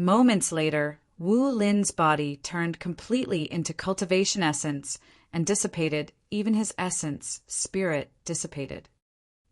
Moments later, Wu Lin's body turned completely into cultivation essence and dissipated, even his essence, spirit, dissipated.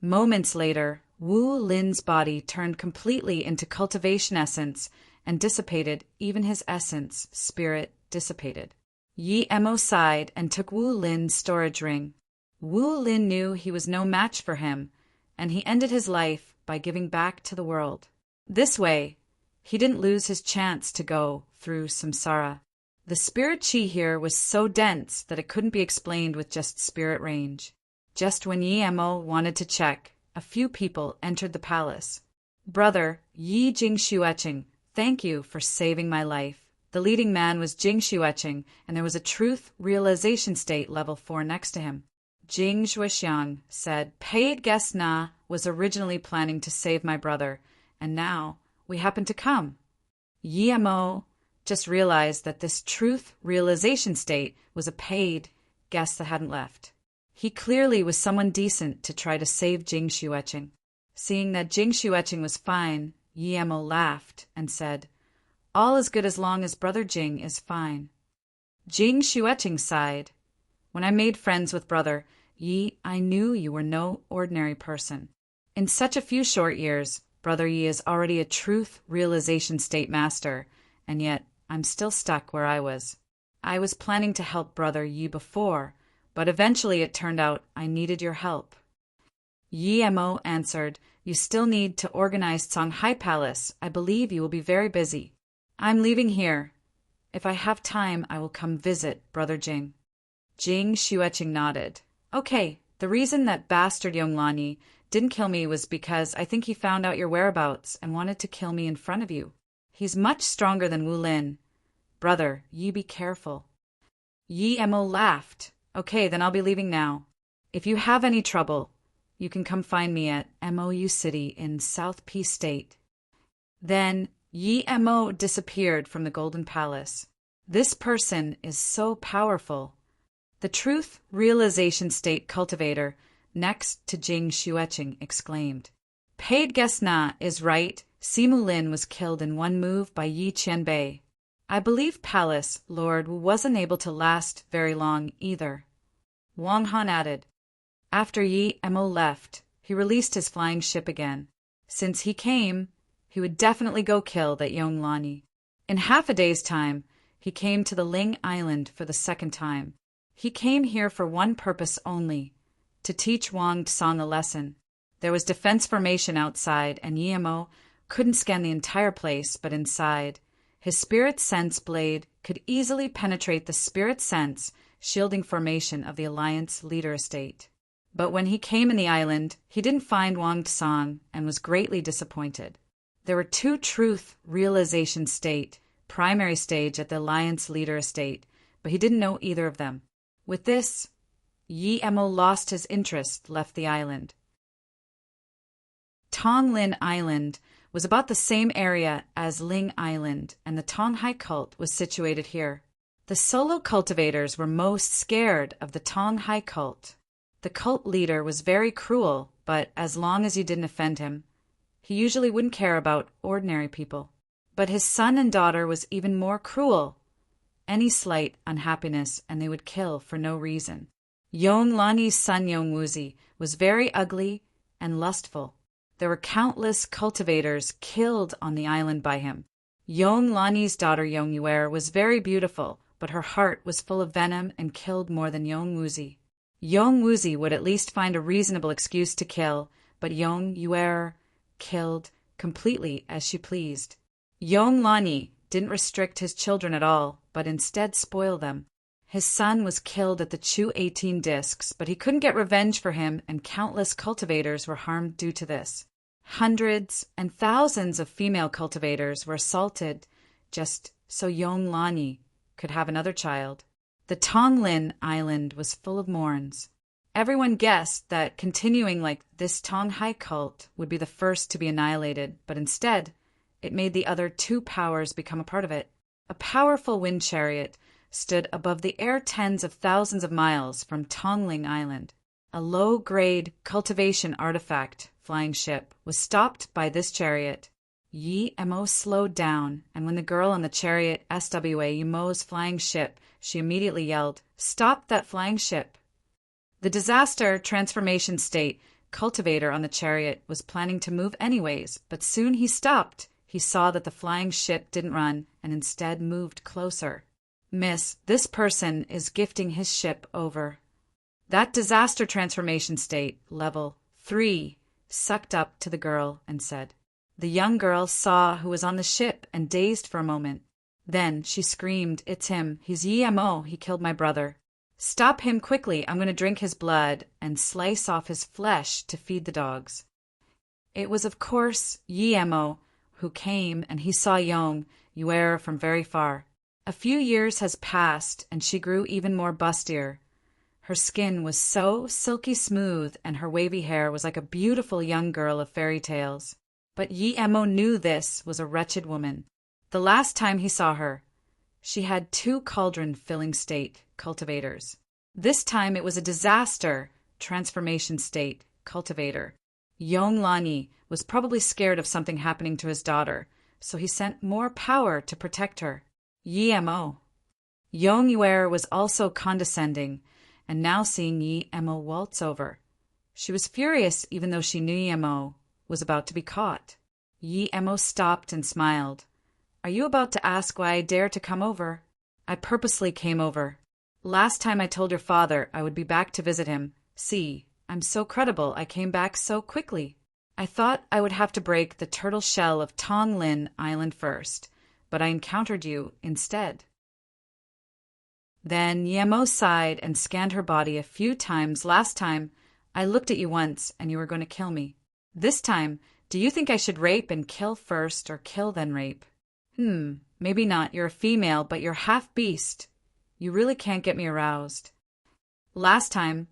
Moments later, Wu Lin's body turned completely into cultivation essence and dissipated, even his essence, spirit, dissipated. Yi Mo sighed and took Wu Lin's storage ring. Wu Lin knew he was no match for him, and he ended his life by giving back to the world. This way, he didn't lose his chance to go through samsara. The spirit chi here was so dense that it couldn't be explained with just spirit range. Just when Yi Mo wanted to check, a few people entered the palace. Brother, Yi Jing Xueching, thank you for saving my life. The leading man was Jing Xueching, and there was a truth realization state level 4 next to him. Jing Xuexiang said, Paid guest Na was originally planning to save my brother, and now we happen to come. Yi Mo just realized that this truth realization state was a paid guest that hadn't left. He clearly was someone decent to try to save Jing Xueching. Seeing that Jing Xueching was fine, Yi Mo laughed and said, All is good as long as Brother Jing is fine. Jing Xueching sighed. When I made friends with Brother Yi, I knew you were no ordinary person. In such a few short years, Brother Yi is already a truth realization state master, and yet I'm still stuck where I was. I was planning to help Brother Yi before, but eventually it turned out I needed your help. Yi Mo answered, You still need to organize Songhai Palace. I believe you will be very busy. I'm leaving here. If I have time, I will come visit Brother Jing. Jing Xueching nodded. Okay, the reason that bastard Yonglani didn't kill me was because I think he found out your whereabouts and wanted to kill me in front of you. He's much stronger than Wu Lin. Brother, you be careful. Yi Mo laughed. Okay, then I'll be leaving now. If you have any trouble, you can come find me at Mou City in South Peace State. Then Yi Mo disappeared from the Golden Palace. This person is so powerful. The truth realization state cultivator next to Jing Xueching exclaimed, Paid guest Na is right. Simu Lin was killed in one move by Yi Qianbei. I believe Palace Lord wasn't able to last very long either. Wang Han added. After Yi Mo left, he released his flying ship again. Since he came, he would definitely go kill that Yonglani. In half a day's time, he came to the Ling Island for the second time. He came here for one purpose only, to teach Wang Tsang a lesson. There was defense formation outside, and Yi Mo couldn't scan the entire place, but inside, his spirit sense blade could easily penetrate the spirit sense shielding formation of the Alliance leader estate. But when he came in the island, he didn't find Wang Tsang and was greatly disappointed. There were 2 truth realization state, primary stage at the Alliance leader estate, but he didn't know either of them. With this, Yi Mo lost his interest, left the island. Tonglin Island was about the same area as Ling Island, and the Tonghai cult was situated here. The solo cultivators were most scared of the Tonghai cult. The cult leader was very cruel, but as long as you didn't offend him, he usually wouldn't care about ordinary people. But his son and daughter was even more cruel. Any slight unhappiness and they would kill for no reason. Yonglani's son Yongwuzi was very ugly and lustful. There were countless cultivators killed on the island by him. Yonglani's daughter Yongyuer was very beautiful, but her heart was full of venom and killed more than Yongwuzi. Yongwuzi would at least find a reasonable excuse to kill, but Yongyuer killed completely as she pleased. Yonglani didn't restrict his children at all, but instead spoil them. His son was killed at the Chu 18 discs, but he couldn't get revenge for him, and countless cultivators were harmed due to this. Hundreds and thousands of female cultivators were assaulted just so Yonglani could have another child. The Tonglin Island was full of Morns. Everyone guessed that continuing like this Tonghai cult would be the first to be annihilated, but instead, it made the other 2 powers become a part of it. A powerful wind chariot stood above the air tens of thousands of miles from Tongling Island. A low-grade cultivation artifact flying ship was stopped by this chariot. Yi Mo slowed down, and when the girl on the chariot SWA Mo's flying ship, she immediately yelled, "Stop that flying ship!" The disaster transformation state cultivator on the chariot was planning to move anyways, but soon he stopped. He saw that the flying ship didn't run and instead moved closer. "Miss, this person is gifting his ship over." That disaster transformation state, level 3, sucked up to the girl and said. The young girl saw who was on the ship and dazed for a moment. Then she screamed, "It's him. He's Yi Mo. He killed my brother. Stop him quickly. I'm going to drink his blood and slice off his flesh to feed the dogs." It was, of course, Yi Mo who came, and he saw Yong Yuer from very far. A few years has passed, and she grew even more bustier. Her skin was so silky smooth, and her wavy hair was like a beautiful young girl of fairy tales. But Yi Mo knew this was a wretched woman. The last time he saw her, she had 2 cauldron-filling state cultivators. This time it was a disaster transformation state cultivator. Yong Lani was probably scared of something happening to his daughter, so he sent more power to protect her. Yi Mo. Yong Yuer was also condescending, and now seeing Yi Mo waltz over. She was furious even though she knew Yi Mo was about to be caught. Yi Mo stopped and smiled. "Are you about to ask why I dare to come over?" "I purposely came over. Last time I told your father I would be back to visit him. See, I'm so credible I came back so quickly. I thought I would have to break the turtle shell of Tong Lin Island first, but I encountered you instead." Then Yi Mo sighed and scanned her body a few times. "Last time, I looked at you once and you were going to kill me. This time, do you think I should rape and kill first or kill then rape?" Maybe not. You're a female, but you're half beast. You really can't get me aroused." Last time,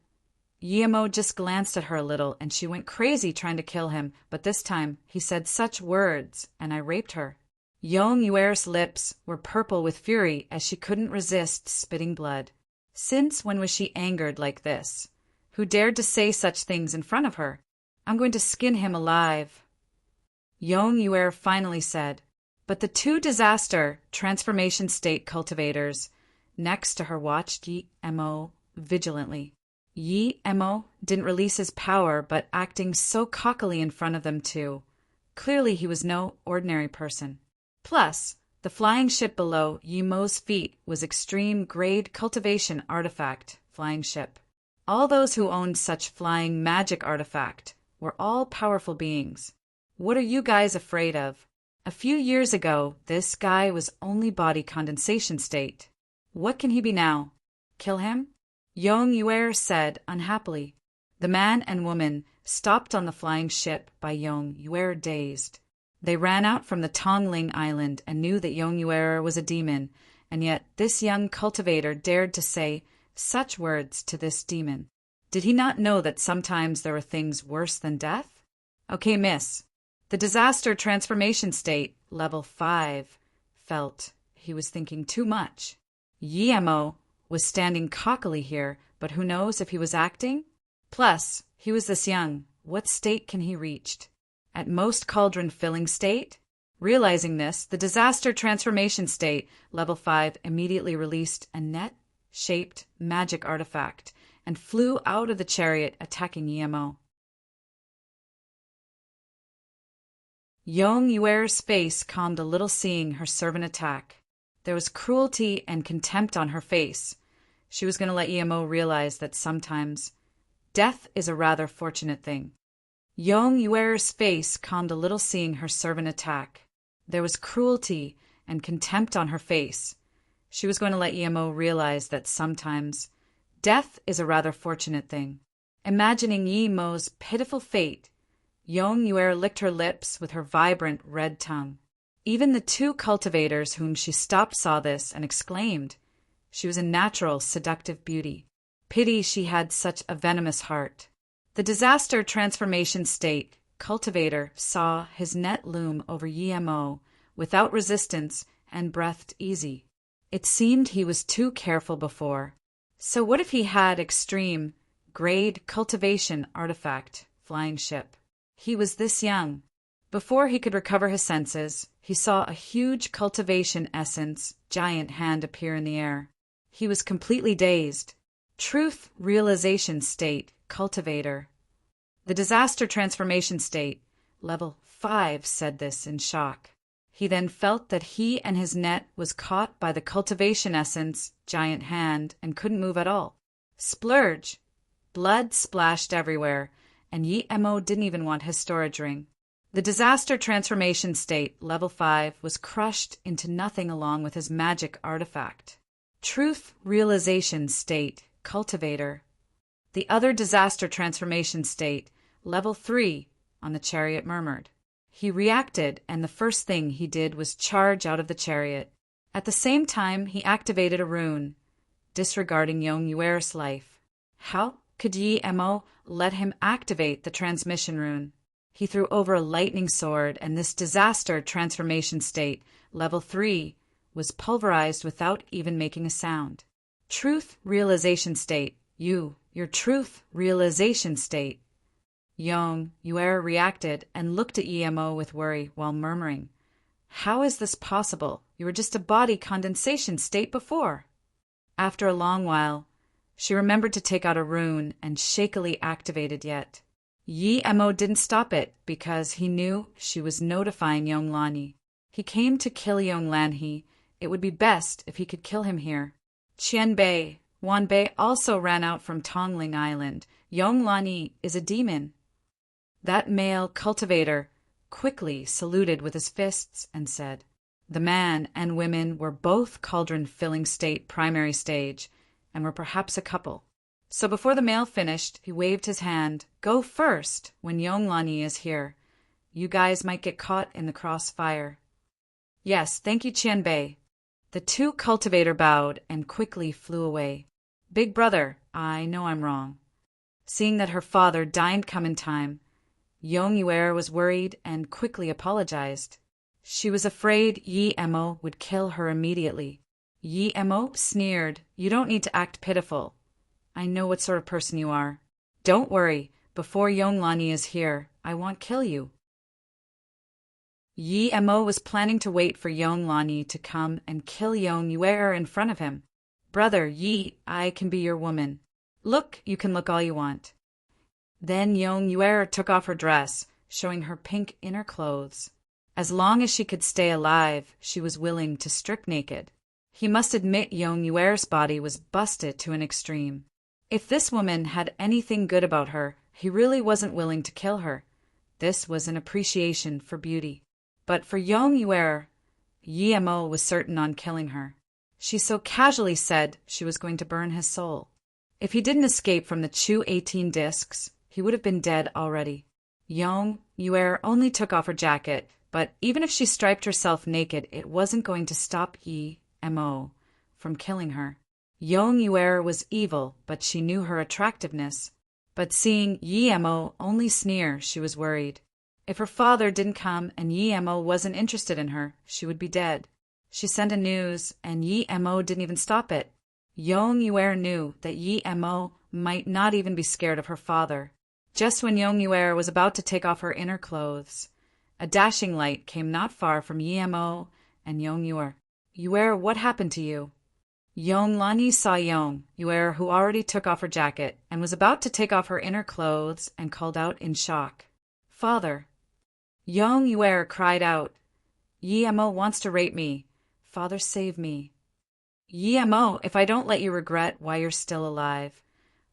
Yi Mo just glanced at her a little and she went crazy trying to kill him, but this time he said such words and I raped her. Yong Yuer's lips were purple with fury as she couldn't resist spitting blood. Since when was she angered like this? Who dared to say such things in front of her? "I'm going to skin him alive." Yong Yuer finally said, but the 2 disaster transformation state cultivators next to her watched Yi Mo vigilantly. Yi Mo didn't release his power, but acting so cockily in front of them too. Clearly he was no ordinary person. Plus, the flying ship below Yi Mo's feet was extreme grade cultivation artifact flying ship. All those who owned such flying magic artifact were all powerful beings. What are you guys afraid of? A few years ago, this guy was only body condensation state. What can he be now? Kill him? Yong Yuer said unhappily. The man and woman stopped on the flying ship by Yong Yuer dazed. They ran out from the Tongling Island and knew that Yong Yuer was a demon, and yet this young cultivator dared to say such words to this demon. Did he not know that sometimes there are things worse than death? Okay, miss. The disaster transformation state, level 5, felt he was thinking too much. Yi Mo was standing cockily here, but who knows if he was acting? Plus, he was this young. What state can he reach? At most cauldron-filling state? Realizing this, the disaster transformation state, level 5, immediately released a net-shaped magic artifact and flew out of the chariot, attacking Yi Mo. Yong Yuer's face calmed a little seeing her servant attack. There was cruelty and contempt on her face. She was going to let Yi Mo realize that sometimes death is a rather fortunate thing. Yong Yuer's face calmed a little seeing her servant attack. There was cruelty and contempt on her face. She was going to let Yi Mo realize that sometimes death is a rather fortunate thing. Imagining Yi Mo's pitiful fate, Yong Yuer licked her lips with her vibrant red tongue. Even the 2 cultivators whom she stopped saw this and exclaimed. She was a natural, seductive beauty. Pity she had such a venomous heart. The disaster transformation state cultivator saw his net loom over Yi Mo without resistance and breathed easy. It seemed he was too careful before. So what if he had extreme grade cultivation artifact flying ship? He was this young. Before he could recover his senses, he saw a huge cultivation essence giant hand appear in the air. He was completely dazed. Truth realization state, cultivator. The disaster transformation state, level 5, said this in shock. He then felt that he and his net was caught by the cultivation essence giant hand and couldn't move at all. Splurge! Blood splashed everywhere, and Yi Mo didn't even want his storage ring. The disaster transformation state, level 5, was crushed into nothing along with his magic artifact. Truth realization state, cultivator. The other disaster transformation state, level 3, on the chariot murmured. He reacted, and the first thing he did was charge out of the chariot. At the same time, he activated a rune, disregarding Yong Yuer's life. How could Yi Mo let him activate the transmission rune? He threw over a lightning sword, and this disaster transformation state, level 3, was pulverized without even making a sound. Truth realization state, your truth realization state. Yong Yuer reacted and looked at Yi Mo with worry while murmuring, "How is this possible? You were just a body condensation state before." After a long while, she remembered to take out a rune and shakily activated yet. Yi Mo didn't stop it because he knew she was notifying Yong Lanyi. He came to kill Yong Lanyi. It would be best if he could kill him here. Qianbei, Wanbei also ran out from Tongling Island. Yong Lanyi is a demon. That male cultivator quickly saluted with his fists and said, the man and women were both cauldron-filling state primary stage and were perhaps a couple. So before the male finished, he waved his hand, "Go first when Yong Lanyi is here. You guys might get caught in the crossfire." "Yes, thank you, Qianbei." The two cultivator bowed and quickly flew away. "Big brother, I know I'm wrong." Seeing that her father didn't come in time, Yong Yuer was worried and quickly apologized. She was afraid Yi Mo would kill her immediately. Yi Mo sneered, "You don't need to act pitiful. I know what sort of person you are. Don't worry, before Yong Lanyi is here, I won't kill you." Yi Mo was planning to wait for Yong Lanyi to come and kill Yong Yuer in front of him. "Brother Yi, I can be your woman. Look, you can look all you want." Then Yong Yuer took off her dress, showing her pink inner clothes. As long as she could stay alive, she was willing to strip naked. He must admit Yong Yuer's body was busted to an extreme. If this woman had anything good about her, he really wasn't willing to kill her. This was an appreciation for beauty. But for Yong Yuer, Yi Mo was certain on killing her. She so casually said she was going to burn his soul. If he didn't escape from the Chu 18 discs, he would have been dead already. Yong Yuer only took off her jacket, but even if she striped herself naked, it wasn't going to stop Yi Mo from killing her. Yong Yuer was evil, but she knew her attractiveness. But seeing Yi Mo only sneer, she was worried. If her father didn't come and Yi Mo wasn't interested in her, she would be dead. She sent a news, and Yi Mo didn't even stop it. Yong Yuer knew that Yi Mo might not even be scared of her father. Just when Yong Yuer was about to take off her inner clothes, a dashing light came not far from Yi Mo and Yong Yuer. "Yuer, what happened to you?" Yong Lanyi saw Yong Yuer, who already took off her jacket and was about to take off her inner clothes, and called out in shock, "Father!" Yong Yuer cried out, "Yi Mo wants to rape me. Father, save me." "Yi Mo, if I don't let you regret why you're still alive,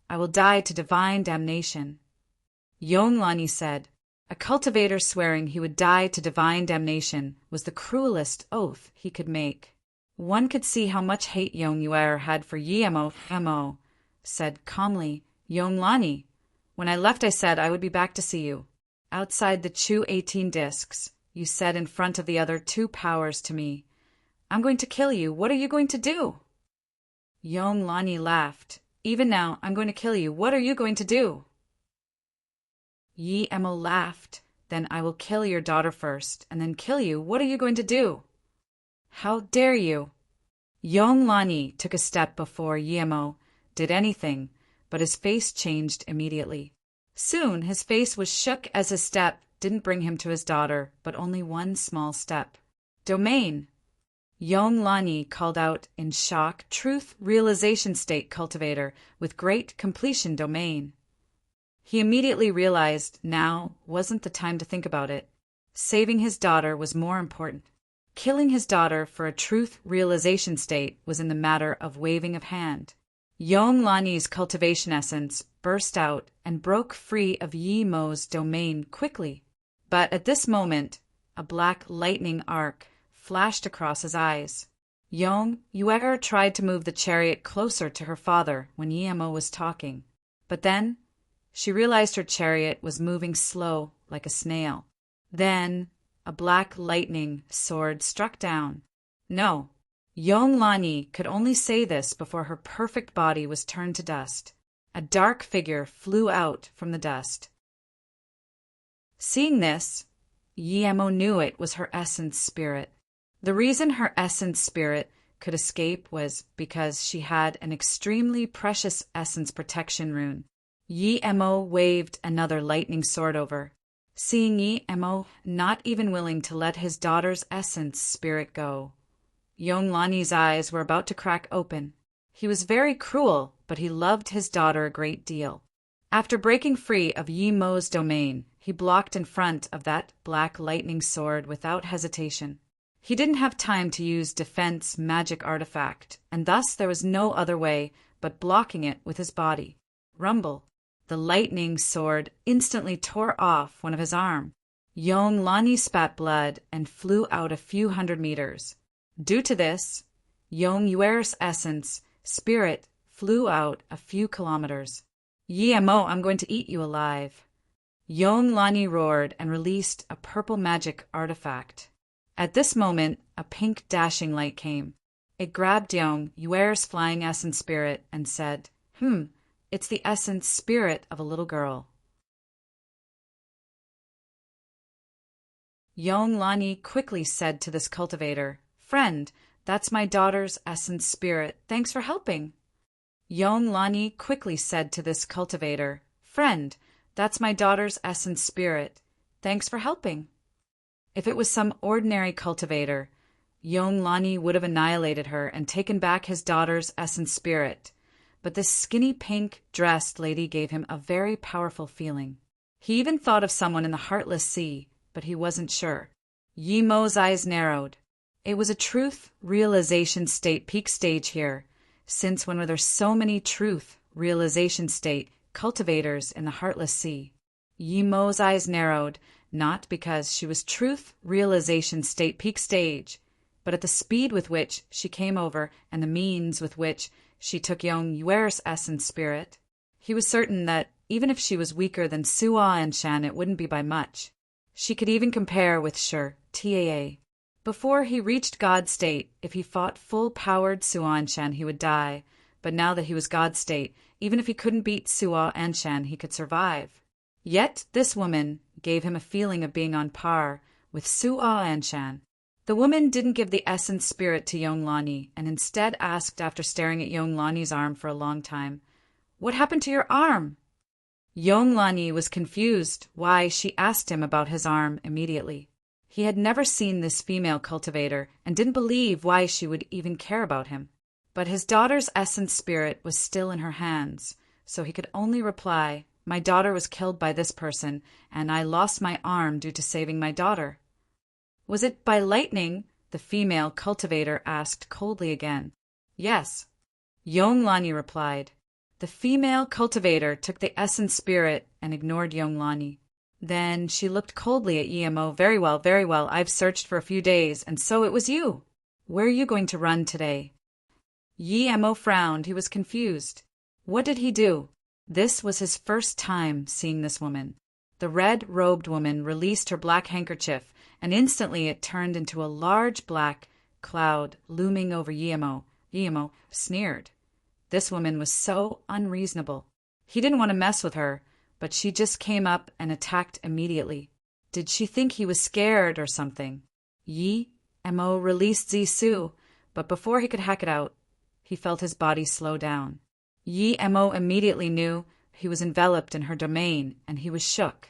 I will die to divine damnation." Yong Lanyi said, a cultivator swearing he would die to divine damnation was the cruelest oath he could make. One could see how much hate Yong Yuer had for Yi Mo said calmly, "Yong Lanyi, when I left I said I would be back to see you. Outside the Chu 18 discs, you said in front of the other two powers to me, 'I'm going to kill you. What are you going to do?'" Yong Lanyi laughed. "Even now, I'm going to kill you. What are you going to do?" Yi Mo laughed. "Then I will kill your daughter first, and then kill you. What are you going to do?" "How dare you?" Yong Lanyi took a step before Yi Mo did anything, but his face changed immediately. Soon his face was shook as his step didn't bring him to his daughter, but only one small step. Domain! Yonglani called out in shock. Truth realization state cultivator with great completion domain. He immediately realized now wasn't the time to think about it. Saving his daughter was more important. Killing his daughter for a truth realization state was in the matter of waving of hand. Yonglani's cultivation essence burst out and broke free of Yi Mo's domain quickly. But at this moment, a black lightning arc flashed across his eyes. Yong Yuer tried to move the chariot closer to her father when Yi Mo was talking. But then, she realized her chariot was moving slow like a snail. Then, a black lightning sword struck down. No, Yonglani could only say this before her perfect body was turned to dust. A dark figure flew out from the dust. Seeing this, Yi Mo knew it was her essence spirit. The reason her essence spirit could escape was because she had an extremely precious essence protection rune. Yi Mo waved another lightning sword over. Seeing Yi Mo not even willing to let his daughter's essence spirit go, Yonglani's eyes were about to crack open. He was very cruel, but he loved his daughter a great deal. After breaking free of Yi Mo's domain, he blocked in front of that black lightning sword without hesitation. He didn't have time to use defense magic artifact, and thus there was no other way but blocking it with his body. Rumble. The lightning sword instantly tore off one of his arm. Yonglani spat blood and flew out a few hundred meters. Due to this, Yong Yuer's essence, spirit, flew out a few kilometers. Yi Mo, I'm going to eat you alive. Yonglani roared and released a purple magic artifact. At this moment, a pink dashing light came. It grabbed Yong Yuer's flying essence spirit and said, It's the essence spirit of a little girl. Yonglani quickly said to this cultivator, Friend, that's my daughter's essence spirit. Thanks for helping. Yonglani quickly said to this cultivator, Friend, that's my daughter's essence spirit. Thanks for helping. If it was some ordinary cultivator, Yonglani would have annihilated her and taken back his daughter's essence spirit. But this skinny pink-dressed lady gave him a very powerful feeling. He even thought of someone in the Heartless Sea, but he wasn't sure. Yi Mo's eyes narrowed. It was a truth realization state peak stage here, since when were there so many truth realization state cultivators in the Heartless Sea? Yi Mo's eyes narrowed, not because she was truth realization state peak stage, but at the speed with which she came over and the means with which she took Yong Yuer's essence spirit. He was certain that even if she was weaker than Suo and Shan, it wouldn't be by much. She could even compare with Shur, Taa. Before he reached God state, if he fought full-powered Suo and Shan, he would die. But now that he was God state, even if he couldn't beat Suo and Shan, he could survive. Yet this woman gave him a feeling of being on par with Suo and Shan. The woman didn't give the essence spirit to Yonglani, and instead asked after staring at Yonglani's arm for a long time, What happened to your arm? Yonglani was confused why she asked him about his arm immediately. He had never seen this female cultivator and didn't believe why she would even care about him. But his daughter's essence spirit was still in her hands, so he could only reply, My daughter was killed by this person, and I lost my arm due to saving my daughter. Was it by lightning? The female cultivator asked coldly again. Yes. Yonglani replied. The female cultivator took the essence spirit and ignored Yonglani. Then she looked coldly at Yi Mo. Very well, very well. I've searched for a few days, and so it was you. Where are you going to run today? Yi Mo frowned. He was confused. What did he do? This was his first time seeing this woman. The red-robed woman released her black handkerchief, and instantly it turned into a large black cloud looming over Yi Mo. Yi Mo sneered. This woman was so unreasonable. He didn't want to mess with her, but she just came up and attacked immediately. Did she think he was scared or something? Yi Mo released Zisu, but before he could hack it out, he felt his body slow down. Yi Mo immediately knew he was enveloped in her domain, and he was shook.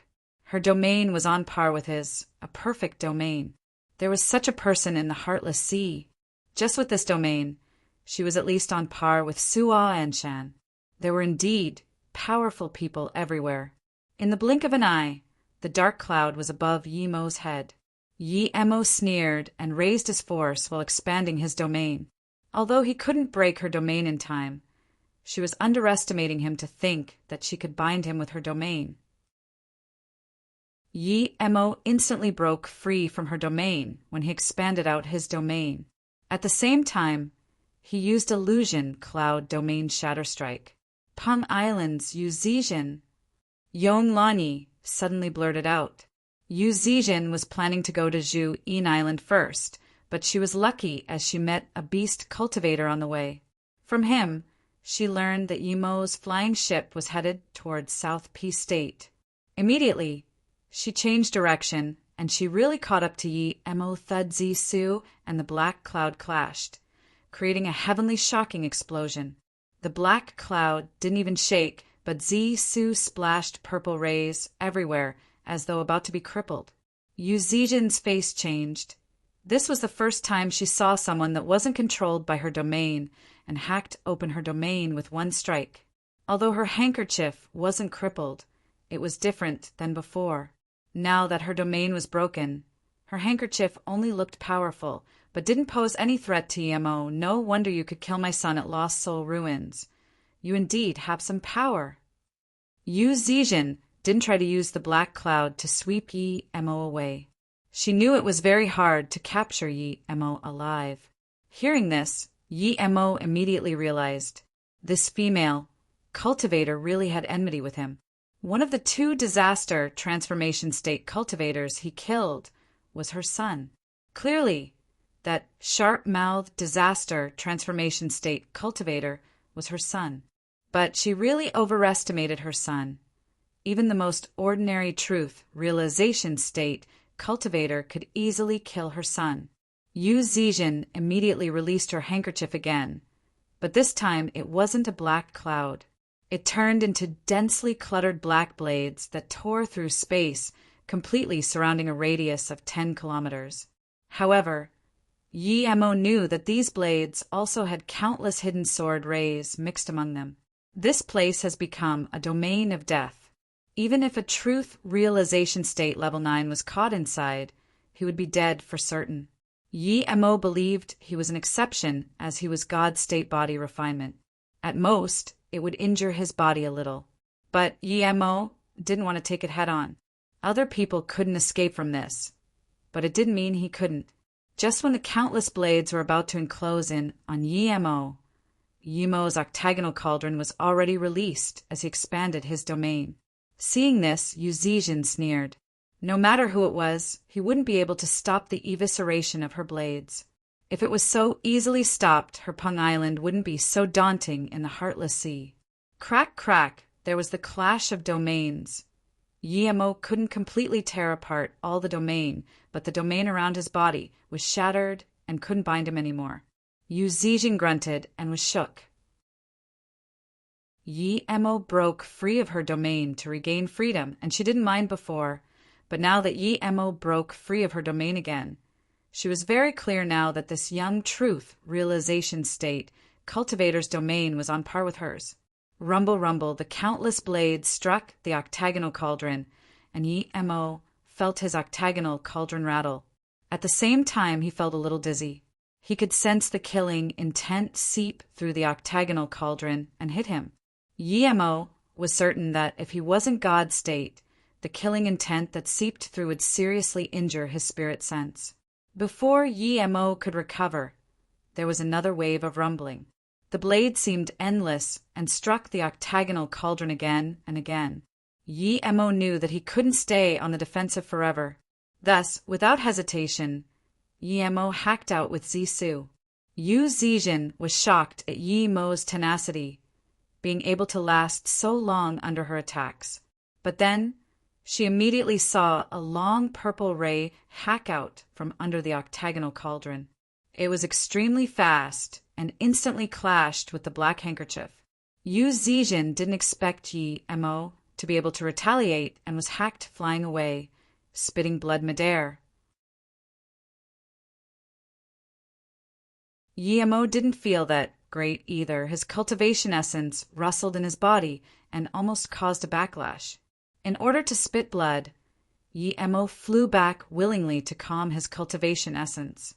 Her domain was on par with his, a perfect domain. There was such a person in the heartless sea. Just with this domain, she was at least on par with Su'a and Shan. There were indeed powerful people everywhere. In the blink of an eye, the dark cloud was above Yi Mo's head. Yi Mo sneered and raised his force while expanding his domain. Although he couldn't break her domain in time, she was underestimating him to think that she could bind him with her domain. Yi Mo instantly broke free from her domain when he expanded out his domain. At the same time, he used illusion cloud domain shatter strike. Peng Island's Yu Zizhen. Yong Lani suddenly blurted out. Yu Zizhen was planning to go to Zhu Yin Island first, but she was lucky as she met a beast cultivator on the way. From him, she learned that Yi Mo's flying ship was headed towards South Peace State. Immediately, she changed direction, and she really caught up to Yi Mo. Thud Zi Su and the black cloud clashed, creating a heavenly shocking explosion. The black cloud didn't even shake, but Zi Su splashed purple rays everywhere as though about to be crippled. Yu Zizhen's face changed. This was the first time she saw someone that wasn't controlled by her domain and hacked open her domain with one strike. Although her handkerchief wasn't crippled, it was different than before. Now that her domain was broken, her handkerchief only looked powerful, but didn't pose any threat to Yi Mo. No wonder you could kill my son at Lost Soul Ruins. You indeed have some power. Yu Zizhen didn't try to use the black cloud to sweep Yi Mo away. She knew it was very hard to capture Yi Mo alive. Hearing this, Yi Mo immediately realized this female cultivator really had enmity with him. One of the two disaster transformation state cultivators he killed was her son. Clearly, that sharp-mouthed disaster transformation state cultivator was her son. But she really overestimated her son. Even the most ordinary truth realization state cultivator could easily kill her son. Yu Zizhen immediately released her handkerchief again, but this time it wasn't a black cloud. It turned into densely cluttered black blades that tore through space, completely surrounding a radius of 10 kilometers. However, Yi Mo knew that these blades also had countless hidden sword rays mixed among them. This place has become a domain of death. Even if a truth realization state level 9 was caught inside, he would be dead for certain. Yi Mo believed he was an exception as he was God's state body refinement. At most, it would injure his body a little. But Yi Mo didn't want to take it head on. Other people couldn't escape from this, but it didn't mean he couldn't. Just when the countless blades were about to enclose in on Yi Mo's octagonal cauldron was already released as he expanded his domain. Seeing this, Yu Zizhen sneered. No matter who it was, he wouldn't be able to stop the evisceration of her blades. If it was so easily stopped, her Peng Island wouldn't be so daunting in the heartless sea. Crack, crack, there was the clash of domains. Yi Mo couldn't completely tear apart all the domain, but the domain around his body was shattered and couldn't bind him anymore. Yu Zizhen grunted and was shook. Yi Mo broke free of her domain to regain freedom, and she didn't mind before, but now that Yi Mo broke free of her domain again, she was very clear now that this young truth realization state cultivator's domain was on par with hers. Rumble, rumble, the countless blades struck the octagonal cauldron, and Yi Mo felt his octagonal cauldron rattle. At the same time, he felt a little dizzy. He could sense the killing intent seep through the octagonal cauldron and hit him. Yi Mo was certain that if he wasn't God's state, the killing intent that seeped through would seriously injure his spirit sense. Before Yi Mo could recover, there was another wave of rumbling. The blade seemed endless and struck the octagonal cauldron again and again. Yi Mo knew that he couldn't stay on the defensive forever. Thus, without hesitation, Yi Mo hacked out with Zi Su. Yu Zizhen was shocked at Yi Mo's tenacity, being able to last so long under her attacks. But then, she immediately saw a long purple ray hack out from under the octagonal cauldron. It was extremely fast and instantly clashed with the black handkerchief. Yu Zizhen didn't expect Yi Mo to be able to retaliate and was hacked flying away, spitting blood midair. Yemo didn't feel that great either. His cultivation essence rustled in his body and almost caused a backlash. In order to spit blood, Yemo flew back willingly to calm his cultivation essence.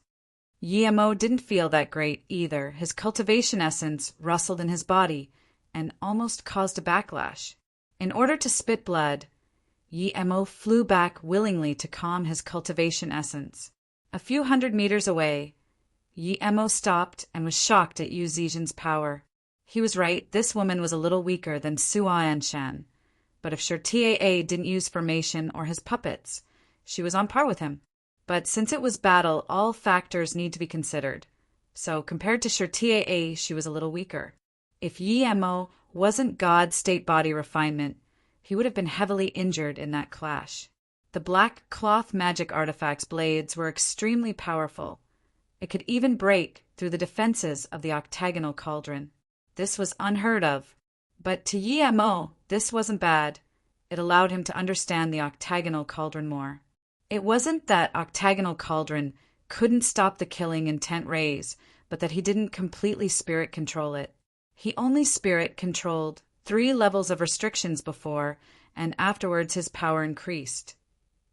Yemo didn't feel that great either. His cultivation essence rustled in his body and almost caused a backlash. In order to spit blood, Yemo flew back willingly to calm his cultivation essence. A few hundred meters away, Yemo stopped and was shocked at Yu Zizhen's power. He was right, this woman was a little weaker than Su Anshan, but if Shirtie didn't use formation or his puppets, she was on par with him. But since it was battle, all factors need to be considered. So compared to Shirtie, she was a little weaker. If Yemo wasn't God's state-body refinement, he would have been heavily injured in that clash. The black cloth magic artifact's blades were extremely powerful. It could even break through the defenses of the octagonal cauldron. This was unheard of. But to Yemo, this wasn't bad. It allowed him to understand the octagonal cauldron more. It wasn't that octagonal cauldron couldn't stop the killing intent rays, but that he didn't completely spirit control it. He only spirit controlled 3 levels of restrictions before, and afterwards his power increased.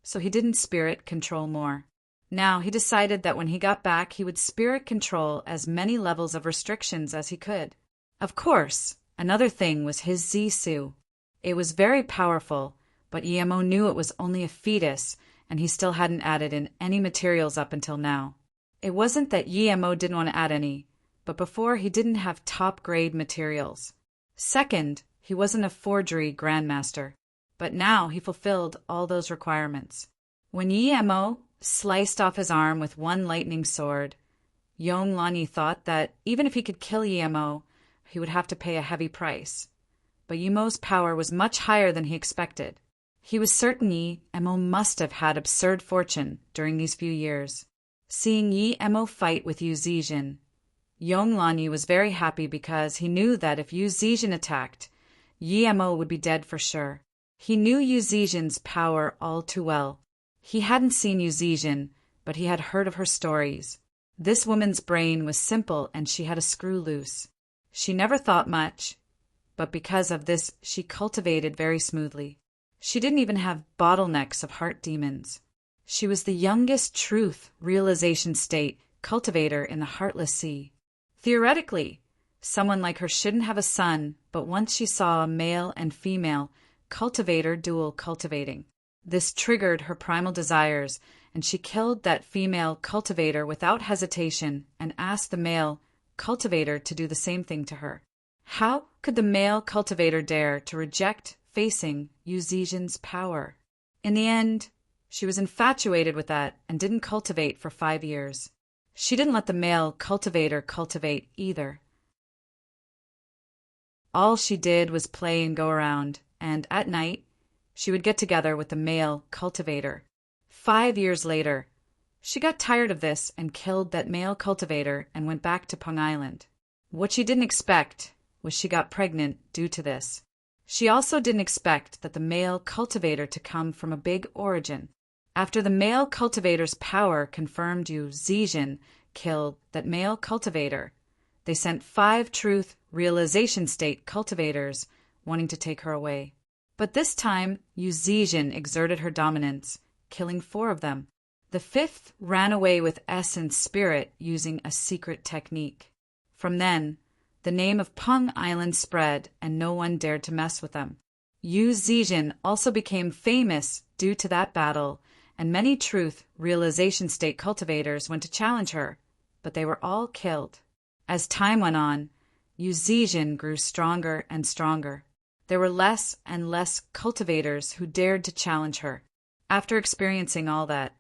So he didn't spirit control more. Now he decided that when he got back, he would spirit control as many levels of restrictions as he could. Of course, another thing was his Zisu. It was very powerful, but Yemo knew it was only a fetus, and he still hadn't added in any materials up until now. It wasn't that Yemo didn't want to add any, but before he didn't have top-grade materials. Second, he wasn't a forgery grandmaster, but now he fulfilled all those requirements. When Yemo sliced off his arm with one lightning sword, Yonglani thought that even if he could kill Yemo, he would have to pay a heavy price. But Yemo's power was much higher than he expected. He was certain Yemo must have had absurd fortune during these few years. Seeing Yemo fight with Yu Zizhen, Yonglani was very happy because he knew that if Yu Zizhen attacked, Yemo would be dead for sure. He knew Yu Zizhen's power all too well. He hadn't seen Yu Zizhen, but he had heard of her stories. This woman's brain was simple and she had a screw loose. She never thought much, but because of this she cultivated very smoothly. She didn't even have bottlenecks of heart demons. She was the youngest truth realization state cultivator in the Heartless Sea. Theoretically, someone like her shouldn't have a son, but once she saw a male and female cultivator dual cultivating. This triggered her primal desires, and she killed that female cultivator without hesitation and asked the male cultivator to do the same thing to her. How could the male cultivator dare to reject facing Yu Zizhen's power? In the end, she was infatuated with that and didn't cultivate for 5 years. She didn't let the male cultivator cultivate either. All she did was play and go around, and at night, she would get together with the male cultivator. 5 years later, she got tired of this and killed that male cultivator and went back to Peng Island. What she didn't expect was she got pregnant due to this. She also didn't expect that the male cultivator to come from a big origin. After the male cultivator's power confirmed Yu Zizhen killed that male cultivator, they sent 5 truth realization state cultivators wanting to take her away. But this time, Yu Zizhen exerted her dominance, killing 4 of them. The 5th ran away with essence spirit using a secret technique. From then, the name of Peng Island spread and no one dared to mess with them. Yu Zizhen also became famous due to that battle, and many truth realization state cultivators went to challenge her, but they were all killed. As time went on, Yu Zizhen grew stronger and stronger. There were less and less cultivators who dared to challenge her. After experiencing all that,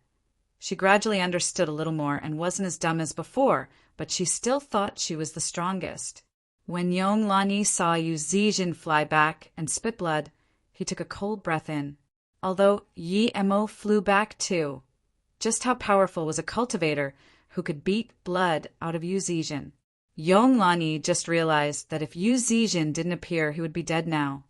she gradually understood a little more and wasn't as dumb as before, but she still thought she was the strongest. When Yonglani saw Yu Zizhen fly back and spit blood, he took a cold breath in. Although Yemo flew back too. Just how powerful was a cultivator who could beat blood out of Yu Zizhen? Yonglani just realized that if Yu Zizhen didn't appear, he would be dead now.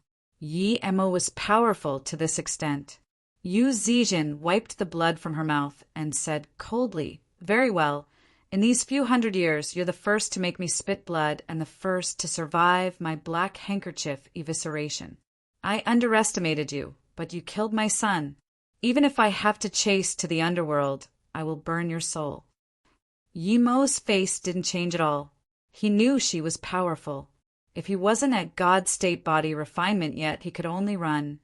Yi Emo was powerful to this extent. Yu Zizhen wiped the blood from her mouth and said coldly, "Very well. In these few hundred years, you're the first to make me spit blood and the first to survive my black handkerchief evisceration. I underestimated you, but you killed my son. Even if I have to chase to the underworld, I will burn your soul." Yimo's face didn't change at all. He knew she was powerful. If he wasn't at God state body refinement yet, he could only run.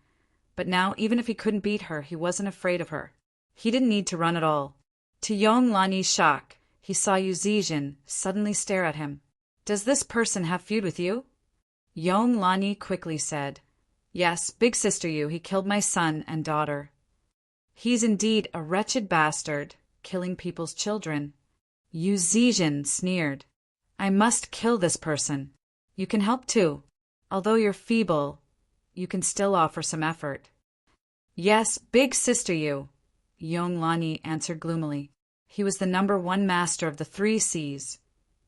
But now, even if he couldn't beat her, he wasn't afraid of her. He didn't need to run at all. To Yong Lanyi's shock, he saw Yu Zizhen suddenly stare at him. "Does this person have feud with you?" Yong Lanyi quickly said, "Yes, big sister Yu, he killed my son and daughter. He's indeed a wretched bastard, killing people's children." Yu Zizhen sneered, "I must kill this person. You can help too. Although you're feeble, you can still offer some effort." "Yes, big sister Yu," Yong Lanyi answered gloomily. He was the #1 master of the 3 Cs,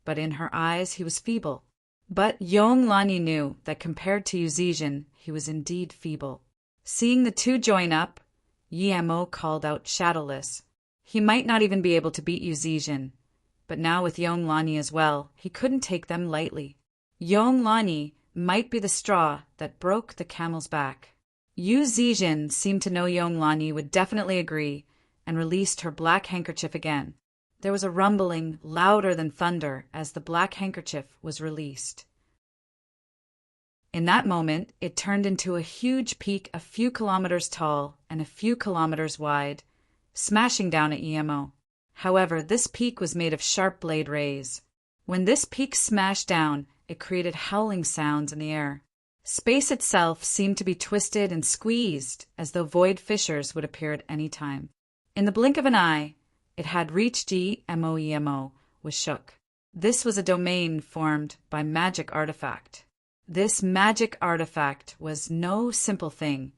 but in her eyes he was feeble. But Yong Lanyi knew that compared to Yu Zizhen, he was indeed feeble. Seeing the two join up, Yi Emo called out shadowless. He might not even be able to beat Yu Zizhen, but now with Yong Lanyi as well, he couldn't take them lightly. Yong Lanyi might be the straw that broke the camel's back. Yu Zizhen seemed to know Yong Lanyi would definitely agree, and released her black handkerchief again. There was a rumbling louder than thunder as the black handkerchief was released. In that moment, it turned into a huge peak a few kilometers tall and a few kilometers wide, smashing down at Emo. However, this peak was made of sharp blade rays. When this peak smashed down, it created howling sounds in the air. Space itself seemed to be twisted and squeezed, as though void fissures would appear at any time. In the blink of an eye, it had reached Emo was shook. This was a domain formed by magic artifact. This magic artifact was no simple thing.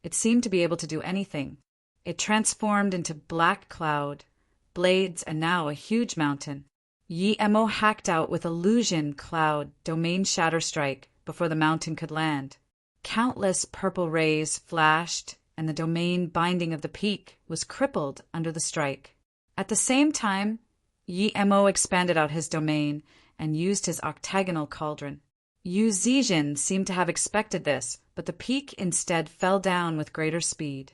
It seemed to be able to do anything. It transformed into black cloud, blades, and now a huge mountain. Emo hacked out with illusion cloud domain shatter strike before the mountain could land. Countless purple rays flashed, and the domain binding of the peak was crippled under the strike. At the same time, Emo expanded out his domain and used his octagonal cauldron. Yu Zizhen seemed to have expected this, but the peak instead fell down with greater speed.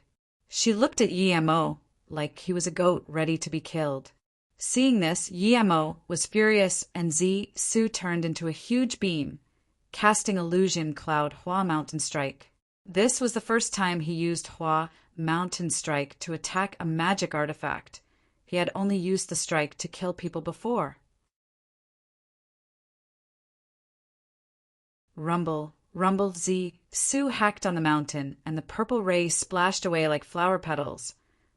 She looked at Emo like he was a goat ready to be killed. Seeing this, Emo was furious, and Su turned into a huge beam, casting illusion cloud Hua Mountain Strike. This was the first time he used Hua Mountain Strike to attack a magic artifact. He had only used the strike to kill people before. Rumble, rumble, Su hacked on the mountain, and the purple rays splashed away like flower petals.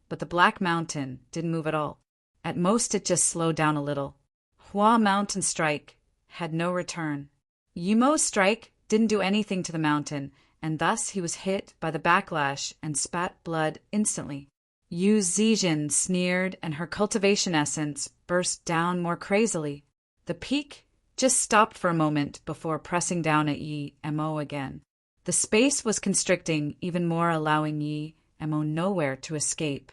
But the black mountain didn't move at all. At most, it just slowed down a little. Hua Mountain Strike had no return. Yemo's strike didn't do anything to the mountain, and thus he was hit by the backlash and spat blood instantly. Yu Zizhen sneered, and her cultivation essence burst down more crazily. The peak just stopped for a moment before pressing down at Emo again. The space was constricting even more, allowing Emo nowhere to escape.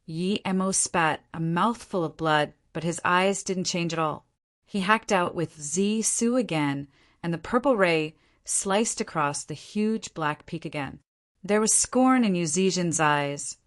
Emo spat a mouthful of blood, but his eyes didn't change at all. He hacked out with Su again, and the purple ray sliced across the huge black peak again. There was scorn in Yu Zizhen's eyes.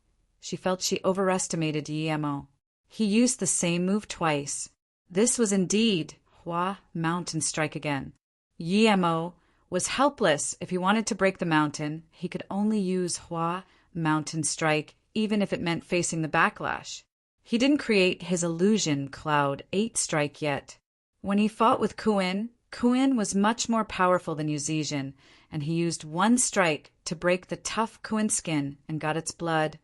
She felt she overestimated Emo. He used the same move twice. This was indeed Hua Mountain Strike again. Emo was helpless. If he wanted to break the mountain, he could only use Hua Mountain Strike, even if it meant facing the backlash. He didn't create his illusion cloud 8 strike yet. When he fought with Kuin was much more powerful than Yu Zizhen, and he used one strike to break the tough Kuin skin and got its blood,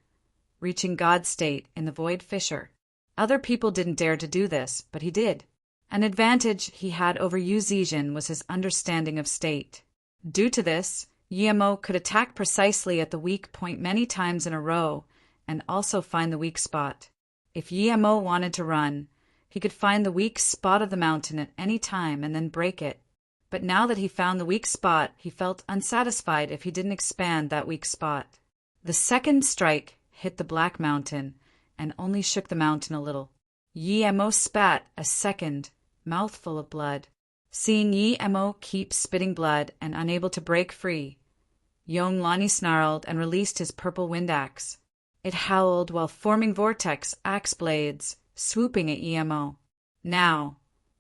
reaching God state in the void fissure. Other people didn't dare to do this, but he did. An advantage he had over Yu Zizhen was his understanding of state. Due to this, Emo could attack precisely at the weak point many times in a row and also find the weak spot. If Emo wanted to run, he could find the weak spot of the mountain at any time and then break it. But now that he found the weak spot, he felt unsatisfied if he didn't expand that weak spot. The second strike hit the black mountain and only shook the mountain a little. Yi-Mo spat a second mouthful of blood. Seeing Yi-Mo keep spitting blood and unable to break free, Yong-Lani snarled and released his purple wind axe. It howled while forming vortex axe blades, swooping at Yi-Mo. Now,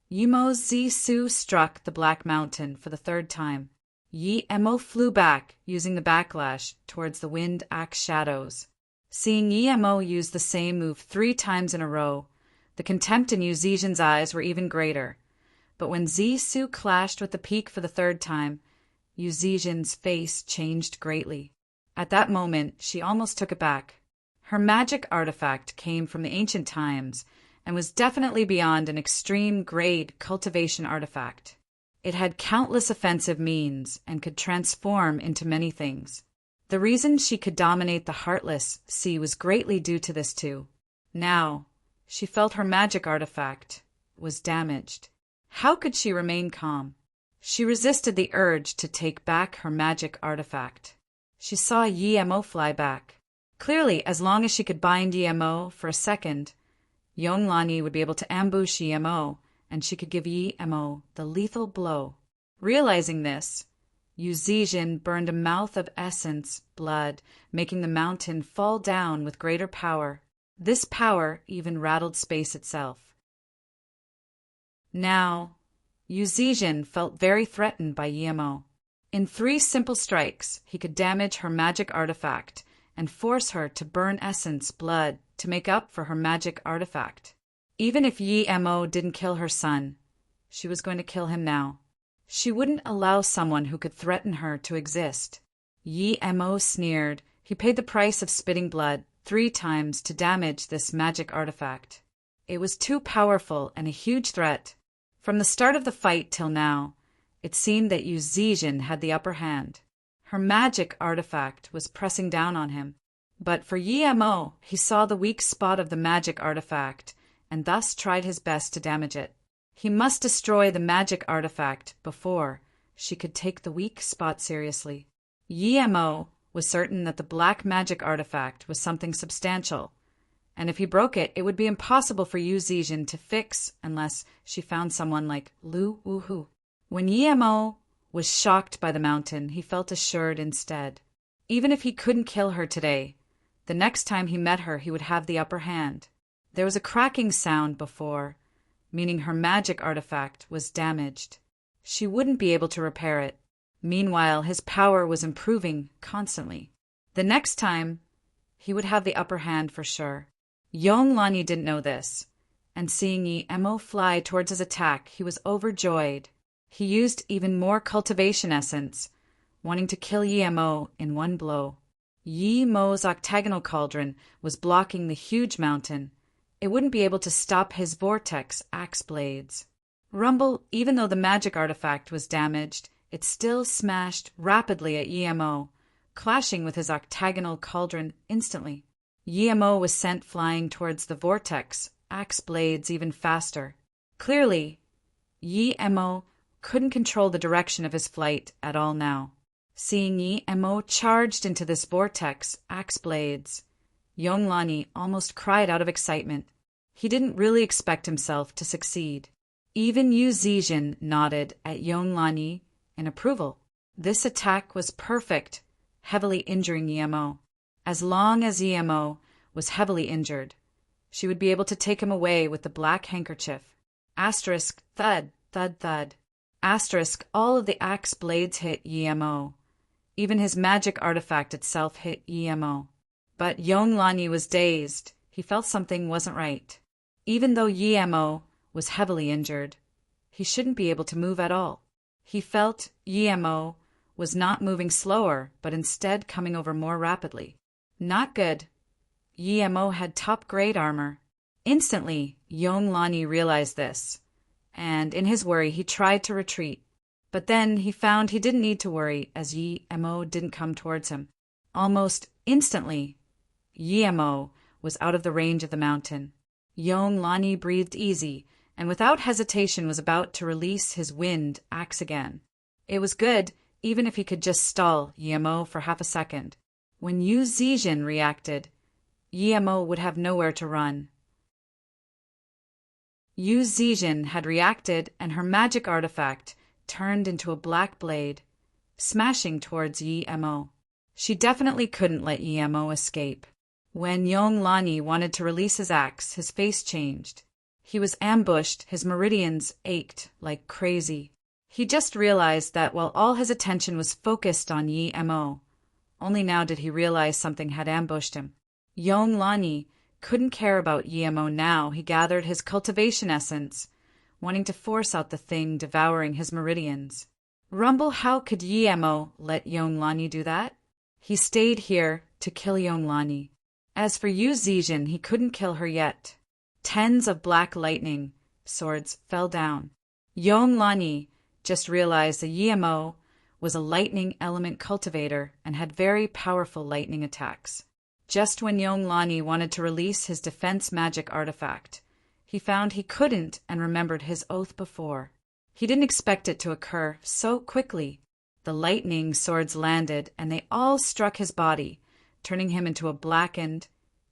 Yi-Mo Zi-Su struck the black mountain for the third time. Yi-Mo flew back, using the backlash towards the wind axe shadows. Seeing Yi-Mo use the same move 3 times in a row, the contempt in Yu Zizhen's eyes were even greater. But when Zi-Su clashed with the peak for the third time, Yu Zizhen's face changed greatly. At that moment, she almost took it back. Her magic artifact came from the ancient times and was definitely beyond an extreme-grade cultivation artifact. It had countless offensive means and could transform into many things. The reason she could dominate the Heartless Sea was greatly due to this too. Now, she felt her magic artifact was damaged. How could she remain calm? She resisted the urge to take back her magic artifact. She saw Yi-Mo fly back. Clearly, as long as she could bind Yi-Mo for a second, Yong-Lani would be able to ambush Yi-Mo, and she could give Yi-Mo the lethal blow. Realizing this, Yu Zizhen burned a mouth of essence, blood, making the mountain fall down with greater power. This power even rattled space itself. Now, Yu Zizhen felt very threatened by Yi-Mo. In 3 simple strikes, he could damage her magic artifact and force her to burn essence, blood, to make up for her magic artifact. Even if Yi-Mo didn't kill her son, she was going to kill him now. She wouldn't allow someone who could threaten her to exist. Yi-Mo sneered. He paid the price of spitting blood 3 times to damage this magic artifact. It was too powerful and a huge threat. From the start of the fight till now, it seemed that Yu Zizhen had the upper hand. Her magic artifact was pressing down on him. But for Yi-Mo, he saw the weak spot of the magic artifact and thus tried his best to damage it. He must destroy the magic artifact before she could take the weak spot seriously. Yi-Mo was certain that the black magic artifact was something substantial, and if he broke it, it would be impossible for Yu Zizhen to fix unless she found someone like Lu Wuhu. When Yi-Mo was shocked by the mountain, he felt assured instead. Even if he couldn't kill her today, the next time he met her, he would have the upper hand. There was a cracking sound before, meaning her magic artifact was damaged. She wouldn't be able to repair it. Meanwhile, his power was improving constantly. The next time, he would have the upper hand for sure. Yong-Lani didn't know this, and seeing Yi-Mo fly towards his attack, he was overjoyed. He used even more cultivation essence, wanting to kill Yi-Mo in one blow. Yi-Mo's octagonal cauldron was blocking the huge mountain. It wouldn't be able to stop his vortex axe blades. Rumble, even though the magic artifact was damaged, it still smashed rapidly at Yi-Mo, clashing with his octagonal cauldron instantly. Yi-Mo was sent flying towards the vortex axe blades even faster. Clearly, Yi-Mo couldn't control the direction of his flight at all now. Seeing Yi-Mo charged into this vortex axe blades, Yong-Lani almost cried out of excitement. He didn't really expect himself to succeed. Even Yu Zizhen nodded at Yong-Lani in approval. This attack was perfect, heavily injuring Yi-Mo. As long as Yi-Mo was heavily injured, she would be able to take him away with the black handkerchief. Asterisk, thud, thud, thud. Asterisk, all of the axe blades hit Yi-Mo. Even his magic artifact itself hit Yi-Mo. But Yong-Lani was dazed. He felt something wasn't right. Even though Yi-Mo was heavily injured, he shouldn't be able to move at all. He felt Yi-Mo was not moving slower, but instead coming over more rapidly. Not good. Yi-Mo had top-grade armor. Instantly, Yong-Lani realized this, and in his worry he tried to retreat. But then he found he didn't need to worry as Yi-Mo didn't come towards him. Almost instantly, Yi-Mo was out of the range of the mountain. Yong-Lani breathed easy and without hesitation was about to release his wind axe again. It was good, even if he could just stall Yemo for half a second. When Yu Zizhen reacted, Yemo would have nowhere to run. Yu Zizhen had reacted, and her magic artifact turned into a black blade, smashing towards Yemo. She definitely couldn't let Yemo escape. When Yonglani wanted to release his axe, his face changed. He was ambushed, his meridians ached like crazy. He just realized that while all his attention was focused on Yemo, only now did he realize something had ambushed him. Yonglani couldn't care about Yemo now. He gathered his cultivation essence, wanting to force out the thing devouring his meridians. Rumble, how could Yemo let Yonglani do that? He stayed here to kill Yonglani. As for Yu Zizhen, he couldn't kill her yet. Tens of black lightning swords fell down. Yonglani just realized that Yemo was a lightning element cultivator and had very powerful lightning attacks. Just when Yonglani wanted to release his defense magic artifact, he found he couldn't and remembered his oath before. He didn't expect it to occur so quickly. The lightning swords landed, and they all struck his body, turning him into a blackened,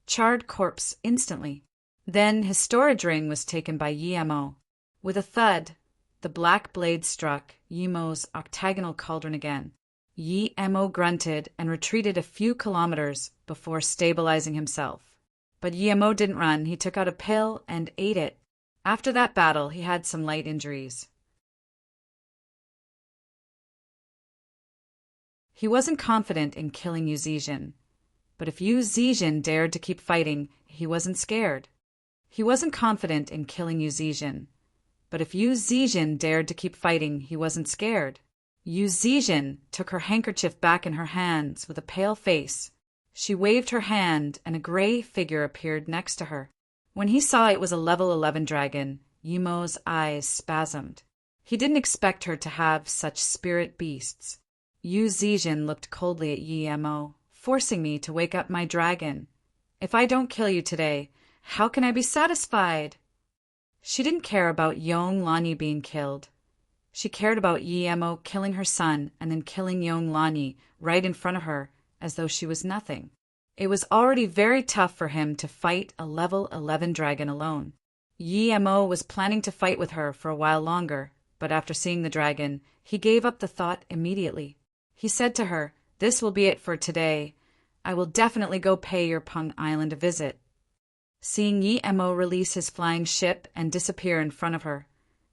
charred corpse instantly. Then his storage ring was taken by Yemo. With a thud, the black blade struck Yemo's octagonal cauldron again. Yemo grunted and retreated a few kilometers before stabilizing himself. But Yemo didn't run. He took out a pill and ate it. After that battle, he had some light injuries. He wasn't confident in killing Yu Zizhen, but if Yu Zizhen dared to keep fighting, he wasn't scared. He wasn't confident in killing Yu Zizhen, but if Yu Zizhen dared to keep fighting, he wasn't scared. Yu Zizhen took her handkerchief back in her hands with a pale face. She waved her hand, and a gray figure appeared next to her. When he saw it was a level 11 dragon, Yemo's eyes spasmed. He didn't expect her to have such spirit beasts. Yu Zizhen looked coldly at Yemo, forcing me to wake up my dragon. If I don't kill you today, how can I be satisfied? She didn't care about Yonglani being killed. She cared about Yemo killing her son and then killing Yonglani right in front of her as though she was nothing. It was already very tough for him to fight a level 11 dragon alone. Yemo was planning to fight with her for a while longer, but after seeing the dragon, he gave up the thought immediately. He said to her, "This will be it for today. I will definitely go pay your Peng Island a visit." Seeing Yemo release his flying ship and disappear in front of her,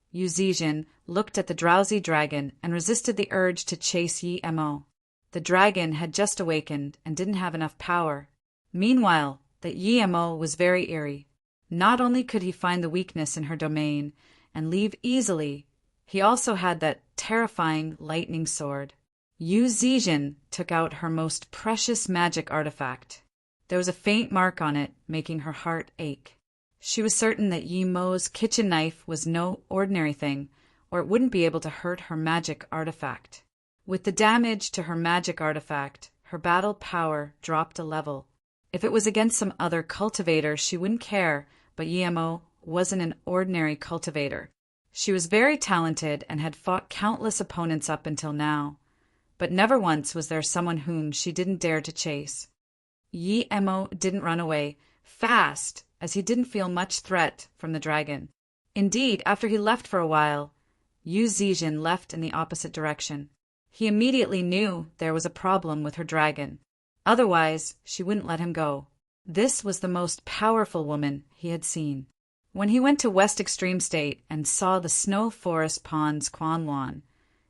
Yu Zizhen looked at the drowsy dragon and resisted the urge to chase Yemo. The dragon had just awakened and didn't have enough power. Meanwhile, that Yemo was very eerie. Not only could he find the weakness in her domain and leave easily, he also had that terrifying lightning sword. Yu Zizhen took out her most precious magic artifact. There was a faint mark on it, making her heart ache. She was certain that Yemo's kitchen knife was no ordinary thing, or it wouldn't be able to hurt her magic artifact. With the damage to her magic artifact, her battle power dropped a level. If it was against some other cultivator, she wouldn't care, but Yemo wasn't an ordinary cultivator. She was very talented and had fought countless opponents up until now, but never once was there someone whom she didn't dare to chase. Yemo didn't run away fast, as he didn't feel much threat from the dragon. Indeed, after he left for a while, Yu Zizhen left in the opposite direction. He immediately knew there was a problem with her dragon. Otherwise, she wouldn't let him go. This was the most powerful woman he had seen. When he went to West Extreme State and saw the Snow Forest Pond's Quanluan,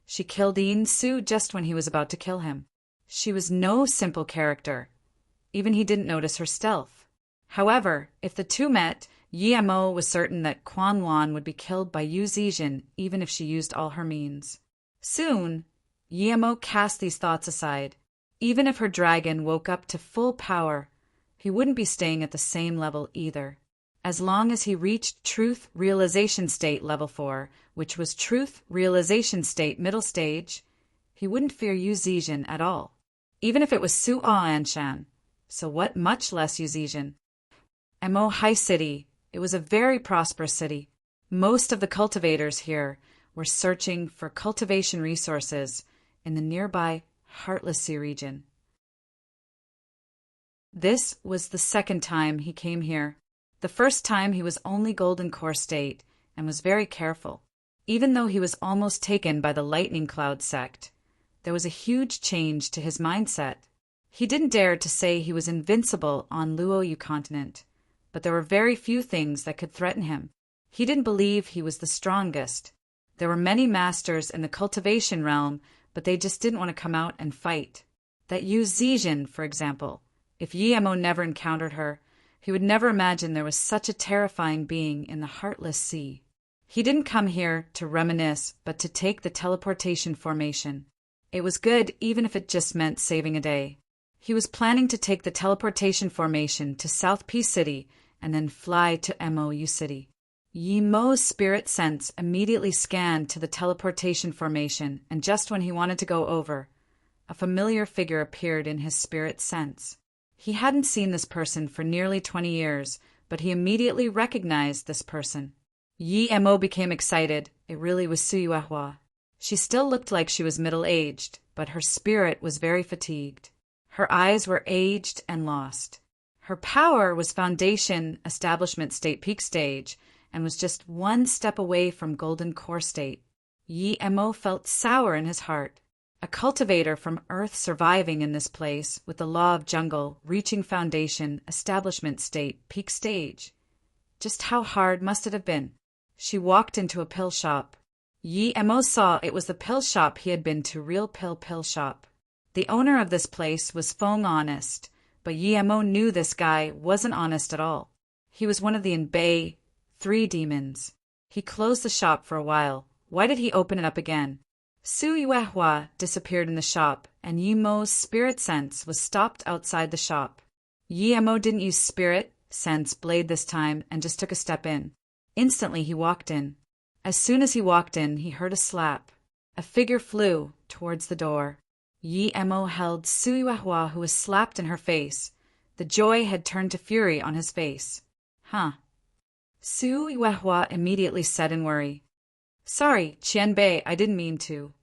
she killed Yin Su just when he was about to kill him. She was no simple character. Even he didn't notice her stealth. However, if the two met, Yemo was certain that Quanluan would be killed by Yu Zizhen even if she used all her means. Soon, Yemo cast these thoughts aside. Even if her dragon woke up to full power, he wouldn't be staying at the same level either. As long as he reached Truth Realization State Level 4, which was Truth Realization State Middle Stage, he wouldn't fear Yu Zizhen at all, even if it was Su Anshan. So what much less Yu Zizhen? Mo High City. It was a very prosperous city. Most of the cultivators here were searching for cultivation resources in the nearby Heartless Sea region. This was the second time he came here. The first time he was only Golden Core State and was very careful. Even though he was almost taken by the Lightning Cloud sect, there was a huge change to his mindset. He didn't dare to say he was invincible on Luoyu continent, but there were very few things that could threaten him. He didn't believe he was the strongest. There were many masters in the cultivation realm, but they just didn't want to come out and fight. That Yu Zizhen, for example. If Yemo never encountered her, he would never imagine there was such a terrifying being in the Heartless Sea. He didn't come here to reminisce, but to take the teleportation formation. It was good even if it just meant saving a day. He was planning to take the teleportation formation to South Peace City and then fly to MOU City. Yemo's spirit sense immediately scanned to the teleportation formation, and just when he wanted to go over, a familiar figure appeared in his spirit sense. He hadn't seen this person for nearly 20 years, but he immediately recognized this person. Yemo became excited. It really was Suyuehua. She still looked like she was middle-aged, but her spirit was very fatigued. Her eyes were aged and lost. Her power was Foundation Establishment State Peak Stage and was just one step away from Golden Core State. Yemo felt sour in his heart. A cultivator from Earth surviving in this place with the law of jungle, reaching Foundation Establishment State Peak Stage. Just how hard must it have been? She walked into a pill shop. Yemo saw it was the pill shop he had been to, Real Pill Shop. The owner of this place was Feng Honest, but Yemo knew this guy wasn't honest at all. He was one of the Inbei 3 demons. He closed the shop for a while. Why did he open it up again? Suyuehua disappeared in the shop, and Yemo's spirit sense was stopped outside the shop. Yemo didn't use spirit sense blade this time and just took a step in. Instantly he walked in. As soon as he walked in, he heard a slap. A figure flew towards the door. Yemo held Suyuehua, who was slapped in her face. The joy had turned to fury on his face. Huh. Suyuehua immediately said in worry, "Sorry, Qianbei, I didn't mean to."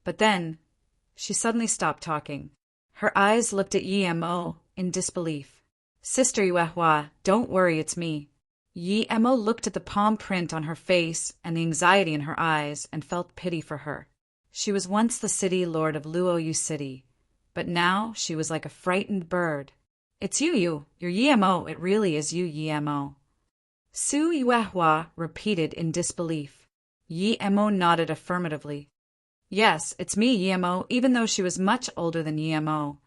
But then, she suddenly stopped talking. Her eyes looked at Yemo in disbelief. "Sister Yuehua, don't worry, it's me." Yemo looked at the palm print on her face and the anxiety in her eyes and felt pity for her. She was once the city lord of Luoyu City, but now she was like a frightened bird. "It's you, you're Yemo, it really is you, Yemo." Suyuehua repeated in disbelief. Yemo nodded affirmatively. "Yes, it's me, Yemo," even though she was much older than Yemo.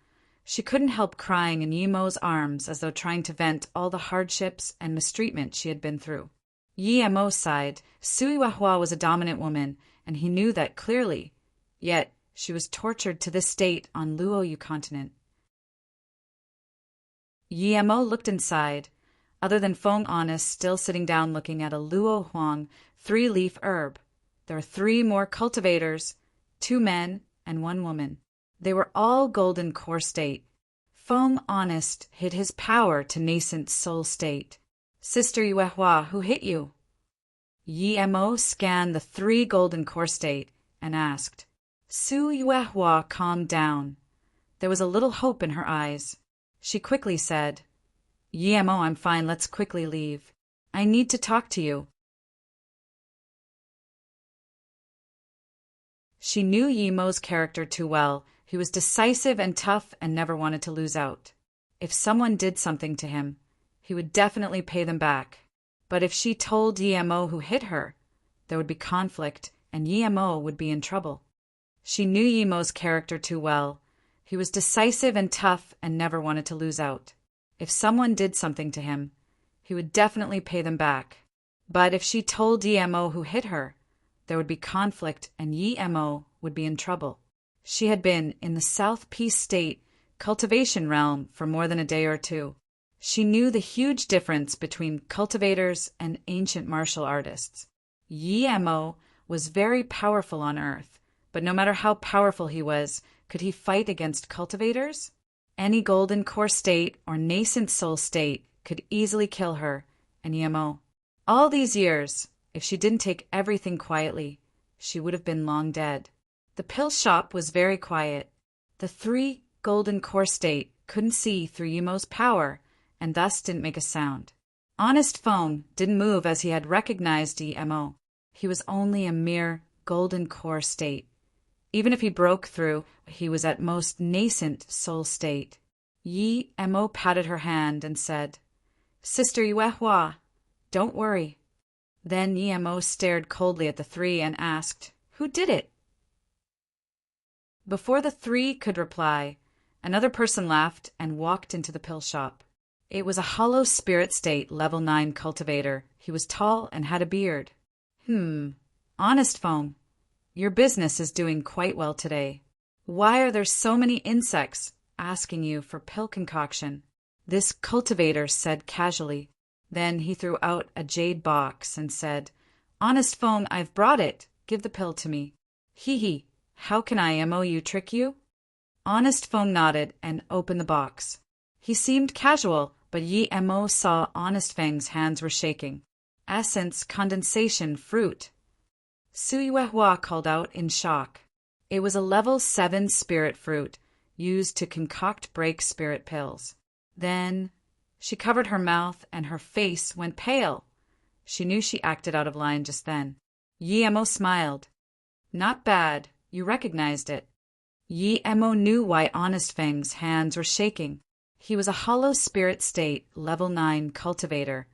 She couldn't help crying in Yemo's arms as though trying to vent all the hardships and mistreatment she had been through. Yemo sighed. Suyuehua was a dominant woman, and he knew that clearly. Yet, she was tortured to this state on Luoyu continent. Yemo looked inside. Other than Feng Honest still sitting down looking at a Luo Huang 3-leaf herb, there were 3 more cultivators, 2 men and 1 woman. They were all Golden Core State. Feng Honest hid his power to nascent soul state. "Sister Yuehua, who hit you?" Yemo scanned the 3 Golden Core State and asked. Suyuehua calmed down. There was a little hope in her eyes. She quickly said, "Yemo, I'm fine, let's quickly leave. I need to talk to you." She knew Yemo's character too well. He was decisive and tough and never wanted to lose out. If someone did something to him, he would definitely pay them back. But if she told Yemo who hit her, there would be conflict and Yemo would be in trouble. She knew Yemo's character too well. He was decisive and tough and never wanted to lose out. If someone did something to him, he would definitely pay them back. But if she told Yemo who hit her, there would be conflict and Yemo would be in trouble. She had been in the South Peace State cultivation realm for more than a day or 2. She knew the huge difference between cultivators and ancient martial artists. Yemo was very powerful on Earth, but no matter how powerful he was, could he fight against cultivators? Any Golden Core State or nascent soul state could easily kill her and Yemo. All these years, If she didn't take everything quietly, she would have been long dead. The pill shop was very quiet. The three golden core state couldn't see through Yumo's power and thus didn't make a sound. Honest Feng didn't move as he had recognized Emo. He was only a mere golden core state. Even if he broke through, he was at most nascent soul state. Emo patted her hand and said, "Sister Yuehua, don't worry." Then Emo stared coldly at the three and asked, "Who did it?" Before the three could reply, another person laughed and walked into the pill shop. It was a hollow spirit state level 9 cultivator. He was tall and had a beard. Honest Feng, your business is doing quite well today. Why are there so many insects asking you for pill concoction?" This cultivator said casually. Then he threw out a jade box and said, "Honest Feng, I've brought it. Give the pill to me." "Hee, how can I MOU trick you?" Honest Feng nodded and opened the box. He seemed casual, but Emo saw Honest Feng's hands were shaking. "Essence condensation fruit." Suyuehua called out in shock. It was a level 7 spirit fruit used to concoct break spirit pills. Then she covered her mouth and her face went pale. She knew she acted out of line just then. Emo smiled. "Not bad. You recognized it." Emo knew why Honest Feng's hands were shaking. He was a hollow spirit state level 9 cultivator.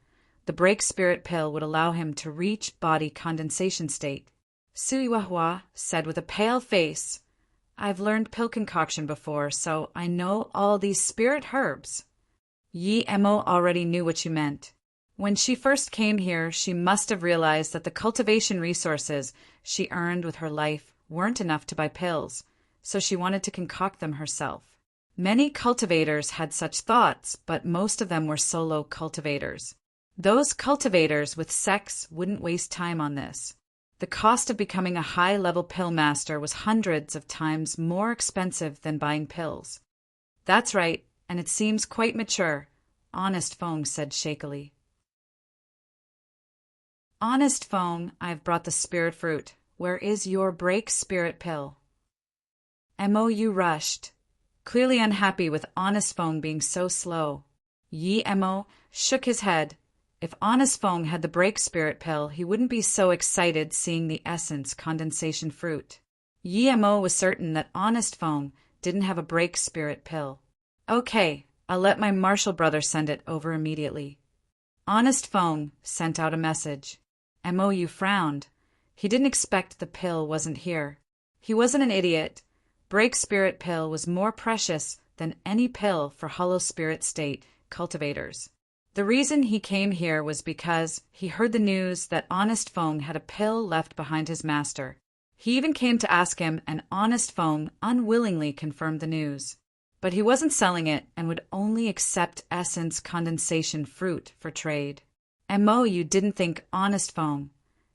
The break spirit pill would allow him to reach body condensation state. Suyuehua said with a pale face, "I've learned pill concoction before, so I know all these spirit herbs." Emo already knew what you meant. When she first came here, she must have realized that the cultivation resources she earned with her life weren't enough to buy pills, so she wanted to concoct them herself. Many cultivators had such thoughts, but most of them were solo cultivators. Those cultivators with sex wouldn't waste time on this. The cost of becoming a high-level pill master was hundreds of times more expensive than buying pills. "That's right, and it seems quite mature," Honest Feng said shakily. "Honest Feng, I've brought the spirit fruit. Where is your break spirit pill?" MOU rushed, clearly unhappy with Honest Feng being so slow. Emo shook his head. If Honest Feng had the break spirit pill, he wouldn't be so excited seeing the essence condensation fruit. Emo was certain that Honest Feng didn't have a break spirit pill. "Okay, I'll let my Marshall brother send it over immediately." Honest Feng sent out a message. MOU frowned. He didn't expect the pill wasn't here. He wasn't an idiot. Break spirit pill was more precious than any pill for hollow spirit state cultivators. The reason he came here was because he heard the news that Honest Feng had a pill left behind his master. He even came to ask him, and Honest Feng unwillingly confirmed the news. But he wasn't selling it and would only accept essence condensation fruit for trade. MOU didn't think Honest Feng,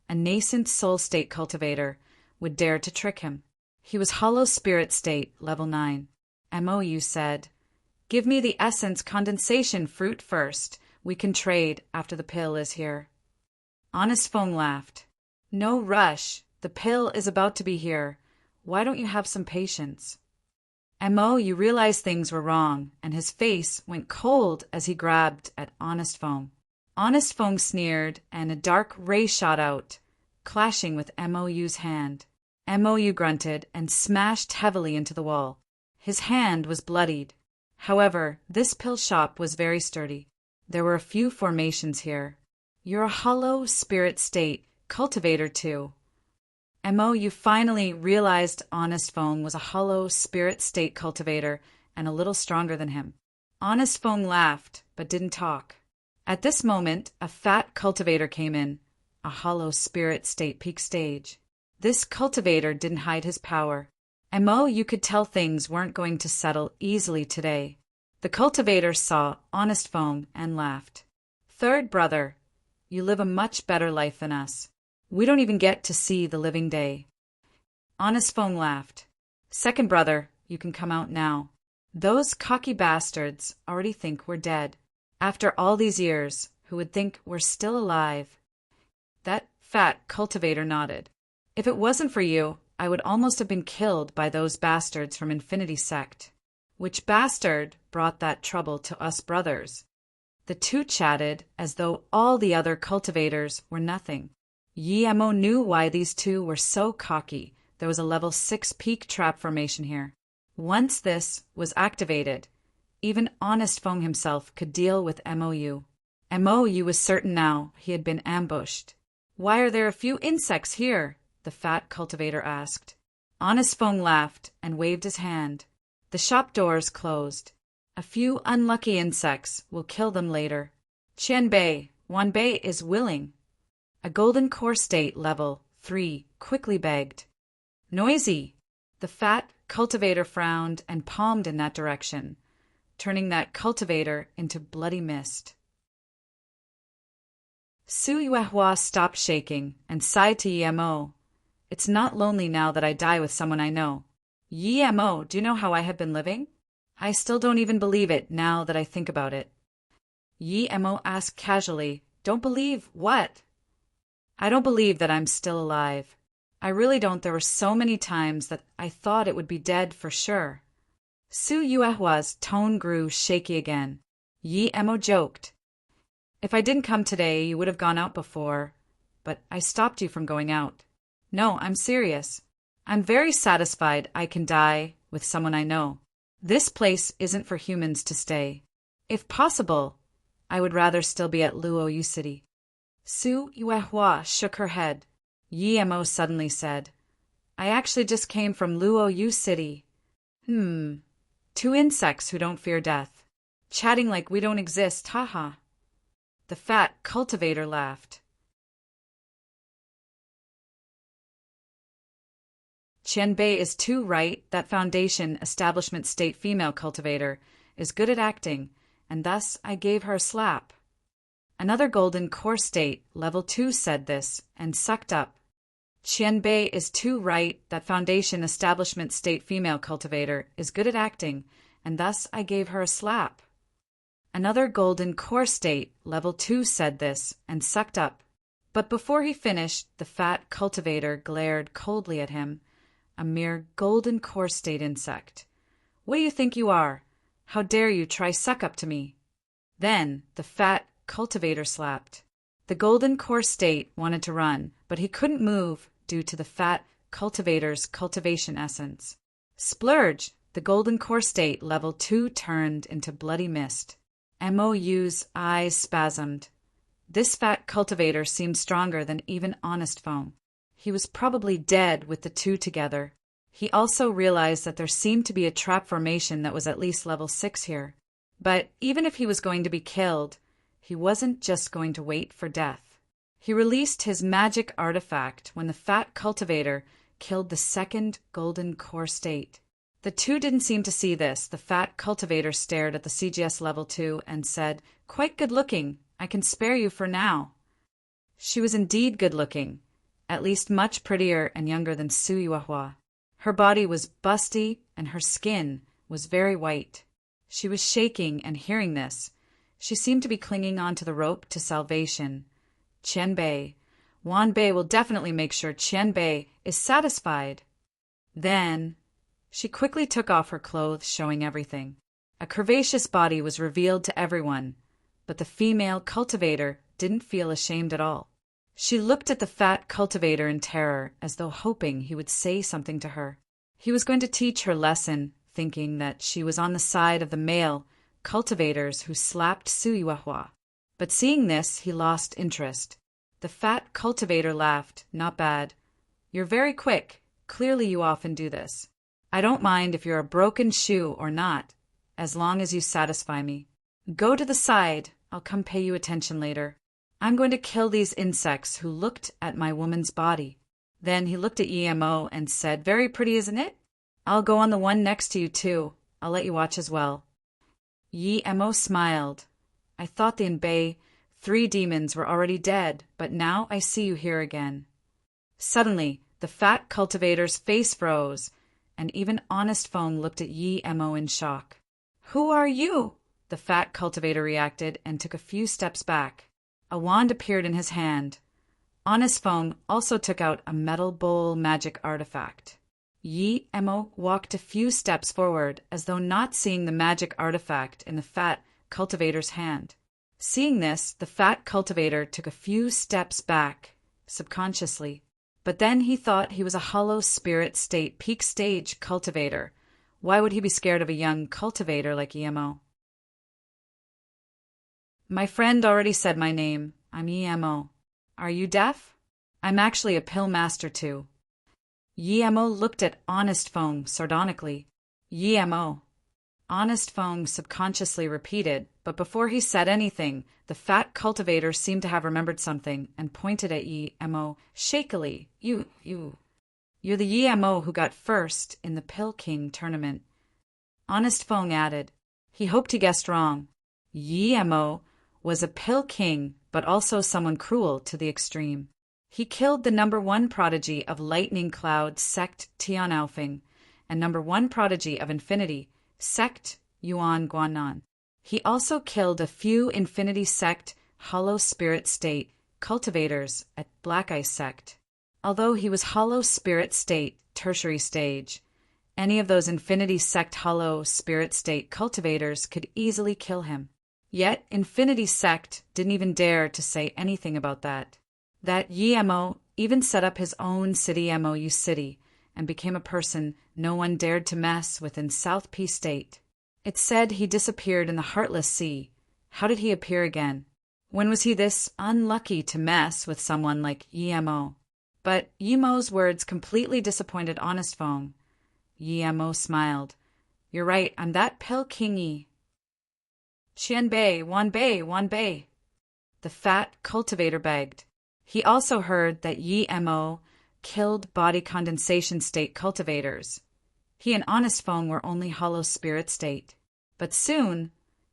a nascent soul state cultivator, would dare to trick him. He was hollow spirit state level 9. MOU said, "Give me the essence condensation fruit first. We can trade after the pill is here." Honest Feng laughed. "No rush. The pill is about to be here. Why don't you have some patience?" MOU realized things were wrong, and his face went cold as he grabbed at Honest Feng. Honest Feng sneered, and a dark ray shot out, clashing with MOU's hand. MOU grunted and smashed heavily into the wall. His hand was bloodied. However, this pill shop was very sturdy. There were a few formations here. "You're a hollow spirit state cultivator too." MOU finally realized Honest Feng was a hollow spirit state cultivator and a little stronger than him. Honest Feng laughed, but didn't talk. At this moment, a fat cultivator came in, a hollow spirit state peak stage. This cultivator didn't hide his power. MOU could tell things weren't going to settle easily today. The cultivator saw Honest Feng and laughed. "Third brother, you live a much better life than us. We don't even get to see the living day." Honest Feng laughed. "Second brother, you can come out now. Those cocky bastards already think we're dead. After all these years, who would think we're still alive?" That fat cultivator nodded. If it wasn't for you, I would almost have been killed by those bastards from Infinity Sect. Which bastard brought that trouble to us brothers? The two chatted as though all the other cultivators were nothing. Yemo knew why these two were so cocky. There was a level 6 peak trap formation here. Once this was activated, even Honest Fong himself could deal with MOU. MOU was certain now he had been ambushed. Why are there a few insects here? The fat cultivator asked. Honest Fong laughed and waved his hand. The shop doors closed. A few unlucky insects will kill them later. Qianbei, Wanbei is willing. A golden core state level 3 quickly begged. Noisy! The fat cultivator frowned and palmed in that direction, turning that cultivator into bloody mist. Su Yuehua stopped shaking and sighed to Yemo. It's not lonely now that I die with someone I know. Yemo, do you know how I have been living? I still don't even believe it now that I think about it. Yemo asked casually, Don't believe what? I don't believe that I'm still alive. I really don't. There were so many times that I thought it would be dead for sure. Su Yuehua's tone grew shaky again. Yemo joked. If I didn't come today, you would have gone out before, but I stopped you from going out. No, I'm serious. I'm very satisfied I can die with someone I know. This place isn't for humans to stay. If possible, I would rather still be at Luoyu City. Su Yuehua shook her head. Yemo suddenly said, I actually just came from Luoyu City. 2 insects who don't fear death. Chatting like we don't exist, haha. The fat cultivator laughed. Qianbei is too right. That foundation establishment state female cultivator is good at acting, and thus I gave her a slap. Another golden core state, level 2, said this, and sucked up. Qianbei is too right. That foundation establishment state female cultivator is good at acting, and thus I gave her a slap. Another golden core state, level 2, said this, and sucked up. But before he finished, the fat cultivator glared coldly at him. A mere golden core state insect. What do you think you are? How dare you try suck up to me? Then the fat cultivator slapped. The golden core state wanted to run, but he couldn't move due to the fat cultivator's cultivation essence. Splurge! The golden core state level 2 turned into bloody mist. MOU's eyes spasmed. This fat cultivator seemed stronger than even Honest Foam. He was probably dead with the two together. He also realized that there seemed to be a trap formation that was at least level 6 here. But even if he was going to be killed, he wasn't just going to wait for death. He released his magic artifact when the fat cultivator killed the second golden core state. The two didn't seem to see this. The fat cultivator stared at the CGS level 2 and said, Quite good looking. I can spare you for now. She was indeed good looking. At least much prettier and younger than Su Yuehua. Her body was busty and her skin was very white. She was shaking, and hearing this, she seemed to be clinging onto the rope to salvation. Qianbei, Wanbei will definitely make sure Qianbei is satisfied. Then, she quickly took off her clothes, showing everything. A curvaceous body was revealed to everyone, but the female cultivator didn't feel ashamed at all. She looked at the fat cultivator in terror, as though hoping he would say something to her. He was going to teach her lesson, thinking that she was on the side of the male cultivators who slapped Su Yuehua. But seeing this, he lost interest. The fat cultivator laughed. Not bad. You're very quick. Clearly you often do this. I don't mind if you're a broken shoe or not, as long as you satisfy me. Go to the side. I'll come pay you attention later. I'm going to kill these insects who looked at my woman's body. Then he looked at Yemo and said, Very pretty, isn't it? I'll go on the one next to you, too. I'll let you watch as well. Yemo smiled. I thought the Inbei 3 demons were already dead, but now I see you here again. Suddenly, the fat cultivator's face froze, and even Honest Fong looked at Yemo in shock. Who are you? The fat cultivator reacted and took a few steps back. A wand appeared in his hand. Honest Fong also took out a metal bowl magic artifact. Yi Emo walked a few steps forward as though not seeing the magic artifact in the fat cultivator's hand. Seeing this, the fat cultivator took a few steps back, subconsciously. But then he thought he was a hollow spirit state peak stage cultivator. Why would he be scared of a young cultivator like Emo? My friend already said my name. I'm Emo. Are you deaf? I'm actually a pill master too. Emo looked at Honest Fong sardonically. Emo. Honest Fong subconsciously repeated, but before he said anything, the fat cultivator seemed to have remembered something and pointed at Emo shakily. You're the Emo who got first in the Pill King tournament. Honest Fong added. He hoped he guessed wrong. Emo was a Pill King, but also someone cruel to the extreme. He killed the #1 prodigy of Lightning Cloud sect Tian Alfing and #1 prodigy of Infinity sect Yuan Guanan. He also killed a few Infinity sect Hollow Spirit State cultivators at Black Ice sect. Although he was Hollow Spirit State tertiary stage, any of those Infinity sect Hollow Spirit State cultivators could easily kill him. Yet Infinity sect didn't even dare to say anything about that. That Emo even set up his own city MOU city and became a person no one dared to mess with in South P State. It said he disappeared in the Heartless Sea. How did he appear again? When was he this unlucky to mess with someone like Emo? But Emo's words completely disappointed Honest Fong. Emo smiled. You're right, I'm that Pill Kingy. Qian Bei, Wan Bei, Wan Bei. The fat cultivator begged. He also heard that Emo killed body condensation state cultivators. He and Honest Fong were only Hollow Spirit State. But soon,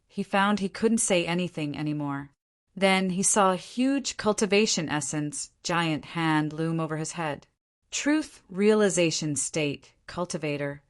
he found he couldn't say anything anymore. Then he saw a huge cultivation essence giant hand loom over his head. Truth Realization State Cultivator.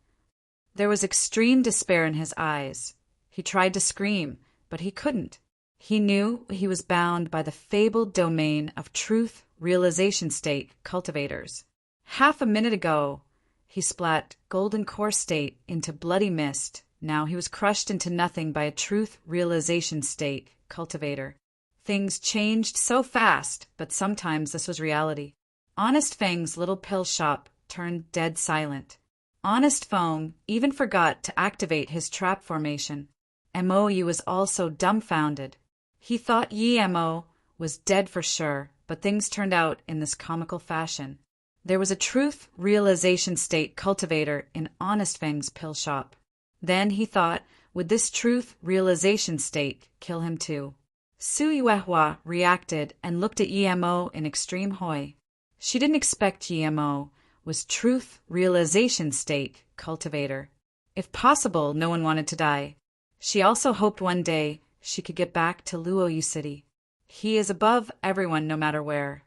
There was extreme despair in his eyes. He tried to scream, but he couldn't. He knew he was bound by the fabled domain of Truth Realization State cultivators. Half a minute ago, he splat Golden Core State into bloody mist. Now he was crushed into nothing by a Truth Realization State cultivator. Things changed so fast, but sometimes this was reality. Honest Feng's little pill shop turned dead silent. Honest Fong even forgot to activate his trap formation. MOU was also dumbfounded. He thought Emo was dead for sure, but things turned out in this comical fashion. There was a Truth Realization State cultivator in Honest Feng's pill shop. Then he thought, would this Truth Realization State kill him too? Su Yuehua reacted and looked at Emo in extreme hoy. She didn't expect Emo was Truth Realization State cultivator. If possible, no one wanted to die. She also hoped one day she could get back to Luoyu City. He is above everyone no matter where.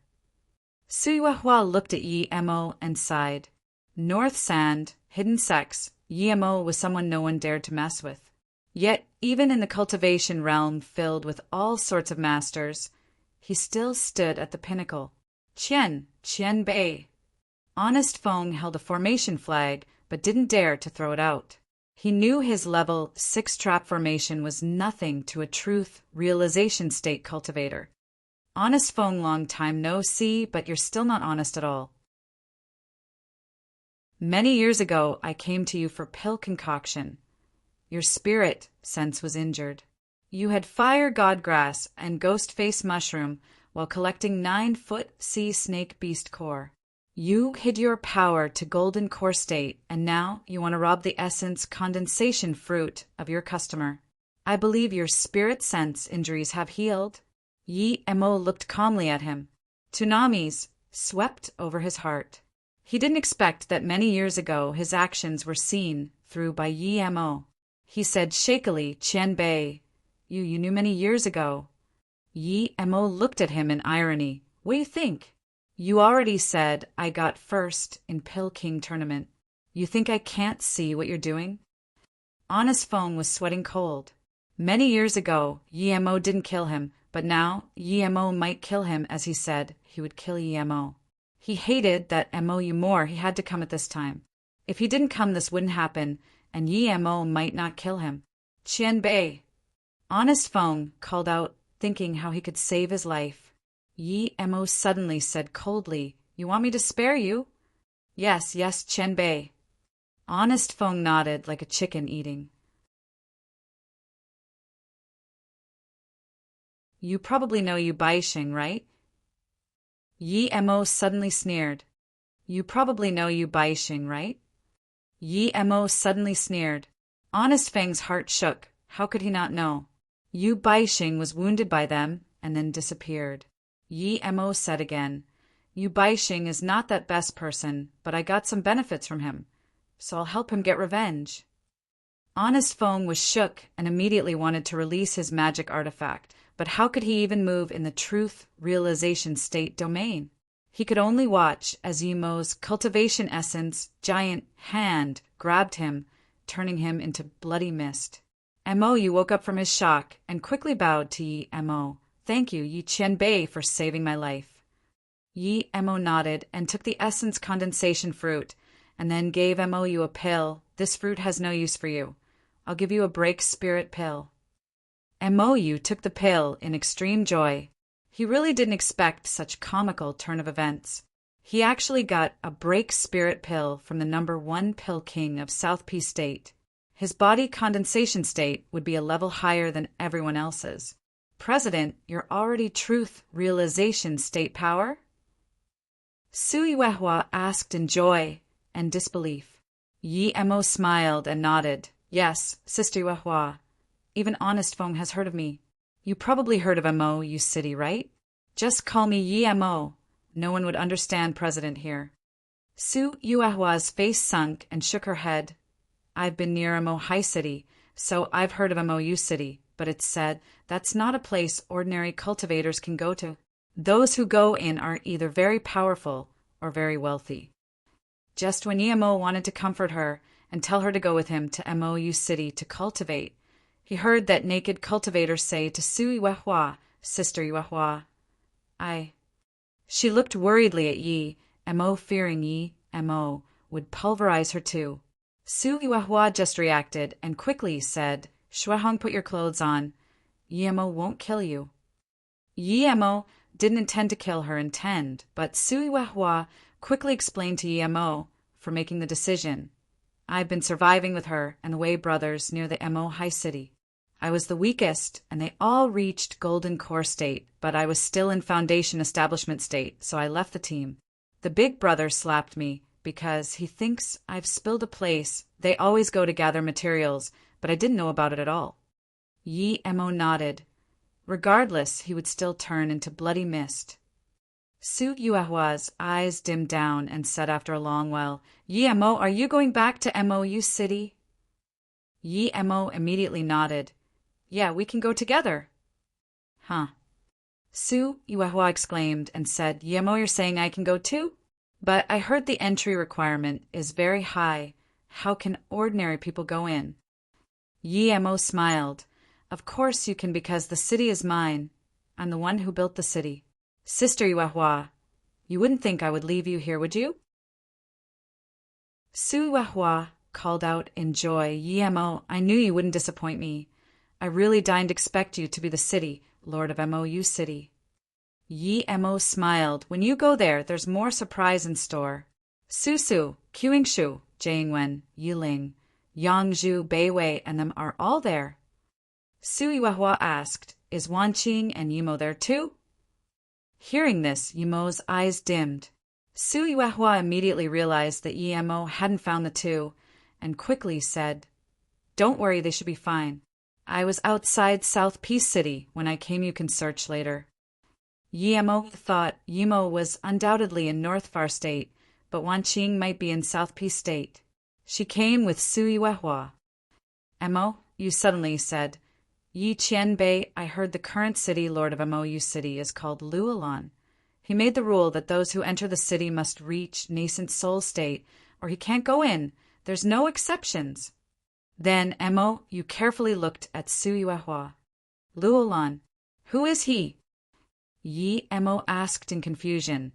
Su Yuehua looked at Emo and sighed. North Sand, hidden sex, Emo was someone no one dared to mess with. Yet, even in the cultivation realm filled with all sorts of masters, he still stood at the pinnacle. Qian Bei. Honest Fong held a formation flag, but didn't dare to throw it out. He knew his level 6 trap formation was nothing to a Truth Realization State cultivator. Honest Fong, long time no see, but you're still not honest at all. Many years ago, I came to you for pill concoction. Your spirit sense was injured. You had fire godgrass and ghost face mushroom while collecting 9-foot sea snake beast core. You hid your power to Golden Core State, and now you want to rob the essence condensation fruit of your customer. I believe your spirit sense injuries have healed. Emo looked calmly at him. Tsunamis swept over his heart. He didn't expect that many years ago his actions were seen through by Emo. He said shakily, Qian Bei, you knew many years ago. Emo looked at him in irony. What do you think? You already said I got first in Pill King tournament. You think I can't see what you're doing? Honest Fong was sweating cold. Many years ago, Emo didn't kill him, But now Mo might kill him, as he said he would kill Mo. He hated that Mo more he had to come at this time. If he didn't come, this wouldn't happen, and Mo might not kill him. Qian Bei. Honest Feng called out, thinking how he could save his life. Mo suddenly said coldly, "You want me to spare you?" Yes, Qian Bei. Honest Feng nodded like a chicken eating. You probably know Yu Baixing, right? Mo suddenly sneered. You probably know Yu Baixing, right? Mo suddenly sneered. Honest Feng's heart shook. How could he not know? Yu Baixing was wounded by them and then disappeared. Mo said again, Yu Baixing is not that best person, but I got some benefits from him, so I'll help him get revenge. Honest Feng was shook and immediately wanted to release his magic artifact, but how could he even move in the truth realization state domain? He could only watch as Mo's cultivation essence giant hand grabbed him, turning him into bloody mist. Mo woke up from his shock and quickly bowed to Mo. Thank you, Qian Bei, for saving my life. Mo nodded and took the essence condensation fruit, and then gave Mo a pill. This fruit has no use for you. I'll give you a break spirit pill. Mo took the pill in extreme joy. He really didn't expect such comical turn of events. He actually got a break spirit pill from the #1 pill king of South Peace State. His body condensation state would be a level higher than everyone else's. President, you're already truth realization state power? Su Yuehua asked in joy and disbelief. Mo smiled and nodded. Yes, Sister Yuehua. Even Honest Feng has heard of me. You probably heard of Mo, you city, right? Just call me Mo. No one would understand President here. Su Yuehua's face sunk and shook her head. I've been near Mo High City, so I've heard of Mo U City, but it's said that's not a place ordinary cultivators can go to. Those who go in are either very powerful or very wealthy. Just when Mo wanted to comfort her and tell her to go with him to Mo U City to cultivate, he heard that naked cultivators say to Su Yuehua, Sister Yuehua, She looked worriedly at Mo, fearing Mo would pulverize her too. Su Yuehua just reacted and quickly said, Shuahong, put your clothes on. Mo won't kill you. Mo didn't intend to kill her, but Su Yuehua quickly explained to Mo for making the decision. I've been surviving with her and the Wei brothers near the Mo High City. I was the weakest, and they all reached Golden Core state, but I was still in Foundation Establishment state, so I left the team. The big brother slapped me because he thinks I've spilled a place they always go to gather materials, but I didn't know about it at all. Mo nodded. Regardless, he would still turn into bloody mist. Su Yuehua's eyes dimmed down and said after a long while, Mo, are you going back to MOU City? Mo immediately nodded. Yeah, we can go together. Huh. Su Yuehua exclaimed and said, Mo, you're saying I can go too? But I heard the entry requirement is very high. How can ordinary people go in? Mo smiled. Of course you can, because the city is mine. I'm the one who built the city. Sister Yuehua, you wouldn't think I would leave you here, would you? Su Yuehua called out in joy, Mo, I knew you wouldn't disappoint me. I really didn't expect you to be the city, Lord of MOU City. Mo smiled. When you go there, there's more surprise in store. Su, Qingshu, Jiangwen, Yiling, Yangzhou, Beiwei, and them are all there. Su Yuehua asked, Is Wanqing and Mo there too? Hearing this, Mo's eyes dimmed. Su Yuehua immediately realized that Mo hadn't found the two, and quickly said, Don't worry, they should be fine. I was outside South Peace City when I came. You can search later. Mo thought Mo was undoubtedly in North Far State, but Wanqing might be in South Peace State. She came with Su Yuehua. Mo, you suddenly said, Qian Bei, I heard the current city lord of MOU City is called Luolan. He made the rule that those who enter the city must reach nascent soul state, or he can't go in. There's no exceptions. Then, Mo, you carefully looked at Su Yuehua. Luolan, Who is he? Yi Mo asked in confusion.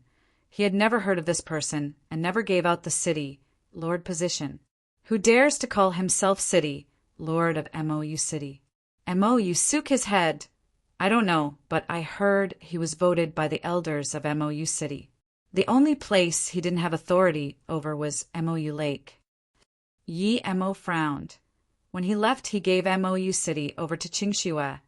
He had never heard of this person and never gave out the city, lord position. Who dares to call himself city, lord of Mou City? Mou shook his head. I don't know, but I heard he was voted by the elders of Mou City. The only place he didn't have authority over was Mou Lake. Yi Mo frowned. When he left, he gave Mou City over to Qingxue.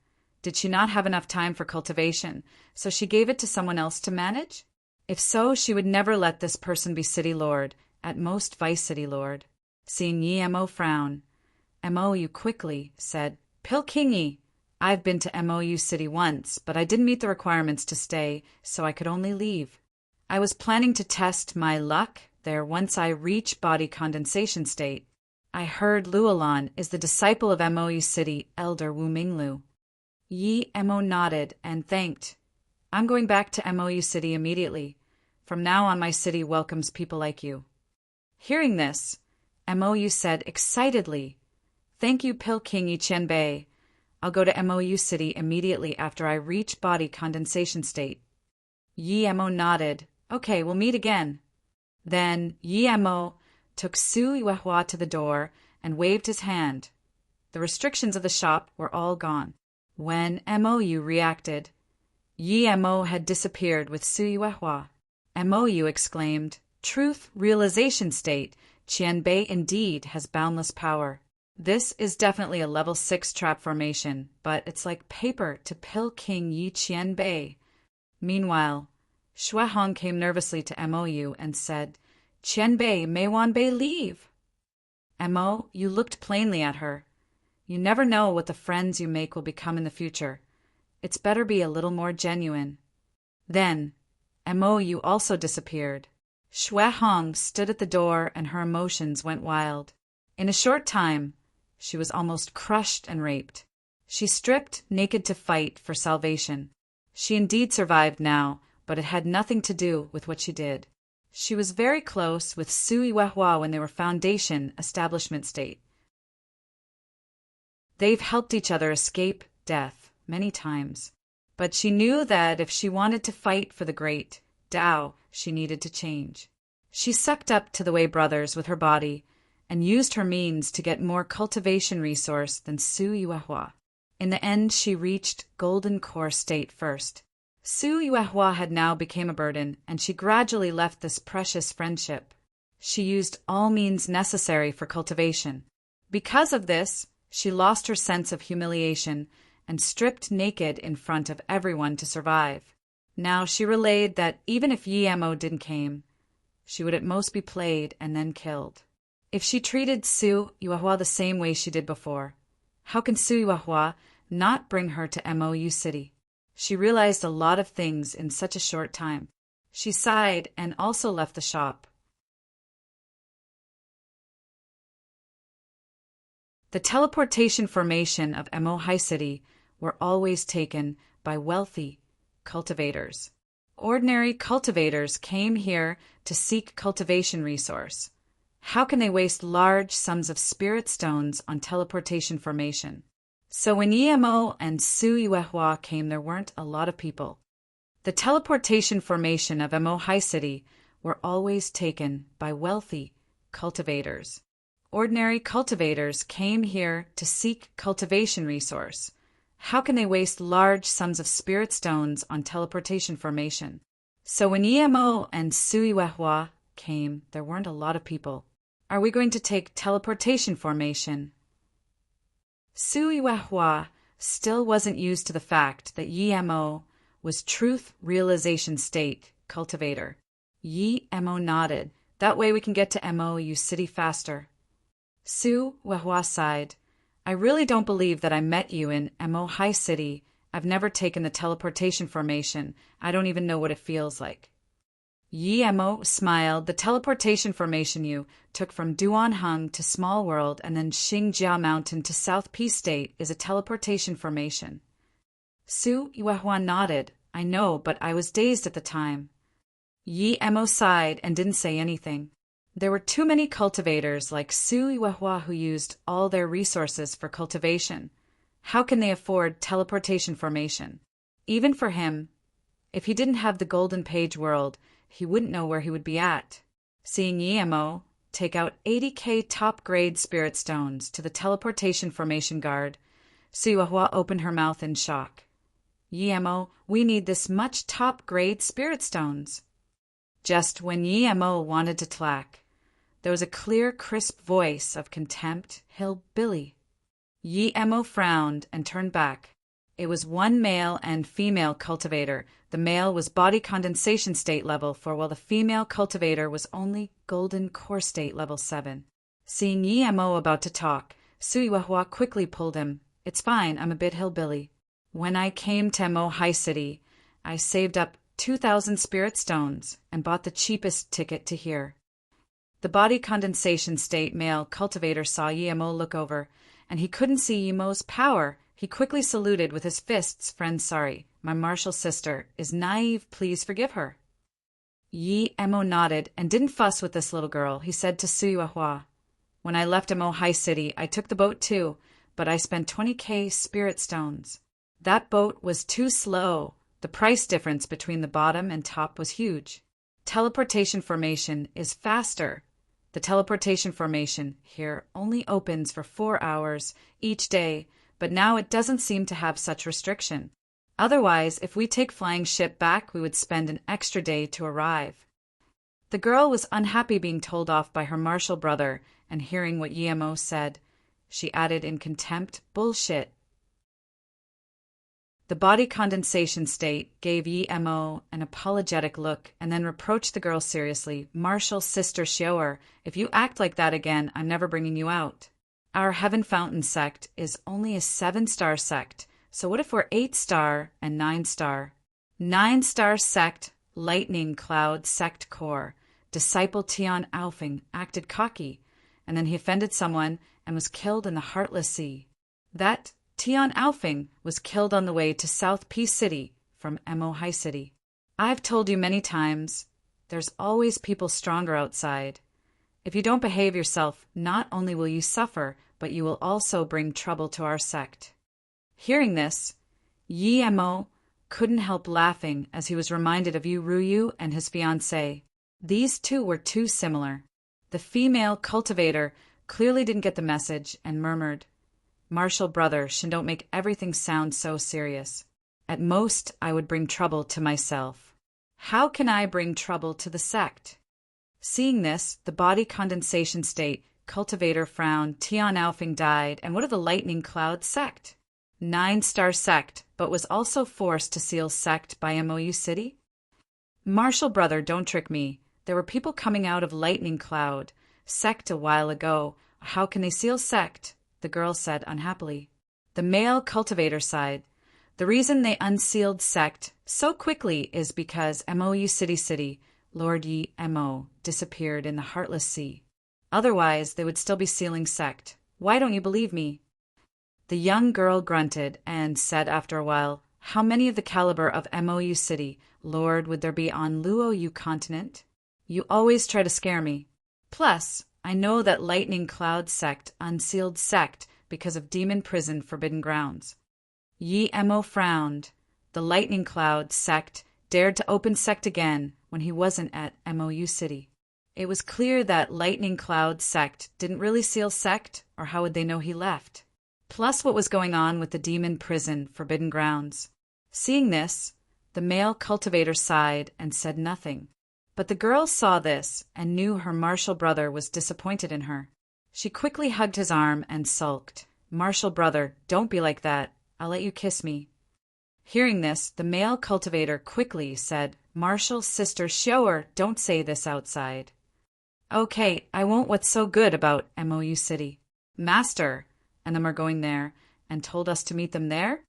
Did she not have enough time for cultivation, so she gave it to someone else to manage? If so, she would never let this person be city lord, at most vice city lord. Seeing Yi Mo frown, Mou quickly said, Pil Kingi, I've been to Mou City once, but I didn't meet the requirements to stay, so I could only leave. I was planning to test my luck there once I reach body condensation state. I heard Luolan is the disciple of Mou City elder Wu Minglu. Yi Mo nodded and thanked. I'm going back to Mou City immediately. From now on, my city welcomes people like you. Hearing this, Mou said excitedly, Thank you, Pil Kingi Qianbei. I'll go to Mou City immediately after I reach body condensation state. Yi Mo nodded. Okay, we'll meet again. Then Yi Mo took Su Yuehua to the door and waved his hand. The restrictions of the shop were all gone. When Mou reacted, Yi Mo had disappeared with Su Yuehua. Mou exclaimed, Truth realization state, Qianbei indeed has boundless power. This is definitely a level 6 trap formation, but it's like paper to Pil King Yi Qianbei. Meanwhile, Shuahong came nervously to Mou and said, Qianbei, may Wanbei leave? Mou, you looked plainly at her. You never know what the friends you make will become in the future. It's better be a little more genuine. Then, Mou also disappeared. Shuahong stood at the door and her emotions went wild. In a short time, she was almost crushed and raped. She stripped naked to fight for salvation. She indeed survived now, but it had nothing to do with what she did. She was very close with Su Yuehua when they were foundation establishment state. They've helped each other escape death many times. But she knew that if she wanted to fight for the great Tao, she needed to change. She sucked up to the Wei brothers with her body and used her means to get more cultivation resource than Su Yuehua. In the end, she reached golden core state first. Su Yuehua had now become a burden, and she gradually left this precious friendship. She used all means necessary for cultivation. Because of this, she lost her sense of humiliation and stripped naked in front of everyone to survive. Now she relayed that even if Yi Mo didn't came, she would at most be played and then killed. If she treated Su Yuehua the same way she did before, how can Su Yuehua not bring her to Mou City? She realized a lot of things in such a short time. She sighed and also left the shop. The teleportation formation of Mou City were always taken by wealthy cultivators. Ordinary cultivators came here to seek cultivation resource. How can they waste large sums of spirit stones on teleportation formation? So when Yi Mo and Su Yuehua came, there weren't a lot of people. The teleportation formation of Mou City were always taken by wealthy cultivators. Ordinary cultivators came here to seek cultivation resource. How can they waste large sums of spirit stones on teleportation formation? So when Yi Mo and Su Yuehua came, there weren't a lot of people. Are we going to take teleportation formation? Su Yuehua still wasn't used to the fact that Yi Mo was truth realization state cultivator. Yi Mo nodded. That way we can get to Mou City faster. Su Yuehua sighed. I really don't believe that I met you in Mou City. I've never taken the teleportation formation. I don't even know what it feels like. Yi Mo smiled. The teleportation formation you took from Duanheng to Small World and then Xingjia Mountain to South Peace State is a teleportation formation. Su Yuehua nodded. I know, but I was dazed at the time. Yi Mo sighed and didn't say anything. There were too many cultivators like Su Yuehua who used all their resources for cultivation. How can they afford teleportation formation? Even for him, if he didn't have the golden page world, he wouldn't know where he would be at. Seeing Yemo take out 80k top-grade spirit stones to the teleportation formation guard, Suihua opened her mouth in shock. Yemo, we need this much top-grade spirit stones. Just when Yemo wanted to tlack, there was a clear, crisp voice of contempt, hillbilly. Yemo frowned and turned back. It was one male and female cultivator. The male was body condensation state level 4, while the female cultivator was only golden core state level 7. Seeing Yemo about to talk, Suihua quickly pulled him. It's fine, I'm a bit hillbilly. When I came to Mo High City, I saved up 2,000 spirit stones and bought the cheapest ticket to here. The body condensation state male cultivator saw Yemo look over, and he couldn't see Yemo's power. He quickly saluted with his fists. Friend, sorry, my martial sister is naive, please forgive her. Yemo nodded and didn't fuss with this little girl. He said to Suihua, when I left Mo High City, I took the boat too, but I spent 20k spirit stones. That boat was too slow. The price difference between the bottom and top was huge. Teleportation formation is faster. The teleportation formation here only opens for 4 hours each day, but now it doesn't seem to have such restriction. Otherwise, if we take flying ship back, we would spend an extra day to arrive. The girl was unhappy being told off by her martial brother, and hearing what Yemo said, she added in contempt, bullshit. The body condensation state gave Yemo an apologetic look and then reproached the girl seriously. Martial sister Shower, if you act like that again, I'm never bringing you out. Our Heaven Fountain sect is only a 7-star sect, so what if we're 8-star and 9-star? 9-star sect, Lightning Cloud Sect Core. Disciple Tion Alfing acted cocky, and then he offended someone and was killed in the Heartless Sea. That Tion Alfing was killed on the way to South Peace City from Mo High City. I've told you many times, there's always people stronger outside. If you don't behave yourself, not only will you suffer, but you will also bring trouble to our sect. Hearing this, Yemo couldn't help laughing as he was reminded of Yu Ruyu and his fiancée. These two were too similar. The female cultivator clearly didn't get the message and murmured, Martial brother, don't make everything sound so serious. At most, I would bring trouble to myself. How can I bring trouble to the sect? Seeing this, the body condensation state cultivator frowned. Tion Alfing died, and what of the Lightning Cloud sect? 9-star sect, but was also forced to seal sect by MOU City? Martial brother, don't trick me. There were people coming out of Lightning Cloud sect a while ago. How can they seal sect? The girl said unhappily. The male cultivator sighed. The reason they unsealed sect so quickly is because MOU City, Lord Yi Mo, disappeared in the Heartless Sea. Otherwise, they would still be sealing sect. Why don't you believe me? The young girl grunted and said after a while, how many of the caliber of MOU City, Lord, would there be on Luo Yu continent? You always try to scare me. Plus, I know that Lightning Cloud sect unsealed sect because of Demon Prison Forbidden Grounds. Yi Mo frowned. The Lightning Cloud sect dared to open sect again when he wasn't at MOU City. It was clear that Lightning Cloud sect didn't really seal sect, or how would they know he left? Plus what was going on with the Demon Prison Forbidden Grounds. Seeing this, the male cultivator sighed and said nothing. But the girl saw this and knew her martial brother was disappointed in her. She quickly hugged his arm and sulked. Martial brother, don't be like that. I'll let you kiss me. Hearing this, the male cultivator quickly said, Martial sister Shower, don't say this outside. Okay, I won't. What's so good about MOU City? Master, and them are going there, and told us to meet them there?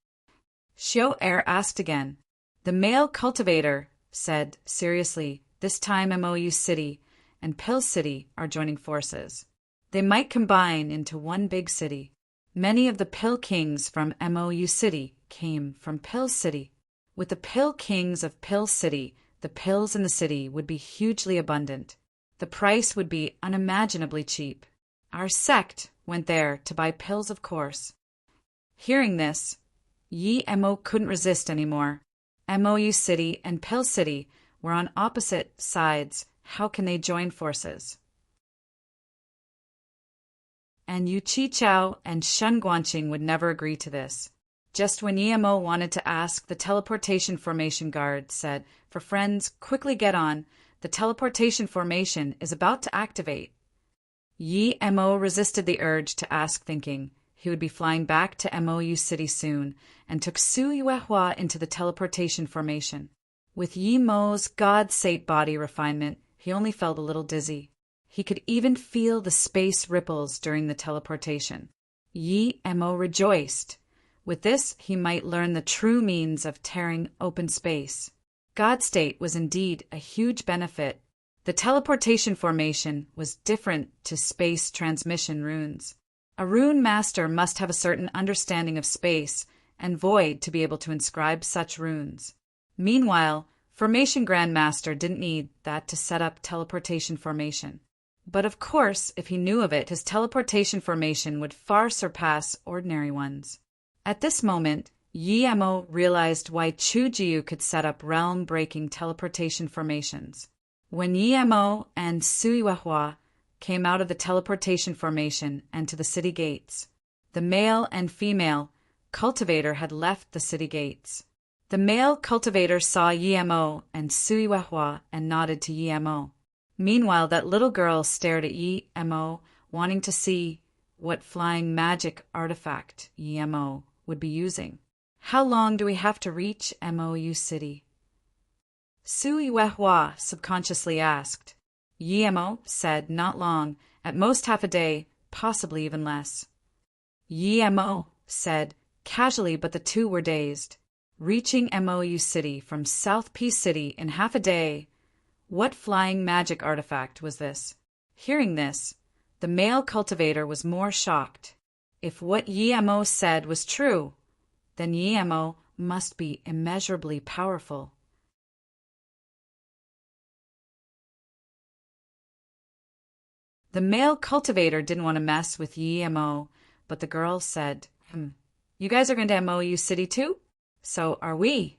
Xiao Er asked again. The male cultivator said seriously, this time MOU City and Pill City are joining forces. They might combine into one big city. Many of the Pill Kings from MOU City came from Pill City. With the Pill Kings of Pill City, the pills in the city would be hugely abundant. The price would be unimaginably cheap. Our sect went there to buy pills, of course. Hearing this, Yi Mo couldn't resist anymore. Mou City and Pill City were on opposite sides. How can they join forces? And Yu Qichao and Shen Guanqing would never agree to this. Just when Yi Mo wanted to ask, the teleportation formation guard said, "For friends, quickly get on. The teleportation formation is about to activate." Yi Mo resisted the urge to ask, thinking he would be flying back to Mou City soon, and took Su Yuehua into the teleportation formation. With Yi Mo's God-sate body refinement, he only felt a little dizzy. He could even feel the space ripples during the teleportation. Yi Mo rejoiced. With this, he might learn the true means of tearing open space. God-state was indeed a huge benefit. The teleportation formation was different to space transmission runes. A rune master must have a certain understanding of space and void to be able to inscribe such runes. Meanwhile, Formation Grandmaster didn't need that to set up teleportation formation. But of course, if he knew of it, his teleportation formation would far surpass ordinary ones. At this moment, Yi Mo realized why Chu Jiu could set up realm-breaking teleportation formations. When Yi Mo and Su Yuehua came out of the teleportation formation and to the city gates, the male and female cultivator had left the city gates. The male cultivator saw Yi Mo and Su Yuehua and nodded to Yi Mo. Meanwhile, that little girl stared at Yi Mo, wanting to see what flying magic artifact Yi Mo would be using. "How long do we have to reach Mou City?" Su Yuehua subconsciously asked. Yi Mo said, "Not long, at most half a day, possibly even less." Yi Mo said, casually, but the two were dazed. Reaching Mou City from South Peace City in half a day. What flying magic artifact was this? Hearing this, the male cultivator was more shocked. If what Yi Mo said was true, then Yi Mo must be immeasurably powerful. The male cultivator didn't want to mess with Yi Mo, but the girl said, "You guys are going to Mou City too? So are we."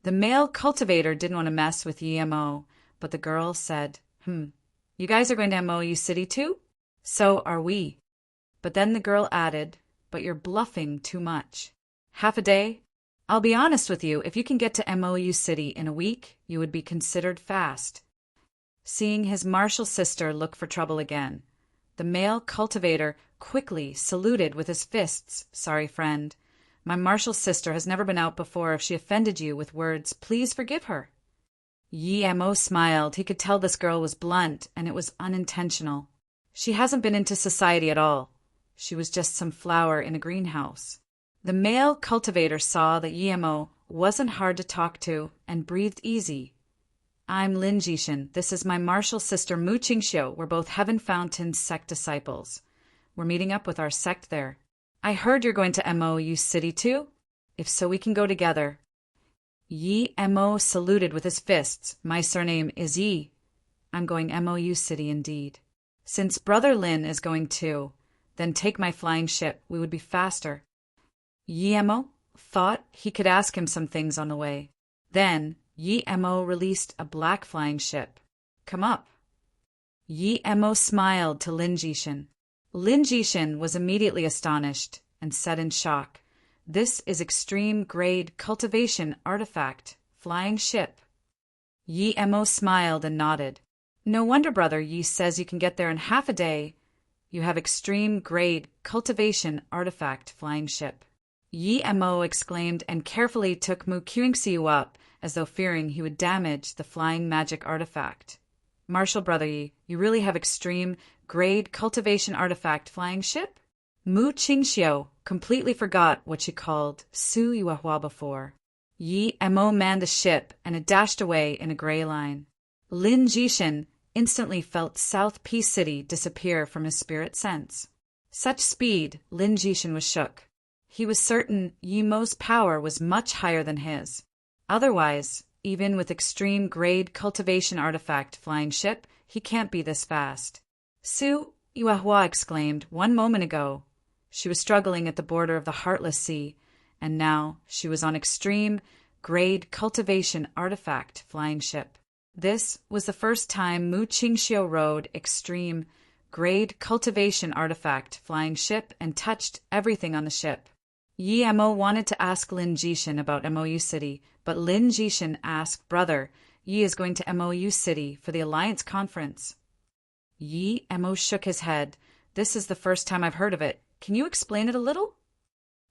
The male cultivator didn't want to mess with Yi Mo, but the girl said, "You guys are going to Mou City too? So are we." But then the girl added, "But you're bluffing too much. Half a day? I'll be honest with you, if you can get to Mou City in a week, you would be considered fast." Seeing his martial sister look for trouble again, the male cultivator quickly saluted with his fists. "Sorry, friend. My martial sister has never been out before. If she offended you with words, please forgive her." Yi Mo smiled. He could tell this girl was blunt, and it was unintentional. She hasn't been into society at all. She was just some flower in a greenhouse. The male cultivator saw that Yi Mo wasn't hard to talk to and breathed easy. "I'm Lin Jishin. This is my martial sister Mu Qingxiu. We're both Heaven Fountain sect disciples. We're meeting up with our sect there. I heard you're going to Mou City too? If so, we can go together." Yi Mo saluted with his fists. "My surname is Yi. I'm going Mou City indeed. Since Brother Lin is going too, then take my flying ship. We would be faster." Yi Mo thought he could ask him some things on the way. Then Yi Mo released a black flying ship. "Come up." Yi Mo smiled to Lin Jishin. Lin Jishin was immediately astonished and said in shock, "This is extreme-grade cultivation artifact, flying ship." Yi Mo smiled and nodded. "No wonder Brother Yi says you can get there in half a day. You have extreme-grade cultivation artifact, flying ship." Yi Mo exclaimed and carefully took Mu Qingxiu up, as though fearing he would damage the flying magic artifact. "Martial Brother Yi, you really have extreme-grade cultivation artifact, flying ship?" Mu Qingxiu completely forgot what she called Su Yuehua before. Yi Mo manned the ship, and it dashed away in a gray line. Lin Jishin instantly felt South Peace City disappear from his spirit sense. Such speed, Lin Jishin was shook. He was certain Yi Mo's power was much higher than his. Otherwise, even with extreme-grade cultivation artifact flying ship, he can't be this fast. Su Yuehua exclaimed 1 moment ago. She was struggling at the border of the Heartless Sea, and now she was on extreme grade cultivation artifact flying ship. This was the first time Mu Qingxiu rode extreme grade cultivation artifact flying ship and touched everything on the ship. Yi Mo wanted to ask Lin Jishin about MOU City, but Lin Jishin asked, "Brother, Yi is going to MOU City for the Alliance Conference." Yi Mo shook his head. "This is the first time I've heard of it. Can you explain it a little?"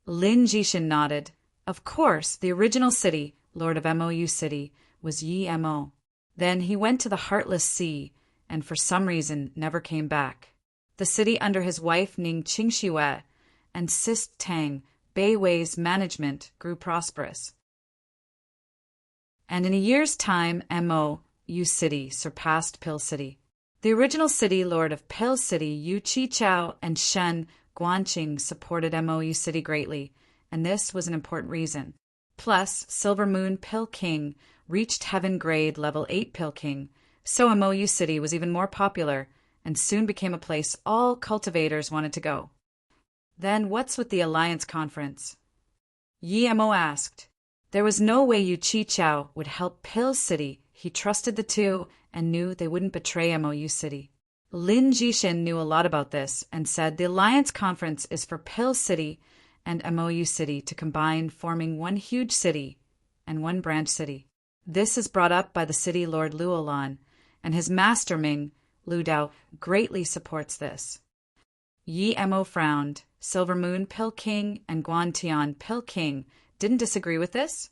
Lin Jishin nodded. Of course, the original city, Lord of MOU City, was Yi Mo. Then he went to the Heartless Sea, and for some reason never came back. The city under his wife Ning Qingxiue and Sis Tang Bei Wei's management grew prosperous. And in a year's time, MOU City surpassed Pill City. The original city lord of Pill City, Yu Qichao and Shen Guanqing supported MOU City greatly, and this was an important reason. Plus, Silver Moon Pill King reached Heaven Grade Level 8 Pill King, so MOU City was even more popular and soon became a place all cultivators wanted to go. Then what's with the Alliance Conference? Yi Mo asked. There was no way Yu Qichao would help Pill City. He trusted the two and knew they wouldn't betray MOU City. Lin Jishin knew a lot about this and said the Alliance Conference is for Pill City and MOU City to combine, forming one huge city and one branch city. This is brought up by the city lord Luolan, and his master Ming, Lu Dao, greatly supports this. Yi Mo frowned. Silver Moon Pill King and Guantian Pill King didn't disagree with this.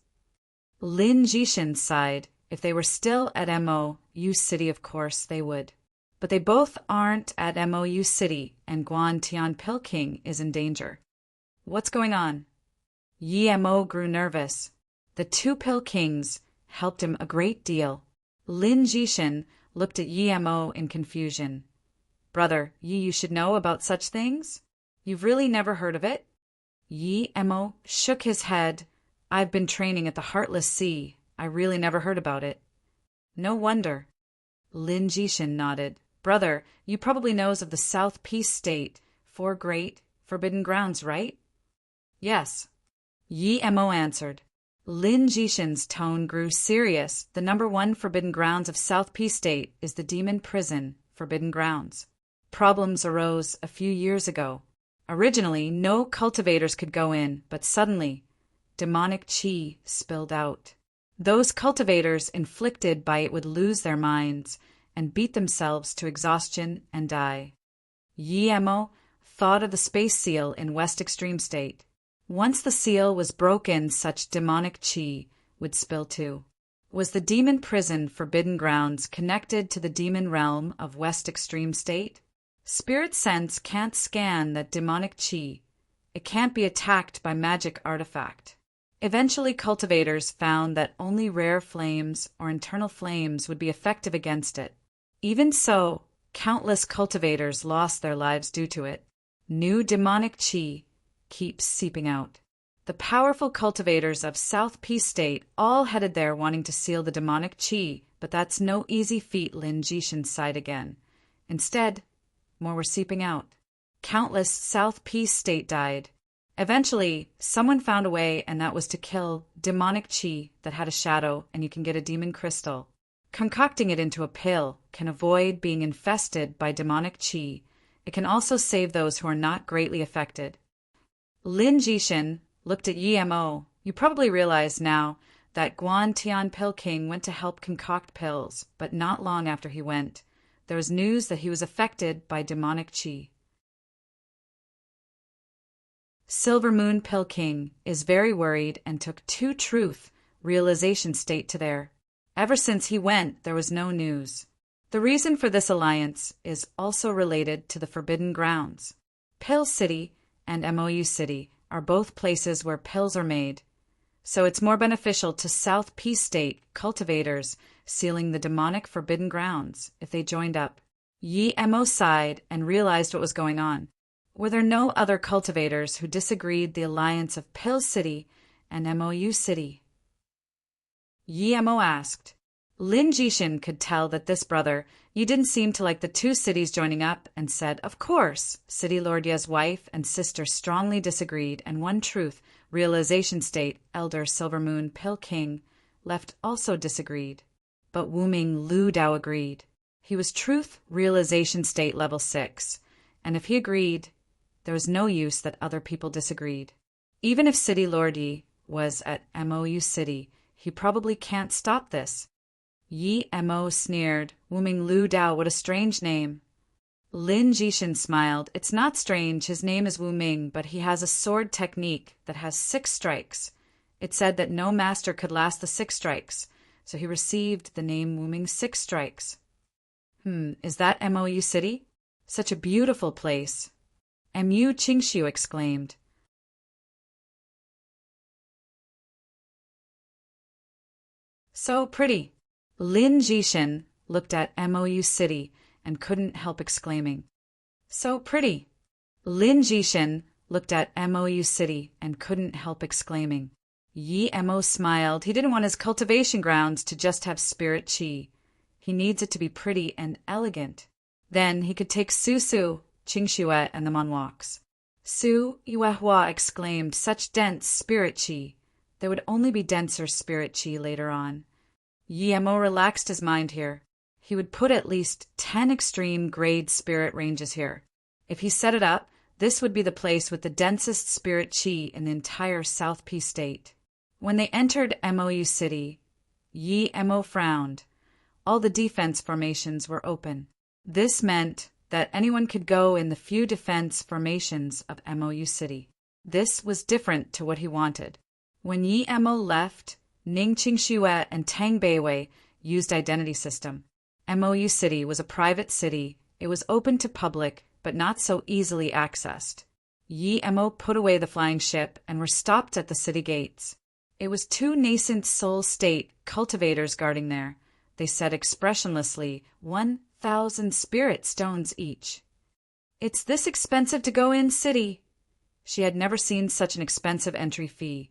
Lin Jishin sighed. If they were still at MOU City, of course they would. But they both aren't at MOU City, and Guantian Pill King is in danger. What's going on? Yi Mo grew nervous. The two Pill Kings helped him a great deal. Lin Jishin looked at Yi Mo in confusion. Brother, you should know about such things? You've really never heard of it? Yi Mo shook his head. I've been training at the Heartless Sea. I really never heard about it. No wonder. Lin Jishin nodded. Brother, you probably knows of the South Peace State, 4 great forbidden grounds, right? Yes. Yi Mo answered. Lin Jishin's tone grew serious. The number 1 forbidden grounds of South Peace State is the Demon Prison, Forbidden Grounds. Problems arose a few years ago. Originally, no cultivators could go in, but suddenly, demonic qi spilled out. Those cultivators inflicted by it would lose their minds and beat themselves to exhaustion and die. Yi Mo thought of the space seal in West Extreme State. Once the seal was broken, such demonic qi would spill too. Was the demon prison Forbidden Grounds connected to the demon realm of West Extreme State? Spirit sense can't scan that demonic qi. It can't be attacked by magic artifact. Eventually, cultivators found that only rare flames or internal flames would be effective against it. Even so, countless cultivators lost their lives due to it. New demonic qi keeps seeping out. The powerful cultivators of South Peace State all headed there wanting to seal the demonic qi, but that's no easy feat, Lin Jishin sighed again. Instead, more were seeping out. Countless South Peace State died. Eventually, someone found a way, and that was to kill demonic qi that had a shadow, and you can get a demon crystal. Concocting it into a pill can avoid being infested by demonic qi. It can also save those who are not greatly affected. Lin Jishin looked at Yi Mo. You probably realize now that Guan Tian Pill King went to help concoct pills, but not long after he went, there was news that he was affected by demonic qi. Silver Moon Pill King is very worried and took 2 truth realization state to there. Ever since he went, there was no news. The reason for this alliance is also related to the Forbidden Grounds. Pill City and MOU City are both places where pills are made, so it's more beneficial to South Peace State cultivators sealing the demonic Forbidden Grounds if they joined up. Yi Mo sighed and realized what was going on. Were there no other cultivators who disagreed the alliance of Pill City and MOU City? Yi Mo asked. Lin Jishin could tell that this brother, Yi, didn't seem to like the two cities joining up and said, of course. City Lord Ye's wife and sister strongly disagreed, and One Truth, Realization State, Elder Silver Moon Pill King, left also disagreed. But Wu Ming Lu Dao agreed. He was Truth, Realization State Level 6, and if he agreed, there was no use that other people disagreed. Even if City Lord Yi was at MOU City, he probably can't stop this. Yi Mo sneered. Wu Ming Lu Dao, what a strange name. Lin Jishin smiled. It's not strange, his name is Wu Ming, but he has a sword technique that has 6 strikes. It said that no master could last the 6 strikes, so he received the name Wu Ming 6 strikes. Is that MOU City? Such a beautiful place. MU Qingxiu exclaimed. So pretty. Lin Jishin looked at MOU City and couldn't help exclaiming. So pretty. Lin Jishin looked at MOU City and couldn't help exclaiming. Yi Mo smiled. He didn't want his cultivation grounds to just have spirit chi. He needs it to be pretty and elegant. Then he could take Su, Qingxue, and them on walks. Su Yuehua exclaimed, such dense spirit chi. There would only be denser spirit chi later on. Yi Mo relaxed his mind here. He would put at least 10 extreme grade spirit ranges here. If he set it up, this would be the place with the densest spirit chi in the entire South P state. When they entered MOU City, Yi Mo frowned. All the defense formations were open. This meant that anyone could go in the few defense formations of MOU City. This was different to what he wanted. When Yi Mo left, Ning Qingxue and Tang Beiwei used identity system. MOU City was a private city. It was open to public, but not so easily accessed. Yi Mo put away the flying ship and were stopped at the city gates. It was 2 nascent soul state cultivators guarding there. They said expressionlessly, 1,000 spirit stones each. It's this expensive to go in city. She had never seen such an expensive entry fee.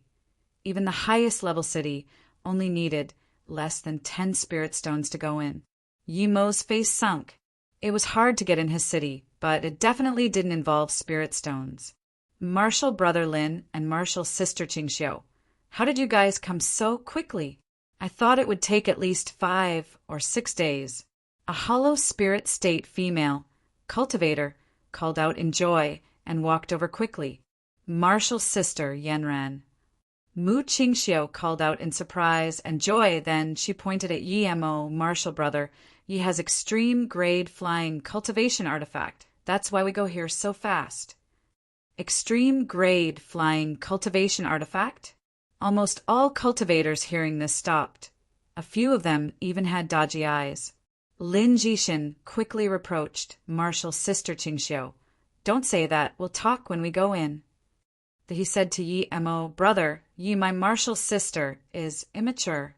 Even the highest level city only needed less than 10 spirit stones to go in. Yi Mo's face sunk. It was hard to get in his city, but it definitely didn't involve spirit stones. Marshal Brother Lin and Marshal Sister Qingxiu, how did you guys come so quickly? I thought it would take at least 5 or 6 days. A hollow spirit state female, cultivator, called out in joy and walked over quickly. Marshal Sister Yanran. Mu Qingxiu called out in surprise and joy, then she pointed at Yi Mo, Marshal Brother. Yi has extreme grade flying cultivation artifact. That's why we go here so fast. Extreme grade flying cultivation artifact? Almost all cultivators hearing this stopped. A few of them even had dodgy eyes. Lin Jishin quickly reproached Marshal Sister Qingxiu. Don't say that, we'll talk when we go in. He said to Yi Mo, Brother, Yi, my martial sister, is immature.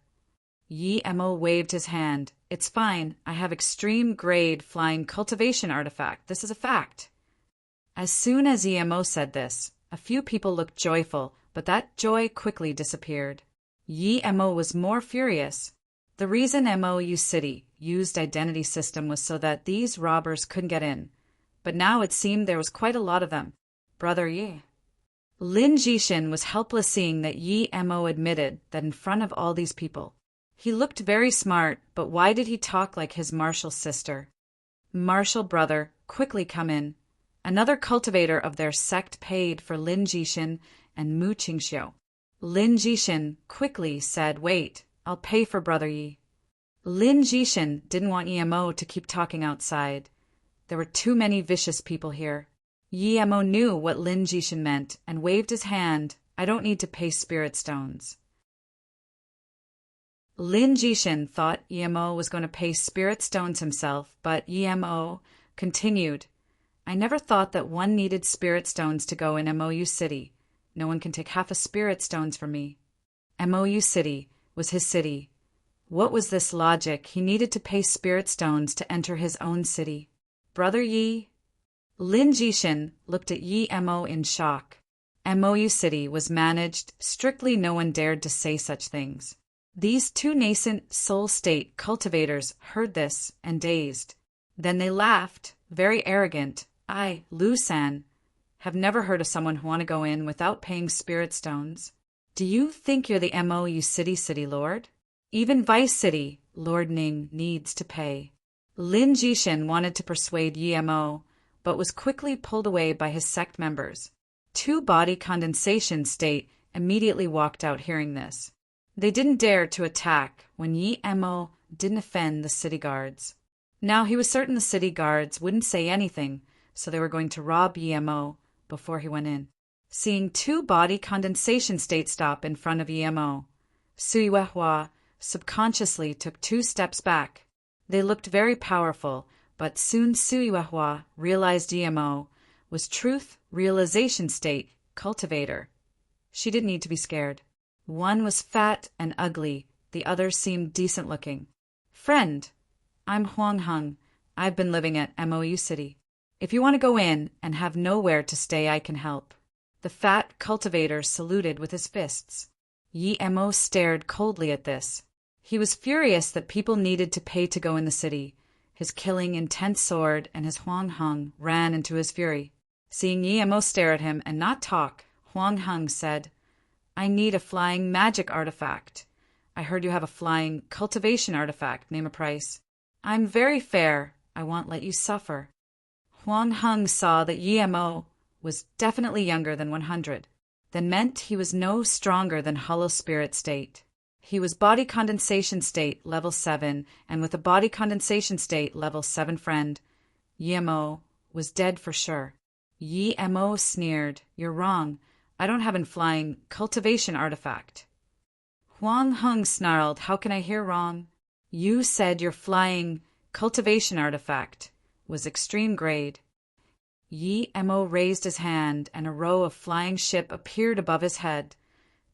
Yi Mo waved his hand. It's fine, I have extreme grade flying cultivation artifact. This is a fact. As soon as Yi Mo said this, a few people looked joyful, but that joy quickly disappeared. Yi Mo was more furious. The reason MOU City used identity system was so that these robbers couldn't get in. But now it seemed there was quite a lot of them. Brother Yi. Lin Jishin was helpless seeing that Yi Mo admitted that in front of all these people. He looked very smart, but why did he talk like his martial sister? Martial Brother, quickly come in. Another cultivator of their sect paid for Lin Jishin and Mu Qingxiu. Lin Jishin quickly said, wait, I'll pay for Brother Yi. Lin Jishin didn't want Yi Mo to keep talking outside. There were too many vicious people here. Yi Mo knew what Lin Jishin meant and waved his hand. I don't need to pay spirit stones. Lin Jishin thought Yi Mo was going to pay spirit stones himself, but Yi Mo continued. I never thought that one needed spirit stones to go in MOU City. No one can take half a spirit stones from me. MOU City was his city. What was this logic? He needed to pay spirit stones to enter his own city. Brother Yi. Lin Jishin looked at Yi Mo in shock. MOU City was managed strictly. No one dared to say such things. These two nascent soul state cultivators heard this and dazed. Then they laughed, very arrogant. I, Lu-san, have never heard of someone who want to go in without paying spirit stones. Do you think you're the MOU City Lord? Even Vice City, Lord Ning, needs to pay. Lin Jishin wanted to persuade Yemo, but was quickly pulled away by his sect members. Two body condensation state immediately walked out hearing this. They didn't dare to attack when Yemo didn't offend the city guards. Now he was certain the city guards wouldn't say anything, so they were going to rob Yemo before he went in. Seeing two body condensation states stop in front of Yemo, Suiwehua subconsciously took 2 steps back. They looked very powerful, but soon Suiwehua realized Yemo was truth realization state cultivator. She didn't need to be scared. One was fat and ugly, the other seemed decent looking. Friend, I'm Huang Hung. I've been living at MOU City. If you want to go in and have nowhere to stay, I can help. The fat cultivator saluted with his fists. Yemo stared coldly at this. He was furious that people needed to pay to go in the city. His killing intense sword and his Huang Hung ran into his fury. Seeing Yemo stare at him and not talk, Huang Hung said, I need a flying magic artifact. I heard you have a flying cultivation artifact. Name a price. I'm very fair. I won't let you suffer. Huang Hung saw that Yemo was definitely younger than 100. That meant he was no stronger than Hollow Spirit state. He was body condensation state level 7, and with a body condensation state level 7 friend, Yemo was dead for sure. Yemo sneered, You're wrong. I don't have a flying cultivation artifact. Huang Hung snarled, How can I hear wrong? You said your flying cultivation artifact was extreme grade. Yemo raised his hand and a row of flying ship appeared above his head.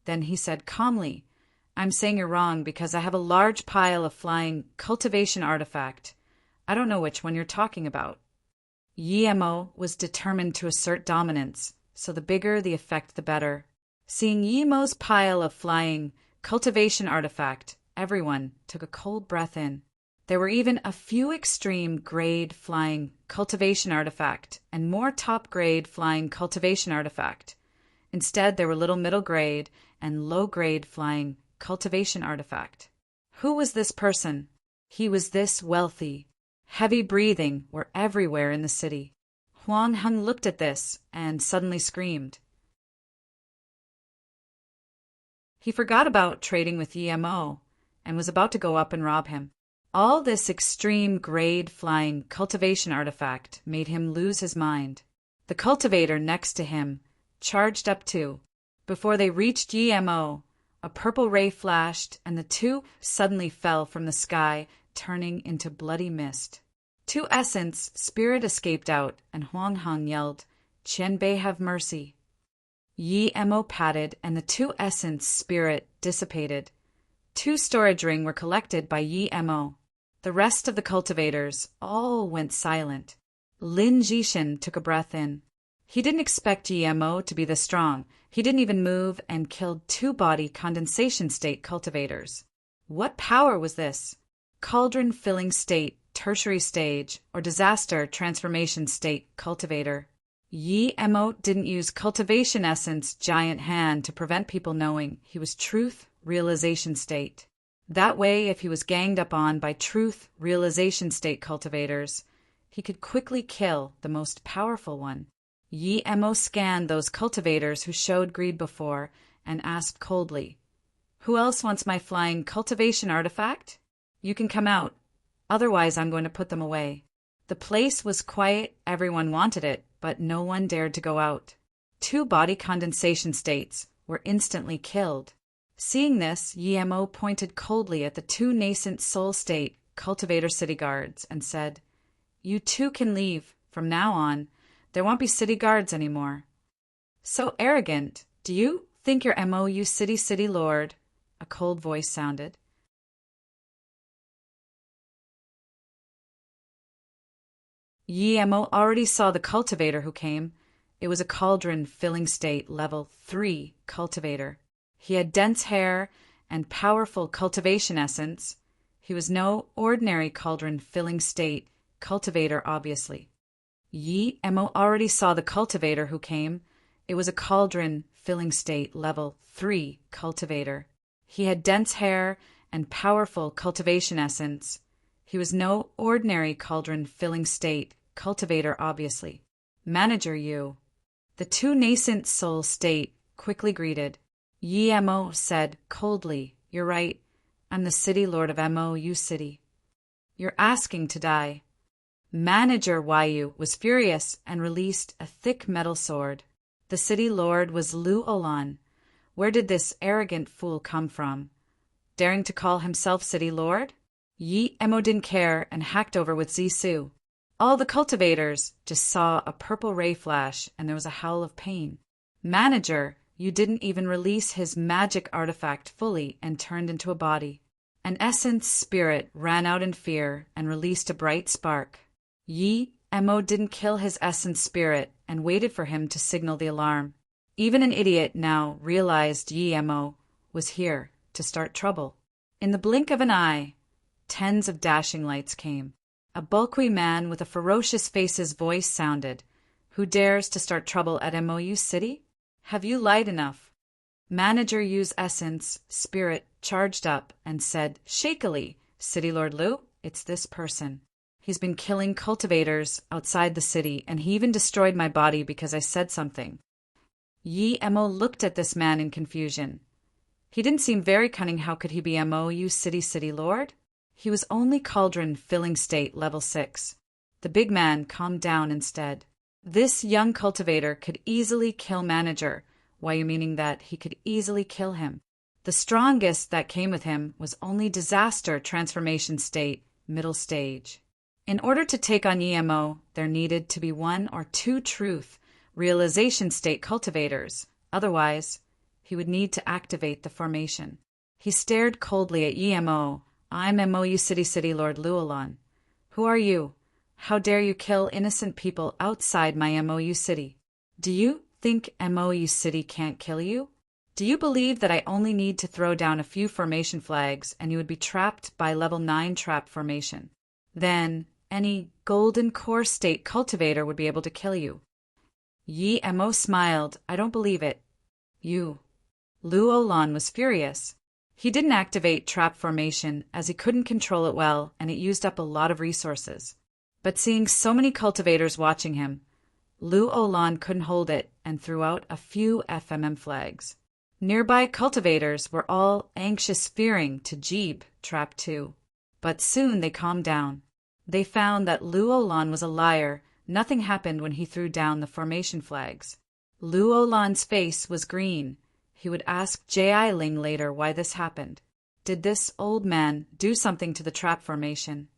Then he said calmly, I'm saying you're wrong because I have a large pile of flying cultivation artifact. I don't know which one you're talking about. Yemo was determined to assert dominance, so the bigger the effect the better. Seeing Yemo's pile of flying cultivation artifact, everyone took a cold breath in. There were even a few extreme grade flying cultivation artifact and more top grade flying cultivation artifact. Instead, there were little middle grade and low grade flying cultivation artifact. Who was this person? He was this wealthy. Heavy breathing were everywhere in the city. Huang Hung looked at this and suddenly screamed. He forgot about trading with Yemo and was about to go up and rob him. All this extreme grade flying cultivation artifact made him lose his mind. The cultivator next to him charged up too. Before they reached Yemo, a purple ray flashed and the two suddenly fell from the sky, turning into bloody mist. 2 essence spirit escaped out and Huang Hung yelled, Qianbei have mercy. Yemo patted and the 2 essence spirit dissipated. 2 storage ring were collected by Yemo. The rest of the cultivators all went silent. Lin Jishin took a breath in. He didn't expect Yemo to be this strong. He didn't even move and killed 2 body condensation state cultivators. What power was this? Cauldron filling state, tertiary stage, or disaster transformation state cultivator. Yemo didn't use cultivation essence giant hand to prevent people knowing he was truth realization state. That way, if he was ganged up on by truth realization state cultivators, he could quickly kill the most powerful one. Yemo scanned those cultivators who showed greed before and asked coldly, Who else wants my flying cultivation artifact? You can come out. Otherwise, I'm going to put them away. The place was quiet, everyone wanted it, but no one dared to go out. 2 body condensation states were instantly killed. Seeing this, Yemo pointed coldly at the 2 nascent soul state cultivator city guards and said, You 2 can leave. From now on, there won't be city guards anymore. So arrogant. Do you think you're MOU City Lord? A cold voice sounded. Yemo already saw the cultivator who came. It was a cauldron filling state level 3 cultivator. He had dense hair and powerful cultivation essence. He was no ordinary cauldron-filling state cultivator, obviously. Yi Mo already saw the cultivator who came. It was a cauldron-filling state level 3 cultivator. He had dense hair and powerful cultivation essence. He was no ordinary cauldron-filling state cultivator, obviously. Manager Yu. The two nascent soul state quickly greeted. Yi Mo said coldly, "You're right. I'm the city lord of Mou City. You're asking to die." Manager Yu was furious and released a thick metal sword. The city lord was Lu Olan. Where did this arrogant fool come from? Daring to call himself city lord? Yi Mo didn't care and hacked over with Zisu. All the cultivators just saw a purple ray flash and there was a howl of pain. Manager, you didn't even release his magic artifact fully and turned into a body. An essence spirit ran out in fear and released a bright spark. Yi Mo didn't kill his essence spirit and waited for him to signal the alarm. Even an idiot now realized Yi Mo was here to start trouble. In the blink of an eye, tens of dashing lights came. A bulky man with a ferocious face's voice sounded. "Who dares to start trouble at Mou City? Have you light enough?" Manager Yu's essence spirit charged up and said shakily, "City Lord Lu, it's this person. He's been killing cultivators outside the city, and he even destroyed my body because I said something." Yi Mo looked at this man in confusion. He didn't seem very cunning. How could he be Mou City Lord? He was only cauldron-filling state level 6. The big man calmed down instead. This young cultivator could easily kill Manager. Why, you meaning that he could easily kill him? The strongest that came with him was only disaster transformation state, middle stage. In order to take on Yi Mo, there needed to be 1 or 2 truth realization state cultivators. Otherwise, he would need to activate the formation. He stared coldly at Yi Mo. "I'm Mou City Lord Luolan. Who are you? How dare you kill innocent people outside my Mou City? Do you think Mou City can't kill you? Do you believe that I only need to throw down a few formation flags and you would be trapped by level 9 trap formation? Then any golden core state cultivator would be able to kill you." Yi Mo smiled. "I don't believe it." "You." Lu Olan was furious. He didn't activate trap formation as he couldn't control it well and it used up a lot of resources. But seeing so many cultivators watching him, Lu Olan couldn't hold it and threw out a few FMM flags. Nearby cultivators were all anxious, fearing to jeeb trap too. But soon they calmed down. They found that Lu Olan was a liar. Nothing happened when he threw down the formation flags. Lu Olan's face was green. He would ask Ji Ling later why this happened. Did this old man do something to the trap formation?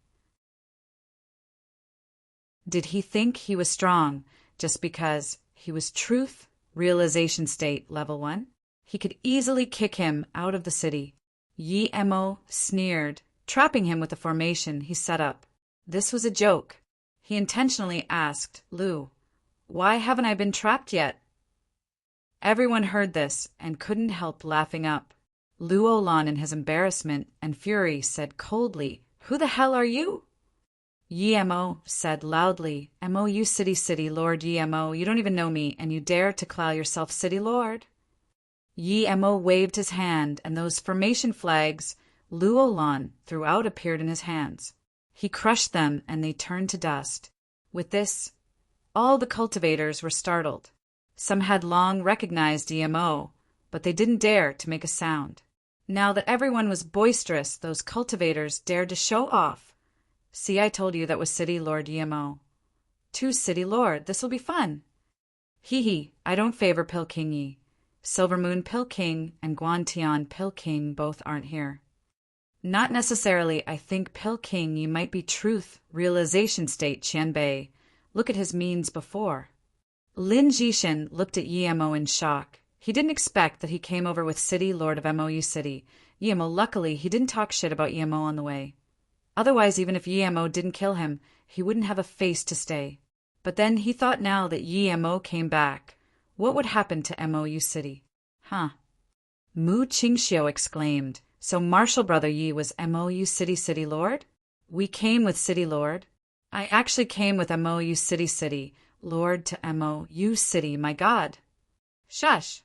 Did he think he was strong just because he was truth realization state level 1? He could easily kick him out of the city. Yi Mo sneered, trapping him with the formation he set up. This was a joke. He intentionally asked Lu, "Why haven't I been trapped yet?" Everyone heard this and couldn't help laughing up. Lu Olan, in his embarrassment and fury, said coldly, "Who the hell are you?" Yi Mo said loudly, "Mou City Lord Yi Mo, you don't even know me, and you dare to call yourself City Lord?" Yi Mo waved his hand, and those formation flags Lu Olan threw out appeared in his hands. He crushed them, and they turned to dust. With this, all the cultivators were startled. Some had long recognized Yi Mo, but they didn't dare to make a sound. Now that everyone was boisterous, those cultivators dared to show off. "See, I told you that was City Lord Yi Mo." "To City Lord, this'll be fun." "Hee, I don't favor Pil King Yi. Silver Moon Pil King and Guantian Pil King both aren't here." "Not necessarily. I think Pil King Yi might be truth realization state Qianbei. Look at his means before." Lin Jishin looked at Yi Mo in shock. He didn't expect that he came over with City Lord of Mou City. Yi Mo, luckily, he didn't talk shit about Yi Mo on the way. Otherwise, even if Yi Mo didn't kill him, he wouldn't have a face to stay. But then he thought now that Yi Mo came back, what would happen to Mou City? Mu Qingxiu exclaimed, So Marshall Brother Yi was MOU City Lord? We came with City Lord. I actually came with MOU City, Lord to MOU City, my God. Shush!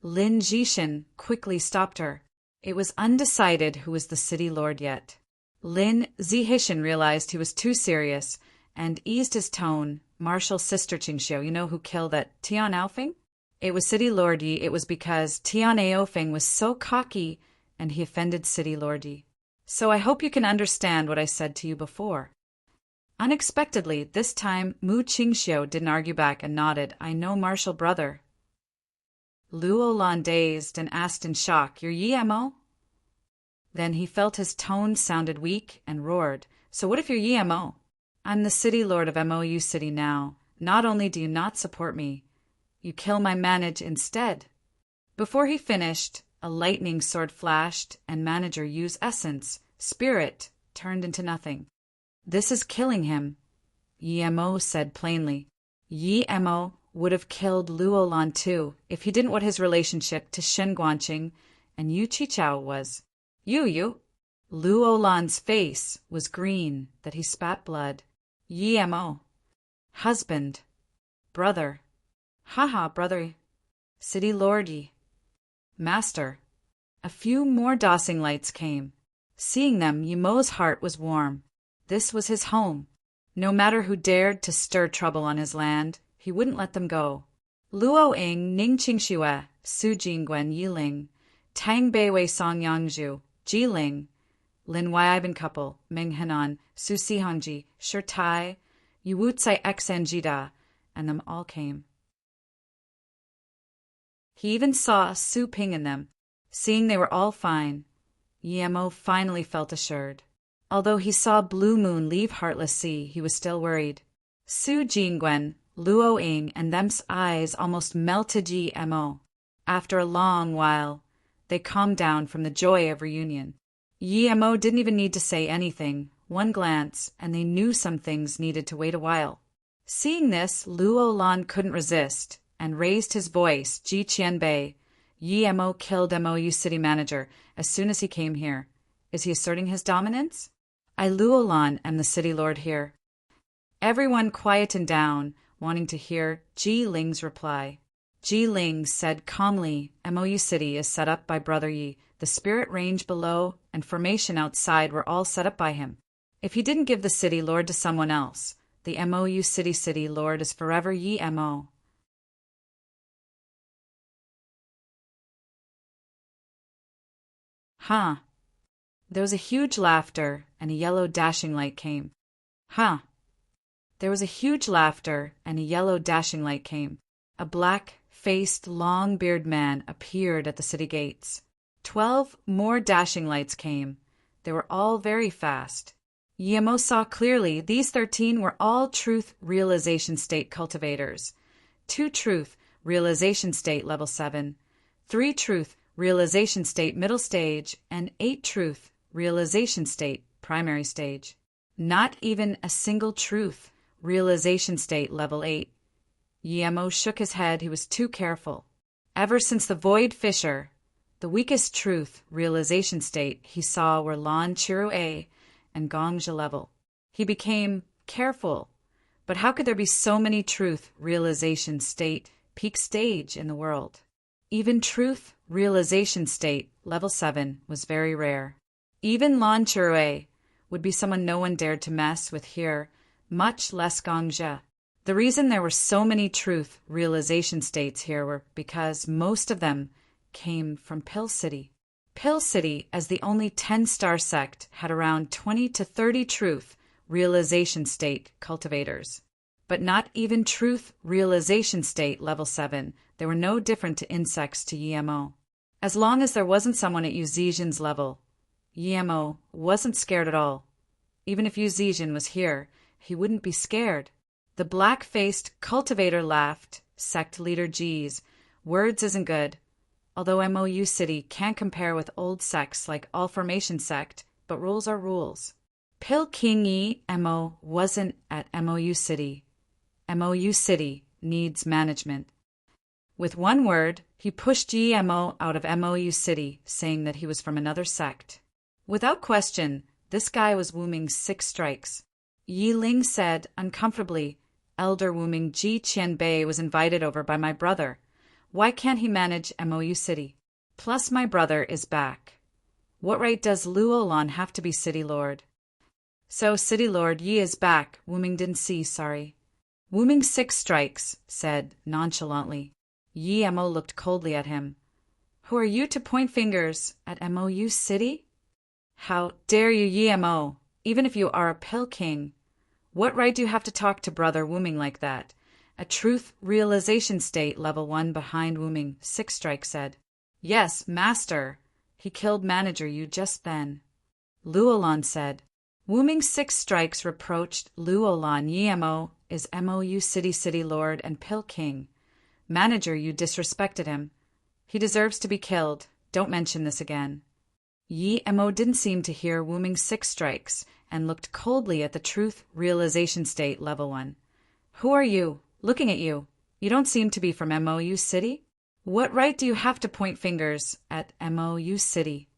Lin Jishin quickly stopped her. It was undecided who was the City Lord yet. Lin Zihishin realized he was too serious and eased his tone. Marshall's sister Qingxiu, you know who killed that Tian Aofing? It was City Lord Yi. It was because Tian Aofing was so cocky and he offended City Lord Yi. So I hope you can understand what I said to you before. Unexpectedly, this time Mu Qingxiu didn't argue back and nodded. I know Marshall Brother. Luo Lan dazed and asked in shock, You're Yi Mo? Then he felt his tone sounded weak and roared, So what if you're Yi Mo? I'm the City Lord of MOU City now. Not only do you not support me, you kill my manage instead. Before he finished, a lightning sword flashed and manager Yu's essence, spirit, turned into nothing. This is killing him, Yi Mo said plainly. Yi Mo would have killed Luo Lan too if he didn't what his relationship to Shen Guanqing and Yu Qichao was. You. Luo Lan's face was green that he spat blood. Yi Mo. Husband. Brother. Haha, brother. City Lord Yi. Master. A few more dosing lights came. Seeing them, Yi Mo's heart was warm. This was his home. No matter who dared to stir trouble on his land, he wouldn't let them go. Luo Ing, Ning Qingxue, Su Jingguan Yiling, Tang Beiwei Song Yangzhu, Jiling, Lin Weiben couple, Ming Henan, Su Sihangji, Shi Tai, Yu Cai Xen Jida, and them all came. He even saw Su Ping in them. Seeing they were all fine, Yi Mo finally felt assured. Although he saw Blue Moon leave Heartless Sea, he was still worried. Su Jingguan, Luo Ing, and them's eyes almost melted Yi Mo. After a long while, they calmed down from the joy of reunion. Yi Mo didn't even need to say anything. One glance, and they knew some things needed to wait a while. Seeing this, Luo Lan couldn't resist, and raised his voice, Ji Qianbei. Yi Mo killed MOU City Manager as soon as he came here. Is he asserting his dominance? I, Luo Lan, am the City Lord here. Everyone quietened down, wanting to hear Ji Ling's reply. Ji Ling said calmly, MOU City is set up by Brother Yi. The spirit range below and formation outside were all set up by him. If he didn't give the City Lord to someone else, the MOU City Lord is forever Yi Mo. Huh. There was a huge laughter, and a yellow dashing light came. Huh. There was a huge laughter, and a yellow dashing light came. A black-faced, long-bearded man appeared at the city gates. 12 more dashing lights came. They were all very fast. Yi Mo saw clearly these 13 were all truth realization state cultivators. 2 truth realization state level 7, 3 truth realization state middle stage, and 8 truth realization state primary stage. Not even a single truth realization state level 8. Yi Mo shook his head. He was too careful. Ever since the Void Fissure, the weakest truth realization state he saw were Lan Chiru A and Gongzhi level. He became careful. But how could there be so many truth realization state peak stage in the world? Even truth realization state level 7 was very rare. Even Lan Chiru A would be someone no one dared to mess with here, much less Gongzhi. The reason there were so many truth realization states here were because most of them came from Pill City. Pill City, as the only 10-star sect, had around 20 to 30 truth realization state cultivators. But not even truth realization state level 7. They were no different to insects to Yi Mo. As long as there wasn't someone at Yu Zixin's level, Yi Mo wasn't scared at all. Even if Yu Zixin was here, he wouldn't be scared. The black-faced cultivator laughed. Sect leader G's. Words isn't good. Although MOU City can't compare with old sects like All Formation Sect, but rules are rules. Pil King Yi Mo wasn't at MOU City. MOU City needs management. With one word, he pushed Yi Mo out of MOU City, saying that he was from another sect. Without question, this guy was Wuming's 6 strikes. Yi Ling said, uncomfortably, Elder Wuming Ji Qianbei was invited over by my brother. Why can't he manage MOU City? Plus my brother is back. What right does Luolan have to be City Lord? So City Lord Yi is back, Wuming didn't see, sorry. Wuming's 6 strikes, said, nonchalantly. Yi Mo looked coldly at him. Who are you to point fingers at MOU City? How dare you, Yi Mo, even if you are a pill king. What right do you have to talk to Brother Wuming like that? A truth realization state level 1 behind Wuming, 6 strikes said. Yes, master. He killed manager you just then. Luolan said. Wuming's 6 strikes reproached Luolan. Yi Mo is MOU City Lord and pill king. Manager, you disrespected him. He deserves to be killed. Don't mention this again. Yi Mo didn't seem to hear Wuming's 6 strikes and looked coldly at the truth realization state level 1. Who are you? Looking at you. You don't seem to be from MOU City? What right do you have to point fingers at MOU City?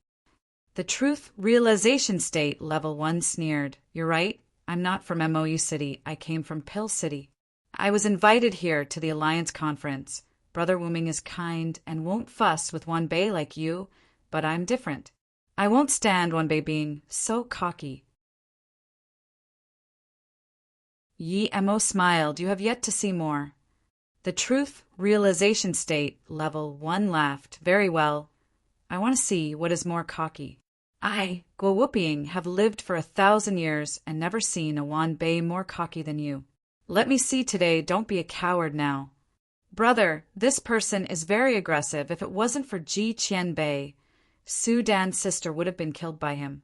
The truth realization state level 1 sneered. You're right. I'm not from MOU City. I came from Pill City. I was invited here to the Alliance Conference. Brother Wuming is kind and won't fuss with Wanbei like you, but I'm different. I won't stand Wanbei being so cocky. Yi Mo smiled. You have yet to see more. The truth realization state level 1 laughed. Very well. I want to see what is more cocky. I, Guo Whooping, have lived for 1,000 years and never seen a Wanbei more cocky than you. Let me see today, don't be a coward now. Brother, this person is very aggressive. If it wasn't for Ji Qianbei, Su Dan's sister would have been killed by him.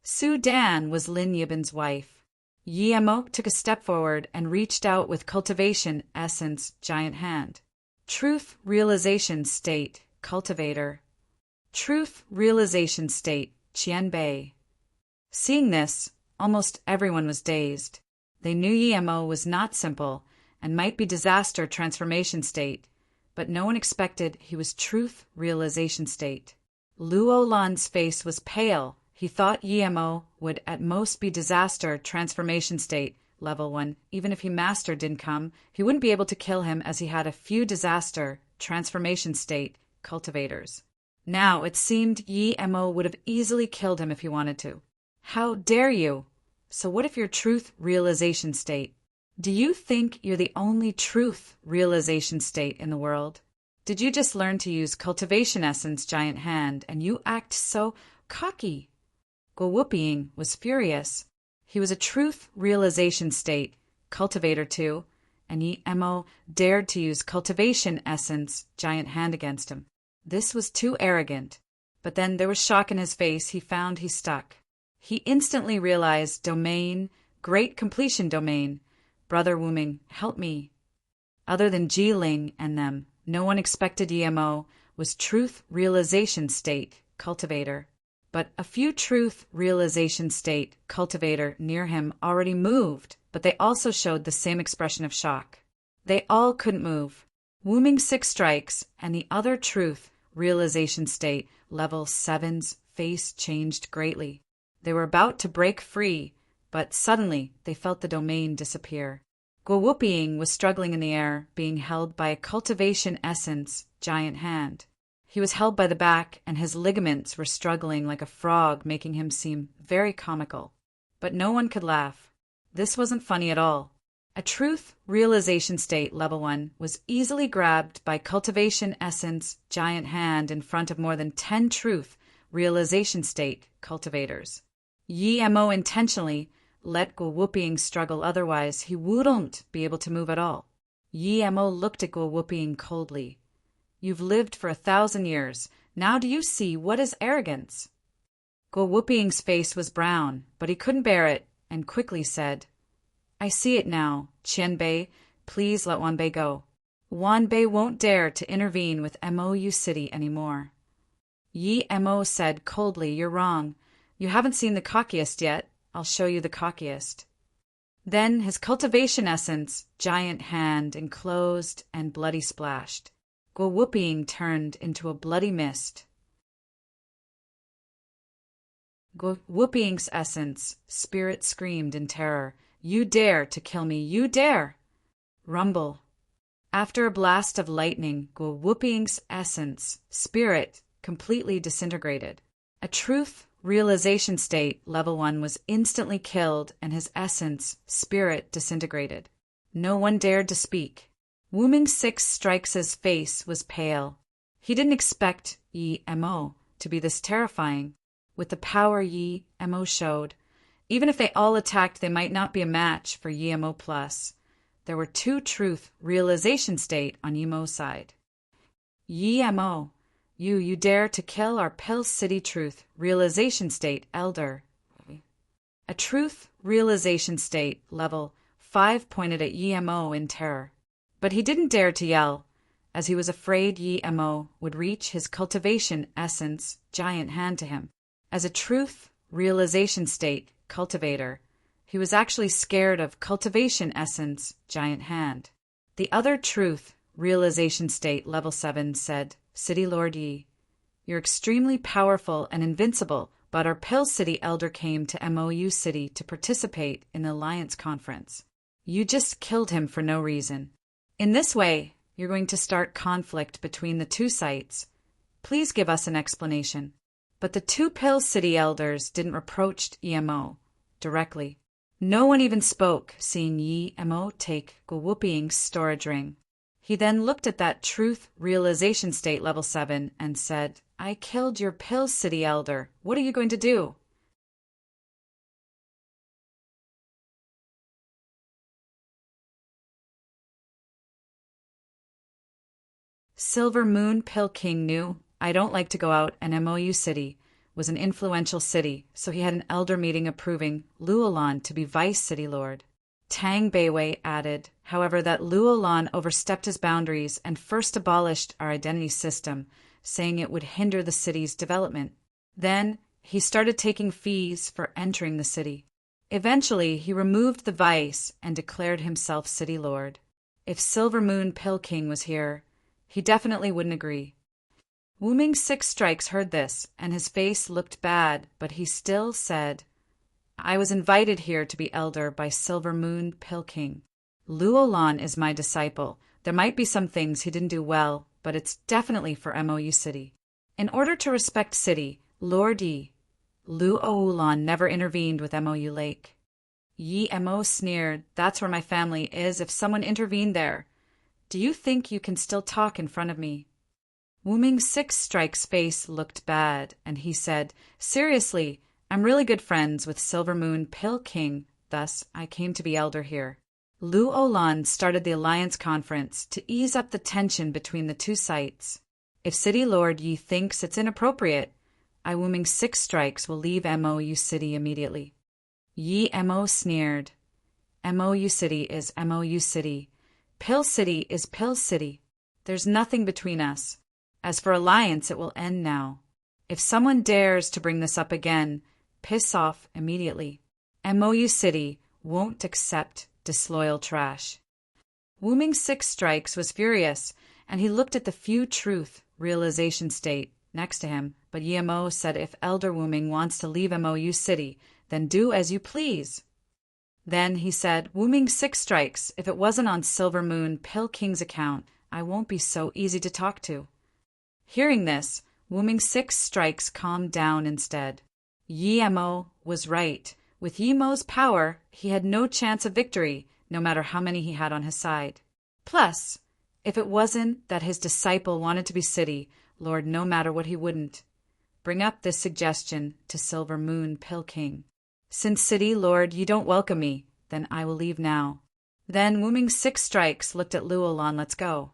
Su Dan was Lin Yibin's wife. Yi Mo took a step forward and reached out with cultivation essence giant hand. Truth realization state cultivator. Truth realization state Qianbei. Seeing this, almost everyone was dazed. They knew Yi Mo was not simple and might be disaster transformation state, but no one expected he was truth realization state. Luolan's face was pale. He thought Yi Mo would at most be disaster transformation state level 1. Even if he master didn't come, he wouldn't be able to kill him as he had a few disaster transformation state cultivators. Now it seemed Yi Mo would have easily killed him if he wanted to. How dare you? So what if you're truth realization state? Do you think you're the only truth realization state in the world? Did you just learn to use cultivation essence giant hand and you act so cocky? Guo Whooping was furious. He was a truth realization state cultivator too, and Yi Mo dared to use cultivation essence giant hand against him. This was too arrogant. But then there was shock in his face. He found he stuck. He instantly realized domain, great completion domain. Brother Wuming, help me. Other than Ji Ling and them, no one expected Yi Mo was truth realization state cultivator. But a few truth realization state cultivator near him already moved, but they also showed the same expression of shock. They all couldn't move. Wuming 6 strikes and the other truth realization state level 7's face changed greatly. They were about to break free, but suddenly they felt the domain disappear. Guo Whooping was struggling in the air, being held by a cultivation essence giant hand. He was held by the back, and his ligaments were struggling like a frog, making him seem very comical. But no one could laugh. This wasn't funny at all. A truth realization state level 1 was easily grabbed by cultivation essence giant hand in front of more than 10 truth realization state cultivators. Yi Mo intentionally let Guo Whooping struggle, otherwise he wouldn't be able to move at all. Yi Mo looked at Guo Whooping coldly. You've lived for 1,000 years. Now do you see what is arrogance? Guo Whooping's face was brown, but he couldn't bear it, and quickly said, I see it now. Qianbei, please let Wanbei go. Wanbei won't dare to intervene with MOU City anymore. Yi Mo said coldly, You're wrong. You haven't seen the cockiest yet. I'll show you the cockiest. Then his cultivation essence, giant hand, enclosed and bloody splashed. Guo Whooping turned into a bloody mist. Guo Whooping's essence, spirit screamed in terror. You dare to kill me, you dare! Rumble. After a blast of lightning, Guo Whooping's essence, spirit, completely disintegrated. A truth realization state, level 1, was instantly killed and his essence, spirit, disintegrated. No one dared to speak. Wuming 6 Strikes' face was pale. He didn't expect Yi Mo to be this terrifying. With the power Yi Mo showed, even if they all attacked, they might not be a match for Yi Mo+. There were 2 truth realization state on Yi Mo's side. Yi Mo, you dare to kill our Pill City truth realization state elder. A truth realization state, level 5, pointed at Yi Mo in terror. But he didn't dare to yell, as he was afraid Yi Mo would reach his cultivation essence giant hand to him. As a truth realization state cultivator, he was actually scared of cultivation essence giant hand. The other truth realization state, level 7, said, City Lord Yi, you're extremely powerful and invincible, but our Pill City elder came to MOU City to participate in the Alliance Conference. You just killed him for no reason. In this way, you're going to start conflict between the 2 sites. Please give us an explanation. But the 2 Pill City elders didn't reproach Yi Mo directly. No one even spoke, seeing Yi Mo take Guo Whooping's storage ring. He then looked at that truth realization state, level 7, and said, I killed your Pill City elder. What are you going to do? Silver Moon Pill King knew, I don't like to go out, and MOU City was an influential city, so he had an elder meeting approving Luolan to be vice city lord. Tang Beiwei added, however, that Luolan overstepped his boundaries and first abolished our identity system, saying it would hinder the city's development. Then he started taking fees for entering the city. Eventually, he removed the vice and declared himself city lord. If Silver Moon Pill King was here, he definitely wouldn't agree. Wuming 6 Strikes heard this, and his face looked bad, but he still said, I was invited here to be elder by Silver Moon Pill King. Luolan is my disciple. There might be some things he didn't do well, but it's definitely for MOU City. In order to respect City, Lord Yi, Luolan never intervened with MOU Lake. Yi Mo sneered, that's where my family is if someone intervened there. Do you think you can still talk in front of me? Wuming 6 Strikes' face looked bad, and he said, seriously, I'm really good friends with Silver Moon Pill King, thus I came to be elder here. Luolan started the Alliance Conference to ease up the tension between the 2 sites. If City Lord Yi thinks it's inappropriate, I Wuming 6 Strikes will leave MOU City immediately. Yi Mo sneered. MOU City is MOU City. Pill City is Pill City. There's nothing between us. As for Alliance, it will end now. If someone dares to bring this up again, piss off immediately. MOU City won't accept disloyal trash. Wuming 6 Strikes was furious, and he looked at the few truth realization state next to him, but Yi Mo said if Elder Wuming wants to leave MOU City, then do as you please. Then he said, Wuming 6 Strikes, if it wasn't on Silver Moon Pill King's account, I won't be so easy to talk to. Hearing this, Wuming 6 Strikes calmed down instead. Yi Mo was right. With Yi Mo's power, he had no chance of victory, no matter how many he had on his side. Plus, if it wasn't that his disciple wanted to be city lord no matter what, he wouldn't bring up this suggestion to Silver Moon Pill King. Since City Lord, you don't welcome me, then I will leave now. Then Wuming 6 Strikes looked at Luolan. Let's go.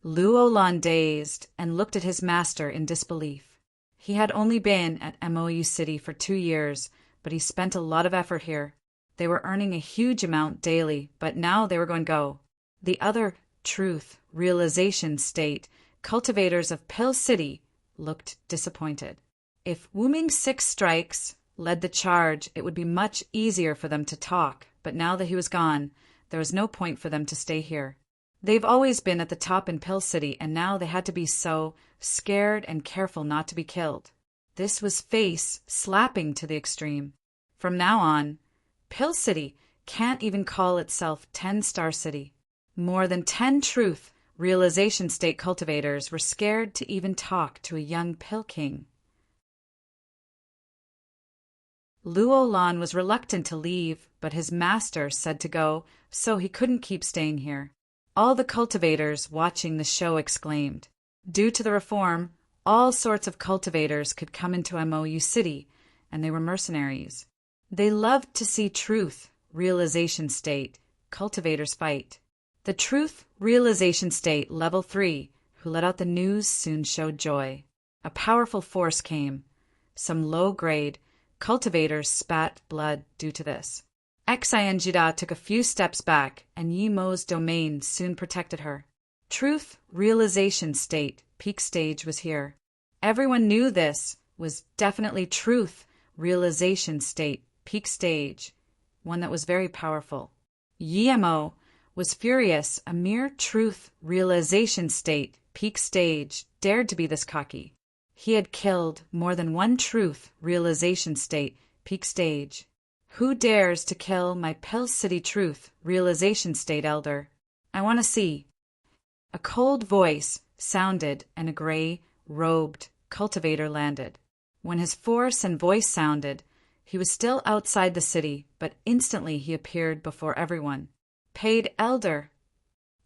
Luolan dazed and looked at his master in disbelief. He had only been at MOU City for 2 years, but he spent a lot of effort here. They were earning a huge amount daily, but now they were going to go. The other truth realization state, cultivators of Pill City, looked disappointed. If Wuming 6 Strikes led the charge, it would be much easier for them to talk, but now that he was gone, there was no point for them to stay here. They've always been at the top in Pill City, and now they had to be so scared and careful not to be killed. This was face slapping to the extreme. From now on, Pill City can't even call itself 10-Star City. More than 10 truth realization state cultivators were scared to even talk to a young Pill King. Luolan was reluctant to leave, but his master said to go, so he couldn't keep staying here. All the cultivators watching the show exclaimed. Due to the reform, all sorts of cultivators could come into MOU City, and they were mercenaries. They loved to see truth, realization state, cultivators fight. The truth realization state level 3, who let out the news, soon showed joy. A powerful force came. Some low-grade cultivators spat blood due to this. Xianjida took a few steps back, and Yimo's domain soon protected her. Truth realization state peak stage was here. Everyone knew this was definitely truth realization state peak stage, one that was very powerful. Yimo was furious. A mere truth realization state peak stage dared to be this cocky. He had killed more than one truth realization state peak stage. Who dares to kill my Pill City truth realization state elder? I want to see. A cold voice sounded, and a gray-robed cultivator landed. When his force and voice sounded, he was still outside the city, but instantly he appeared before everyone. Paid elder.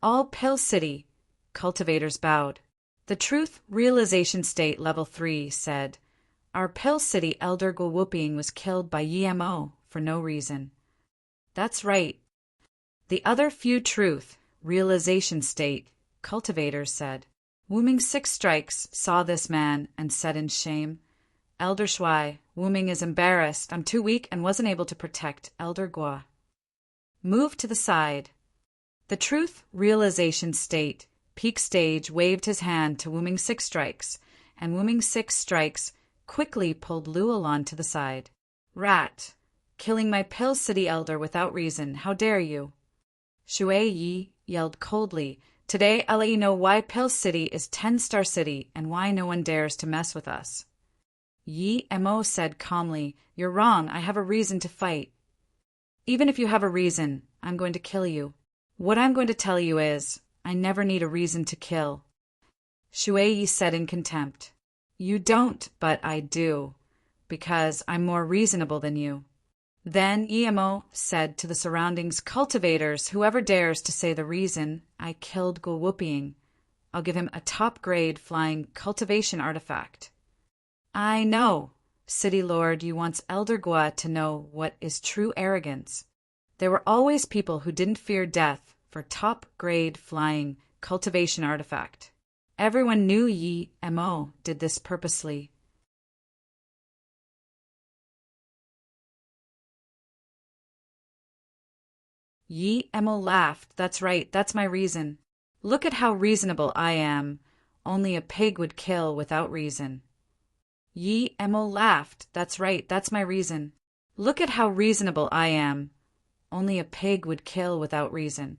All Pill City cultivators bowed. The truth realization state level 3 said, our Pill City elder Gwuooping was killed by Yimo for no reason. That's right. The other few truth realization state cultivators said. Wooming 6 Strikes saw this man and said in shame, Elder Shuai, Wooming is embarrassed. I'm too weak and wasn't able to protect Elder Gua. Move to the side. The truth realization state peak stage waved his hand to Wooming 6 Strikes, and Wooming 6 Strikes quickly pulled Luolan to the side. Rat, killing my Pill City elder without reason. How dare you? Shui Yi yelled coldly, today I'll let you know why Pill City is 10-Star City and why no one dares to mess with us. Yi Mo said calmly, you're wrong. I have a reason to fight. Even if you have a reason, I'm going to kill you. What I'm going to tell you is, I never need a reason to kill. Shui Yi said in contempt. You don't, but I do, because I'm more reasonable than you. Then Yimo said to the surroundings cultivators, whoever dares to say the reason I killed Gwuooping, I'll give him a top-grade flying cultivation artifact. I know, City Lord, you wants Elder Gua to know what is true arrogance. There were always people who didn't fear death for top-grade flying cultivation artifact. Everyone knew Yi Mo did this purposely. Yi Mo laughed. That's right, that's my reason. Look at how reasonable I am. Only a pig would kill without reason. Yi Mo laughed. That's right, that's my reason. Look at how reasonable I am. Only a pig would kill without reason.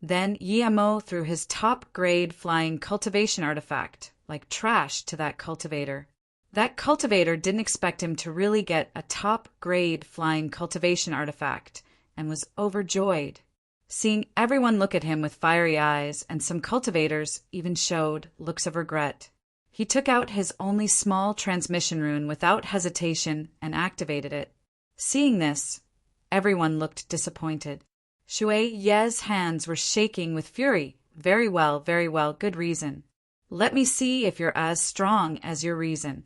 Then Yi Mo threw his top-grade flying cultivation artifact, like trash, to that cultivator. That cultivator didn't expect him to really get a top-grade flying cultivation artifact, and was overjoyed. Seeing everyone look at him with fiery eyes, and some cultivators even showed looks of regret. He took out his only small transmission rune without hesitation and activated it. Seeing this, everyone looked disappointed. Shui Ye's hands were shaking with fury. Very well, good reason. Let me see if you're as strong as your reason.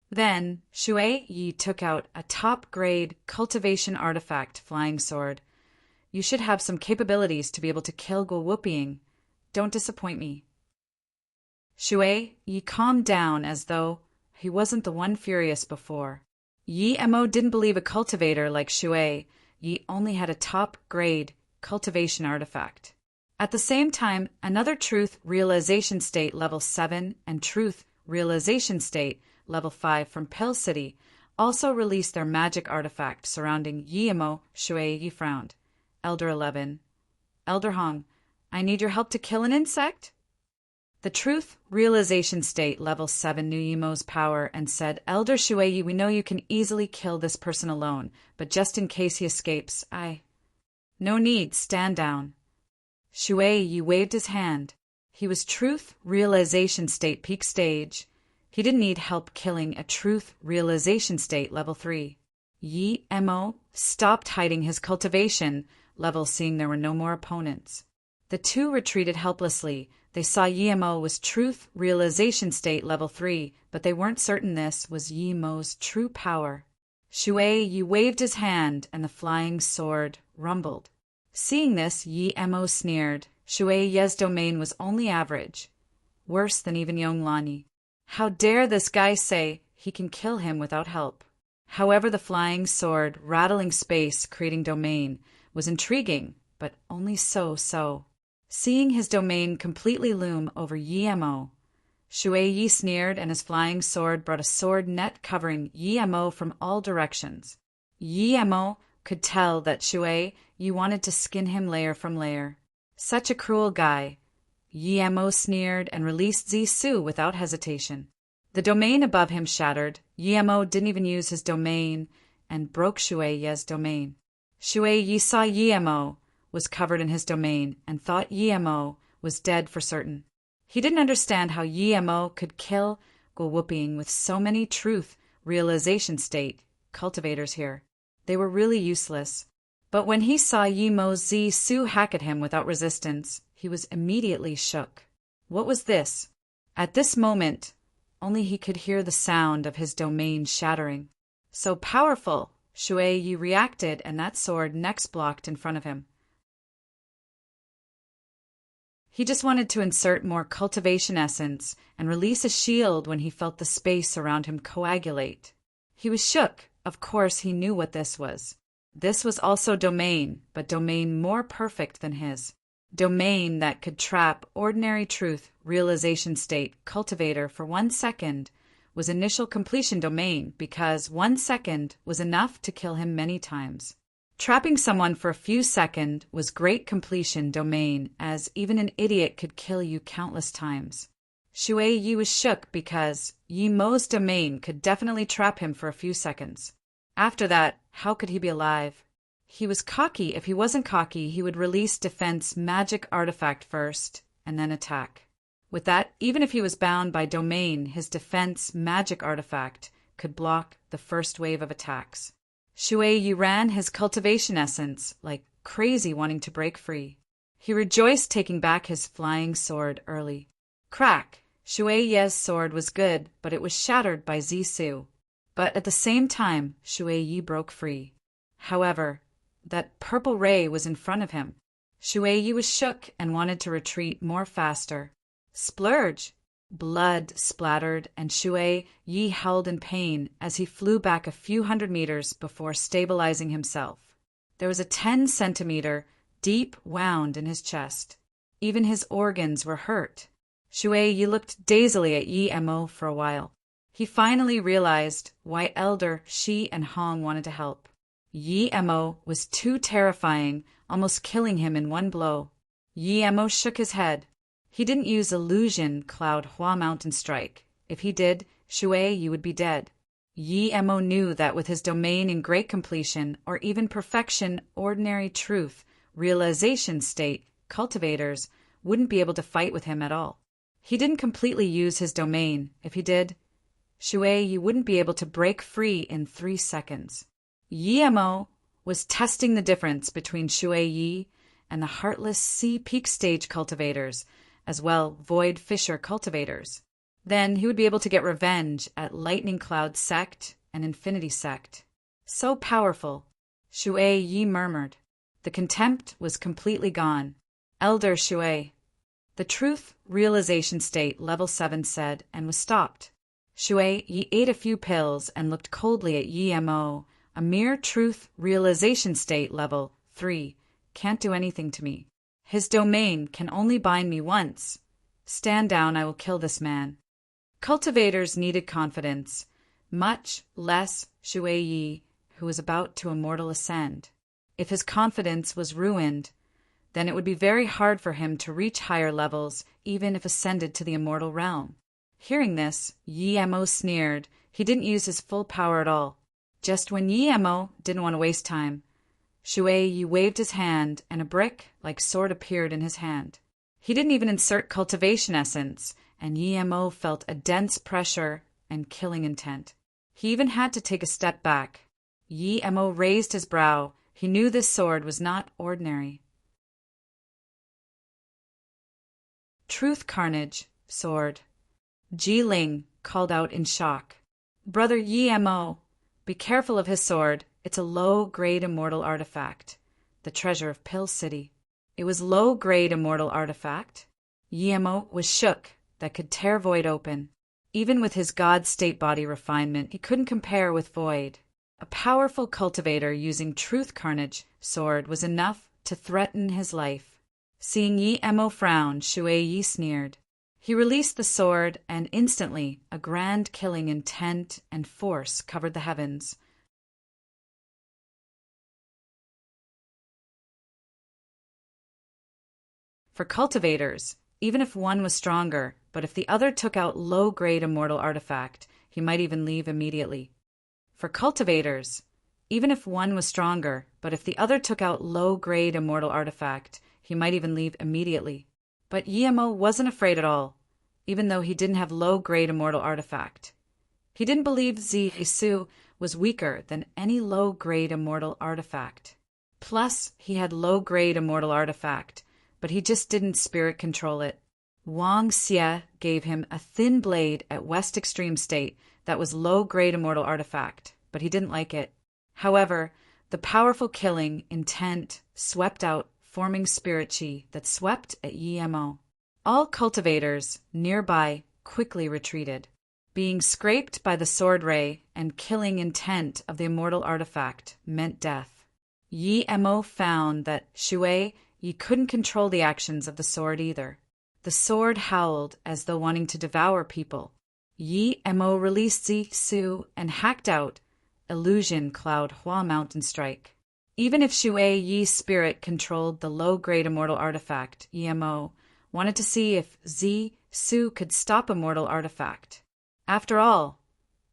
Then Shui Yi took out a top-grade cultivation artifact flying sword. You should have some capabilities to be able to kill Gwuooping. Don't disappoint me. Shui Yi calmed down as though he wasn't the one furious before. Yi Mo didn't believe a cultivator like Shui Yi only had a top-grade cultivation artifact. At the same time, another truth realization state level 7 and truth realization state level 5 from Pill City also released their magic artifact surrounding Yi Mo. Shui Yi frowned. Elder 11. Elder Hong, I need your help to kill an insect? The truth realization state level 7 knew Yimo's power and said, Elder Shuei, we know you can easily kill this person alone, but just in case he escapes, No need, stand down. Shuei waved his hand. He was truth realization state peak stage. He didn't need help killing a truth realization state level 3. Yi Mo stopped hiding his cultivation level, seeing there were no more opponents. The two retreated helplessly. They saw Yi Mo was truth realization state level 3, but they weren't certain this was Yi Mo's true power. Shuei waved his hand, and the flying sword rumbled. Seeing this, Yi Mo sneered. Shuei's domain was only average, worse than even Yonglani. How dare this guy say he can kill him without help? However, the flying sword, rattling space, creating domain, was intriguing, but only so. Seeing his domain completely loom over Yi Mo, Shuei sneered, and his flying sword brought a sword net covering Yi Mo from all directions. Yi Mo could tell that Shuei wanted to skin him layer from layer. Such a cruel guy. Yi Mo sneered and released Zisu without hesitation. The domain above him shattered. Yi Mo didn't even use his domain and broke Shuei's domain. Shuei saw Yi Mo was covered in his domain and thought Yi Mo was dead for certain. He didn't understand how Yi Mo could kill Gwupiang with so many truth realization state cultivators here. They were really useless. But when he saw Yi Mo's Zisu hack at him without resistance, he was immediately shook. What was this? At this moment, only he could hear the sound of his domain shattering. So powerful! Shuei reacted, and that sword next blocked in front of him. He just wanted to insert more cultivation essence and release a shield when he felt the space around him coagulate. He was shook. Of course, he knew what this was. This was also domain, but domain more perfect than his. Domain that could trap ordinary truth realization state cultivator for 1 second was initial completion domain, because 1 second was enough to kill him many times. Trapping someone for a few seconds was great completion domain, as even an idiot could kill you countless times. Shuei was shook because Yi Mo's domain could definitely trap him for a few seconds. After that, how could he be alive? He was cocky. If he wasn't cocky, he would release defense magic artifact first, and then attack. With that, even if he was bound by domain, his defense magic artifact could block the first wave of attacks. Shuei ran his cultivation essence like crazy, wanting to break free. He rejoiced, taking back his flying sword early. Crack! Shuei's sword was good, but it was shattered by Zisu. But at the same time, Shuei broke free. However, that purple ray was in front of him. Shuei was shook and wanted to retreat more faster. Splurge! Blood splattered, and Shuei howled in pain as he flew back a few hundred meters before stabilizing himself. There was a 10-centimeter deep wound in his chest. Even his organs were hurt. Shuei looked dazedly at Yi Mo for a while. He finally realized why Elder Shi and Hong wanted to help. Yi Mo was too terrifying, almost killing him in one blow. Yi Mo shook his head. He didn't use illusion cloud Hua Mountain Strike. If he did, Shuei would be dead. Yi Mo knew that with his domain in great completion, or even perfection, ordinary truth, realization state, cultivators wouldn't be able to fight with him at all. He didn't completely use his domain. If he did, Shuei wouldn't be able to break free in 3 seconds. Yi Mo was testing the difference between Shuei and the heartless sea peak stage cultivators, as well void fissure cultivators. Then he would be able to get revenge at Lightning Cloud Sect and Infinity Sect. So powerful, Shuei murmured. The contempt was completely gone. Elder Shuei. The truth realization state level 7 said, and was stopped. Shuei ate a few pills and looked coldly at Yi Mo. A mere truth realization state level 3 can't do anything to me. His domain can only bind me once. Stand down, I will kill this man. Cultivators needed confidence, much less Shuei, who was about to immortal ascend. If his confidence was ruined, then it would be very hard for him to reach higher levels, even if ascended to the immortal realm. Hearing this, Yi-Mo sneered. He didn't use his full power at all. Just when Yi-Mo didn't want to waste time, Shui-Yi waved his hand, and a brick-like sword appeared in his hand. He didn't even insert cultivation essence, and Yi-Mo felt a dense pressure and killing intent. He even had to take a step back. Yi-Mo raised his brow. He knew this sword was not ordinary. Truth Carnage Sword. Ji Ling called out in shock. Brother Yi-Mo, be careful of his sword. It's a low-grade immortal artifact. The treasure of Pill City. It was low-grade immortal artifact. Yi-Mo was shook that could tear Void open. Even with his God state body refinement, he couldn't compare with Void. A powerful cultivator using Truth Carnage sword was enough to threaten his life. Seeing Yi-Mo frown, Shui-Yi sneered. He released the sword, and instantly a grand killing intent and force covered the heavens. For cultivators, even if one was stronger, but if the other took out low-grade immortal artifact, he might even leave immediately. For cultivators, even if one was stronger, but if the other took out low-grade immortal artifact, he might even leave immediately. But Yi-Mo wasn't afraid at all, even though he didn't have low-grade immortal artifact. He didn't believe Zi-Su was weaker than any low-grade immortal artifact. Plus, he had low-grade immortal artifact, but he just didn't spirit control it. Wang Xie gave him a thin blade at West Extreme State that was low-grade immortal artifact, but he didn't like it. However, the powerful killing intent swept out, forming spirit chi that swept at Yi-Mo. All cultivators nearby quickly retreated, being scraped by the sword ray and killing intent of the immortal artifact meant death. Yi-Mo found that Shui-Yi couldn't control the actions of the sword either. The sword howled as though wanting to devour people. Yi-Mo released Zi-Su and hacked out Illusion Cloud Hua Mountain Strike. Even if Shui-Yi's spirit controlled the low-grade immortal artifact, Yi-Mo wanted to see if Zi-Su could stop immortal artifact. After all,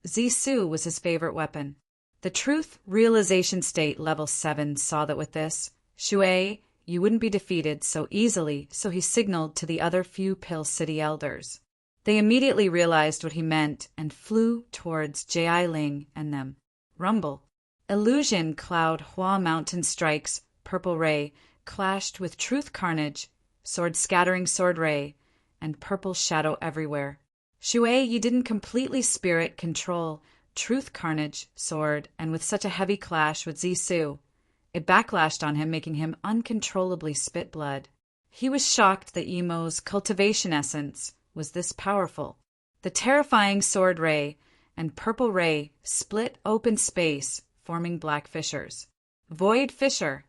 Zi-Su was his favorite weapon. The Truth Realization State Level 7 saw that with this, Shui-Yi wouldn't be defeated so easily, so he signaled to the other few Pill City elders. They immediately realized what he meant and flew towards Jai Ling and them. Rumble. Illusion Cloud Hua Mountain Strike's Purple Ray clashed with Truth Carnage, Sword Scattering Sword Ray, and Purple Shadow everywhere. Shui-Yi didn't completely spirit control Truth Carnage sword, and with such a heavy clash with Zi-Su, it backlashed on him, making him uncontrollably spit blood. He was shocked that Yi-Mo's cultivation essence was this powerful. The terrifying Sword Ray and Purple Ray split open space, forming black fissures. Void Fissure.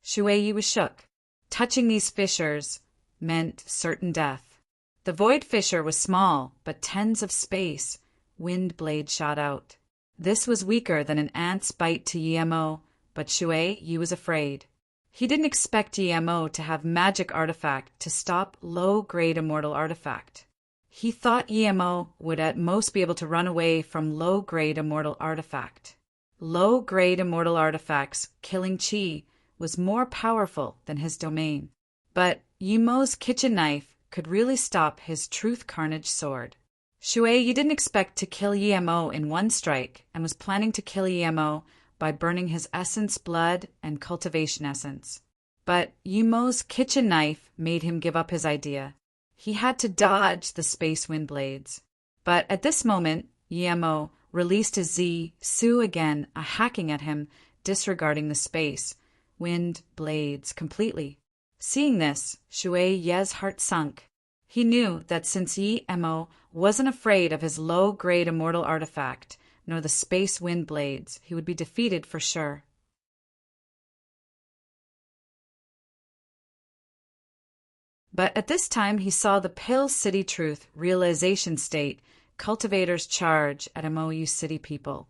Shui-Yi was shook. Touching these fissures meant certain death. The Void Fissure was small, but tens of space wind blade shot out. This was weaker than an ant's bite to Yi-Mo, but Shui-Yi was afraid. He didn't expect Yi-Mo to have magic artifact to stop low-grade immortal artifact. He thought Yi-Mo would at most be able to run away from low-grade immortal artifact. Low-grade immortal artifacts killing chi was more powerful than his domain. But Yi-Mo's kitchen knife could really stop his Truth Carnage sword. Shui-Yi didn't expect to kill Yi-Mo in one strike and was planning to kill Yi-Mo by burning his essence blood and cultivation essence. But Yi-Mo's kitchen knife made him give up his idea. He had to dodge the space wind blades. But at this moment, Yi-Mo released his Zi-Su again, hacking at him, disregarding the space wind blades completely. Seeing this, Shui-Yi's heart sunk. He knew that since Yi-Mo wasn't afraid of his low-grade immortal artifact, nor the space wind blades, he would be defeated for sure. But at this time he saw the Pill City Truth Realization State cultivators charge at MOU City people.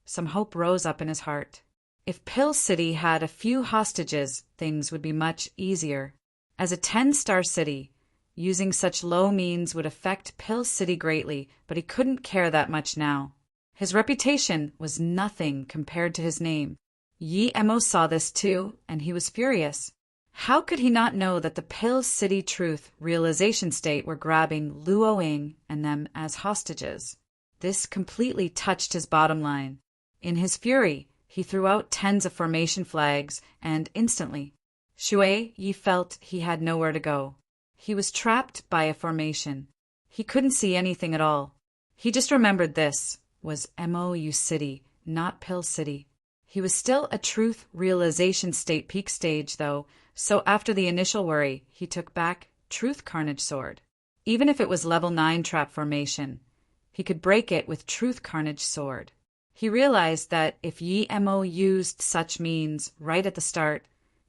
Some hope rose up in his heart. If Pill City had a few hostages, things would be much easier. As a 10-star city, using such low means would affect Pill City greatly, but he couldn't care that much now. His reputation was nothing compared to his name. Yi Emo saw this too, and he was furious. How could he not know that the Pill City Truth Realization State were grabbing Luo Ying and them as hostages? This completely touched his bottom line. In his fury, he threw out tens of formation flags, and instantly, Shui Yi felt he had nowhere to go. He was trapped by a formation. He couldn't see anything at all. He just remembered this was MOU City, not Pill City. He was still a truth realization state peak stage, though, so after the initial worry, he took back Truth Carnage Sword. Even if it was level 9 trap formation, he could break it with Truth Carnage Sword. He realized that if Yi Mo used such means right at the start,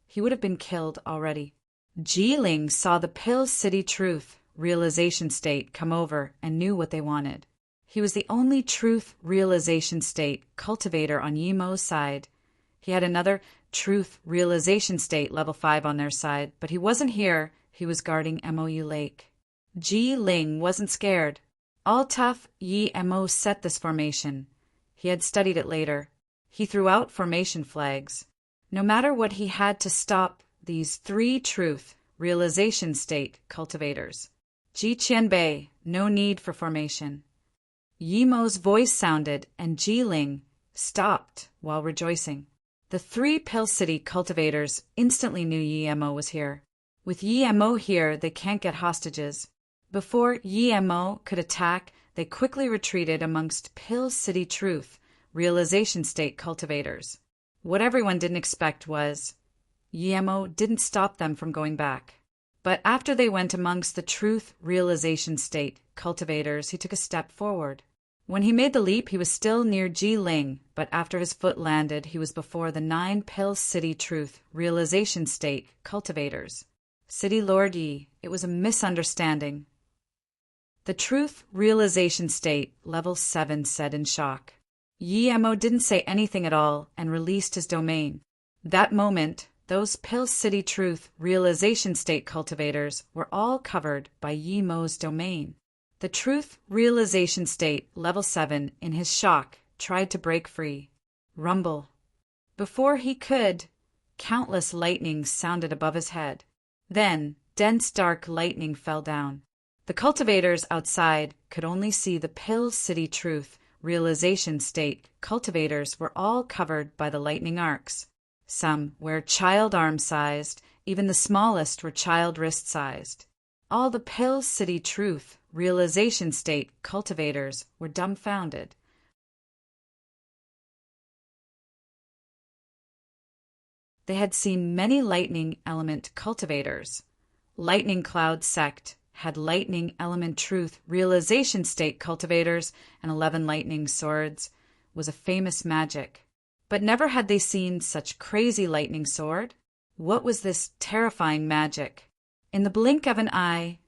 he would have been killed already. Jiling saw the Pill City Truth Realization State come over and knew what they wanted. He was the only Truth Realization State cultivator on Yi Mo's side. He had another Truth Realization State level 5 on their side, but he wasn't here, he was guarding MOU Lake. Jiling wasn't scared. All tough, Yi Mo set this formation. He had studied it later. He threw out formation flags. No matter what, he had to stop these 3 Truth Realization State cultivators. Ji Qianbei, no need for formation. Yi Mo's voice sounded, and Jiling stopped while rejoicing. The 3 Pill City cultivators instantly knew Yi Mo was here. With Yi Mo here, they can't get hostages. Before Yi Mo could attack, they quickly retreated amongst Pill City Truth Realization State cultivators. What everyone didn't expect was Yi Mo didn't stop them from going back. But after they went amongst the Truth Realization State cultivators, he took a step forward. When he made the leap, he was still near Jiling, but after his foot landed, he was before the 9 Pill City Truth Realization State cultivators. City Lord Yi, it was a misunderstanding. The Truth Realization State, level 7, said in shock. Yi Mo didn't say anything at all and released his domain. That moment, those Pill City Truth Realization State cultivators were all covered by Yi Mo's domain. The Truth Realization State, level 7, in his shock, tried to break free. Rumble. Before he could, countless lightnings sounded above his head. Then, dense dark lightning fell down. The cultivators outside could only see the Pill City Truth Realization State cultivators were all covered by the lightning arcs. Some were child arm-sized, even the smallest were child wrist-sized. All the Pill City Truth Realization State cultivators were dumbfounded. They had seen many lightning element cultivators. Lightning Cloud Sect had lightning element truth realization state cultivators and 11 lightning swords, was a famous magic. But never had they seen such crazy lightning sword. What was this terrifying magic? In the blink of an eye,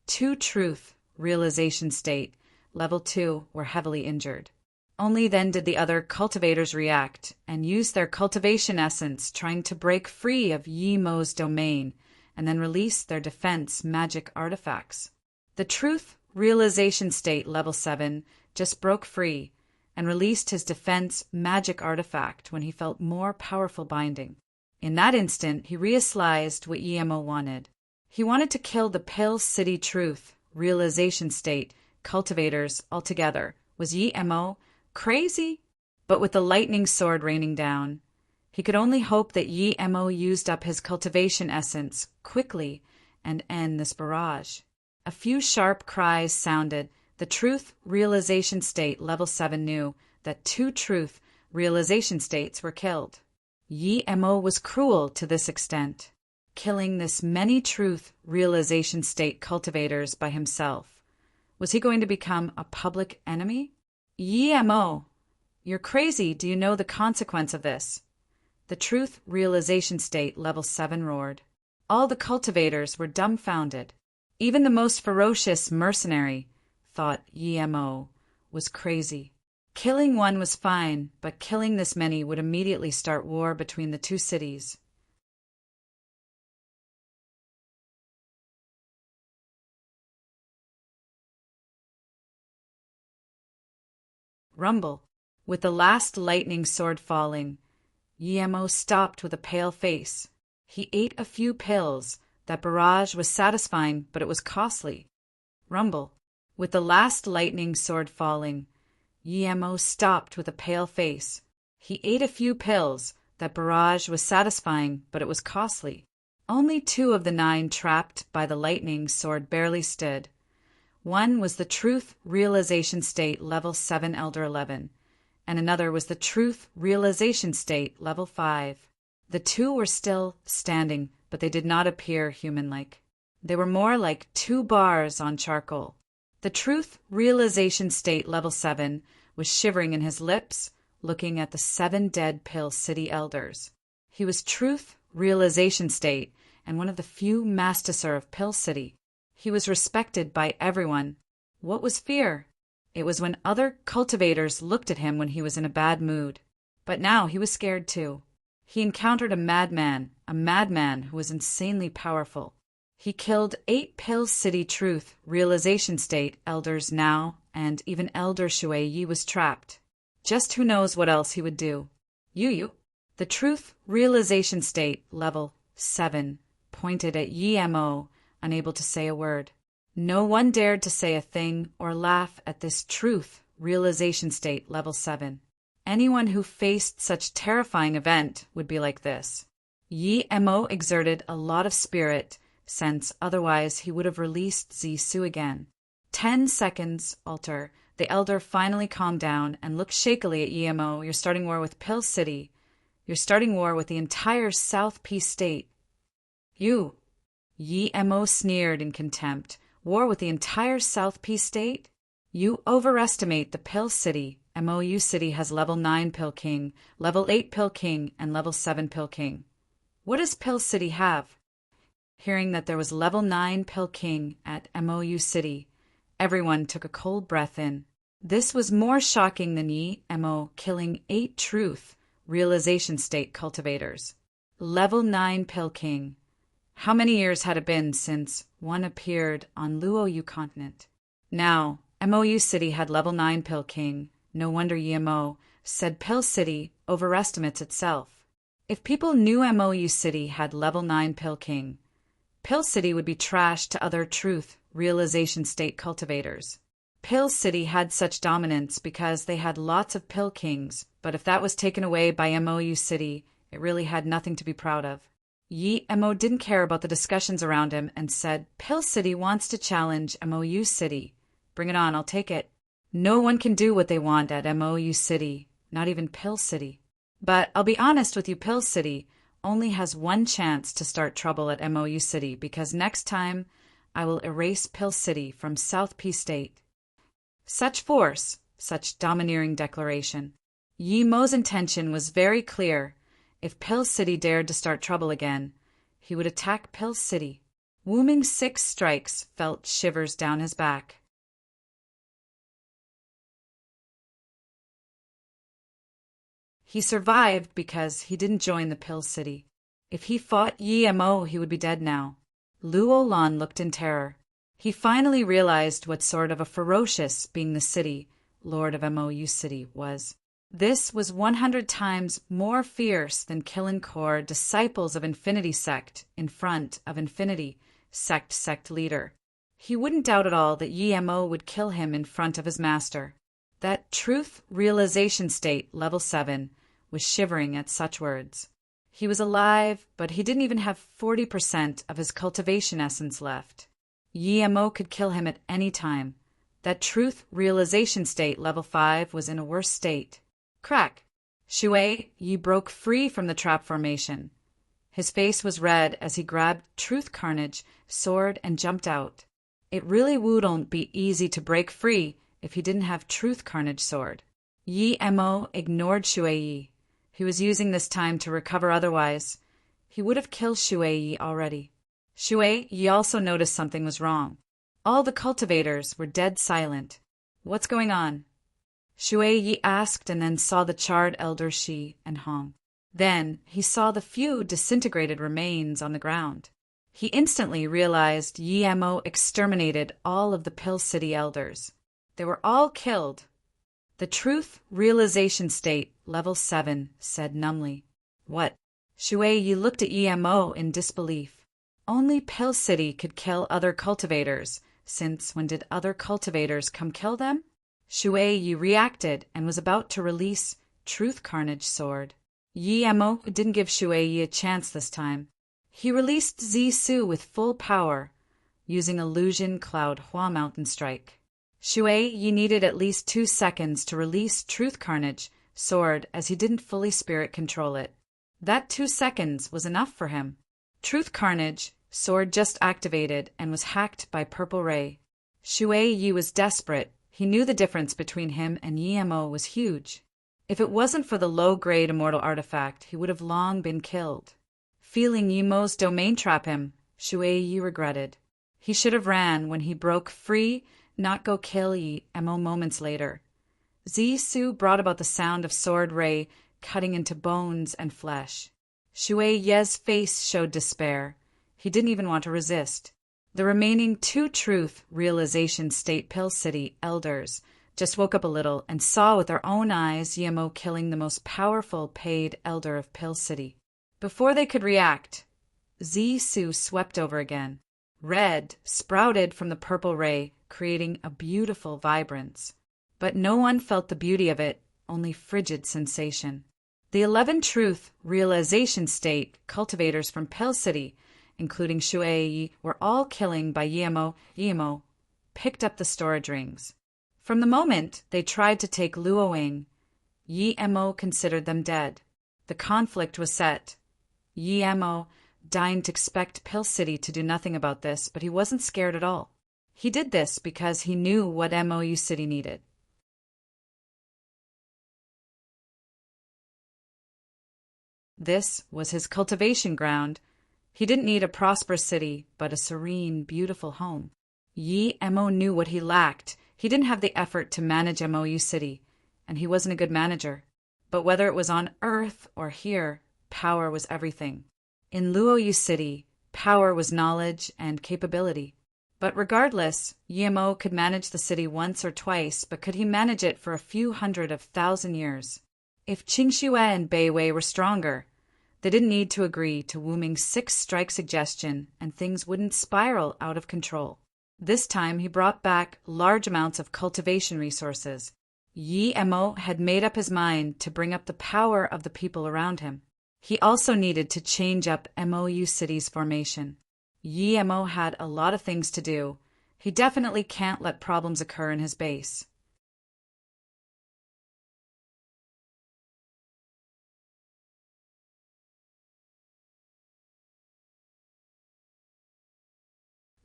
2 truth realization state, level 2, were heavily injured. Only then did the other cultivators react and use their cultivation essence, trying to break free of Yi Mo's domain and then release their defense magic artifacts. The Truth Realization State, level 7, just broke free and released his defense magic artifact when he felt more powerful binding. In that instant, he realized what Yi Mo wanted. He wanted to kill the Pill City Truth Realization State cultivators altogether. Was Yi Mo crazy? But with the lightning sword raining down, he could only hope that Yi Mo used up his cultivation essence quickly and end this barrage. A few sharp cries sounded. The Truth Realization State, level 7, knew that 2 Truth Realization States were killed. Yi Mo was cruel to this extent, killing this many Truth Realization State cultivators by himself. Was he going to become a public enemy? Yi Mo, you're crazy. Do you know the consequence of this? The Truth Realization State, level 7, roared. All the cultivators were dumbfounded. Even the most ferocious mercenary thought Yi Mo was crazy. Killing one was fine, but killing this many would immediately start war between the two cities. Rumble. With the last lightning sword falling, Yemo stopped with a pale face. He ate a few pills. That barrage was satisfying, but it was costly. Rumble. With the last lightning sword falling, Yemo stopped with a pale face. He ate a few pills. That barrage was satisfying, but it was costly. Only 2 of the 9 trapped by the lightning sword barely stood. One was the Truth Realization State Level 7 Elder 11, and another was the Truth Realization State Level 5. The 2 were still standing, but they did not appear human-like. They were more like 2 bars on charcoal. The Truth Realization State Level 7 was shivering in his lips, looking at the 7 dead Pill City elders. He was Truth Realization State and one of the few Master of Pill City. He was respected by everyone. What was fear? It was when other cultivators looked at him when he was in a bad mood. But now he was scared too. He encountered a madman who was insanely powerful. He killed 8 Pill City Truth Realization State elders now, and even Elder Shui Yi was trapped. Just who knows what else he would do. Yu. The Truth Realization State Level 7 pointed at Yemo, unable to say a word. No one dared to say a thing or laugh at this Truth Realization State Level 7. Anyone who faced such terrifying event would be like this. Yemo exerted a lot of spirit, since otherwise he would have released Zisu again. 10 seconds, Alter. The elder finally calmed down and looked shakily at Yemo. You're starting war with Pill City. You're starting war with the entire South Peace State. You. Yemo sneered in contempt. War with the entire South Peace State? You overestimate the Pill City. MOU City has Level 9 Pill King, Level 8 Pill King, and Level 7 Pill King. What does Pill City have? Hearing that there was Level 9 Pill King at MOU City, everyone took a cold breath in. This was more shocking than Yemo killing 8 Truth Realization State cultivators. Level 9 Pill King. How many years had it been since one appeared on Luoyu continent? Now, MOU City had Level 9 Pill King. No wonder Yemo said Pill City overestimates itself. If people knew MOU City had Level 9 Pill King, Pill City would be trash to other Truth Realization State cultivators. Pill City had such dominance because they had lots of Pill Kings, but if that was taken away by MOU City, it really had nothing to be proud of. Yemo didn't care about the discussions around him and said, Pill City wants to challenge MOU City. Bring it on, I'll take it. No one can do what they want at MOU City, not even Pill City. But I'll be honest with you, Pill City only has one chance to start trouble at MOU City because next time I will erase Pill City from South Peace State. Such force, such domineering declaration. Yemo's intention was very clear. If Pill City dared to start trouble again, he would attack Pill City. Wu-Ming's 6 strikes felt shivers down his back. He survived because he didn't join the Pill City. If he fought Yemo, he would be dead now. Luo Lan looked in terror. He finally realized what sort of a ferocious being the city, Lord of MOU City, was. This was 100 times more fierce than killing core disciples of Infinity Sect in front of Infinity Sect leader. He wouldn't doubt at all that Yemo would kill him in front of his master. That Truth Realization State Level 7 was shivering at such words. He was alive, but he didn't even have 40% of his cultivation essence left. Yemo could kill him at any time. That Truth Realization State Level 5 was in a worse state. Crack! Shui Yi broke free from the trap formation. His face was red as he grabbed Truth Carnage, sword, and jumped out. It really wouldn't be easy to break free if he didn't have Truth Carnage sword. Yemo ignored Shui Yi. He was using this time to recover, otherwise he would have killed Shui Yi already. Shui Yi also noticed something was wrong. All the cultivators were dead silent. What's going on? Shui Yi asked and then saw the charred elders Shi and Hong. Then he saw the few disintegrated remains on the ground. He instantly realized Yi Mo exterminated all of the Pill City elders. They were all killed. The truth realization state, level 7, said numbly. What? Shui Yi looked at Yi Mo in disbelief. Only Pill City could kill other cultivators, since when did other cultivators come kill them? Shui Yi reacted and was about to release Truth Carnage Sword. Yi Mo didn't give Shui Yi a chance this time. He released Zi Su with full power, using Illusion Cloud Hua Mountain Strike. Shui Yi needed at least 2 seconds to release Truth Carnage Sword as he didn't fully spirit control it. That 2 seconds was enough for him. Truth Carnage Sword just activated and was hacked by Purple Ray. Shui Yi was desperate. He knew the difference between him and Yi Mo was huge. If it wasn't for the low-grade immortal artifact, he would have long been killed. Feeling Yi Mo's domain trap him, Shui Yi regretted. He should have ran when he broke free, not go kill Yi Mo moments later. Zi Su brought about the sound of sword ray cutting into bones and flesh. Shui Yi's face showed despair. He didn't even want to resist. The remaining 2 truth realization state Pill City elders just woke up a little and saw with their own eyes Yi Mo killing the most powerful paid elder of Pill City. Before they could react, Zi Su swept over again. Red sprouted from the purple ray, creating a beautiful vibrance. But no one felt the beauty of it, only frigid sensation. The 11 truth realization state cultivators from Pill City, including Shui Yi, were all killing by Yi Mo. Yi Mo picked up the storage rings. From the moment they tried to take Luoying, Yi Mo considered them dead. The conflict was set. Yi Mo deigned to expect Pill City to do nothing about this, but he wasn't scared at all. He did this because he knew what MOU City needed. This was his cultivation ground. He didn't need a prosperous city, but a serene, beautiful home. Yi Mo knew what he lacked. He didn't have the effort to manage MOU City, and he wasn't a good manager. But whether it was on Earth or here, power was everything. In Luoyu City, power was knowledge and capability. But regardless, Yi Mo could manage the city once or twice, but could he manage it for a few 100,000 years? If Qingxue and Beiwei were stronger, they didn't need to agree to Wu Ming's 6-strike suggestion, and things wouldn't spiral out of control. This time he brought back large amounts of cultivation resources. Yi Mo had made up his mind to bring up the power of the people around him. He also needed to change up MOU City's formation. Yi Mo had a lot of things to do. He definitely can't let problems occur in his base.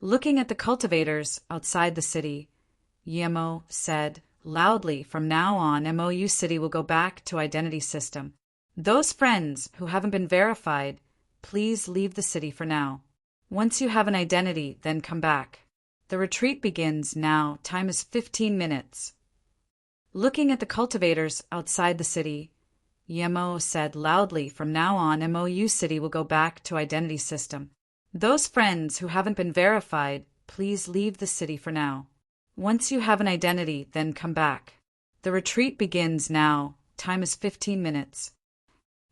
Looking at the cultivators outside the city, Yi Mo said loudly, "From now on, MOU City will go back to identity system. Those friends who haven't been verified, please leave the city for now. Once you have an identity, then come back. The retreat begins now. Time is 15 minutes. Looking at the cultivators outside the city, Yi Mo said loudly, "From now on, MOU City will go back to identity system. Those friends who haven't been verified, please leave the city for now. Once you have an identity, then come back. The retreat begins now. Time is 15 minutes.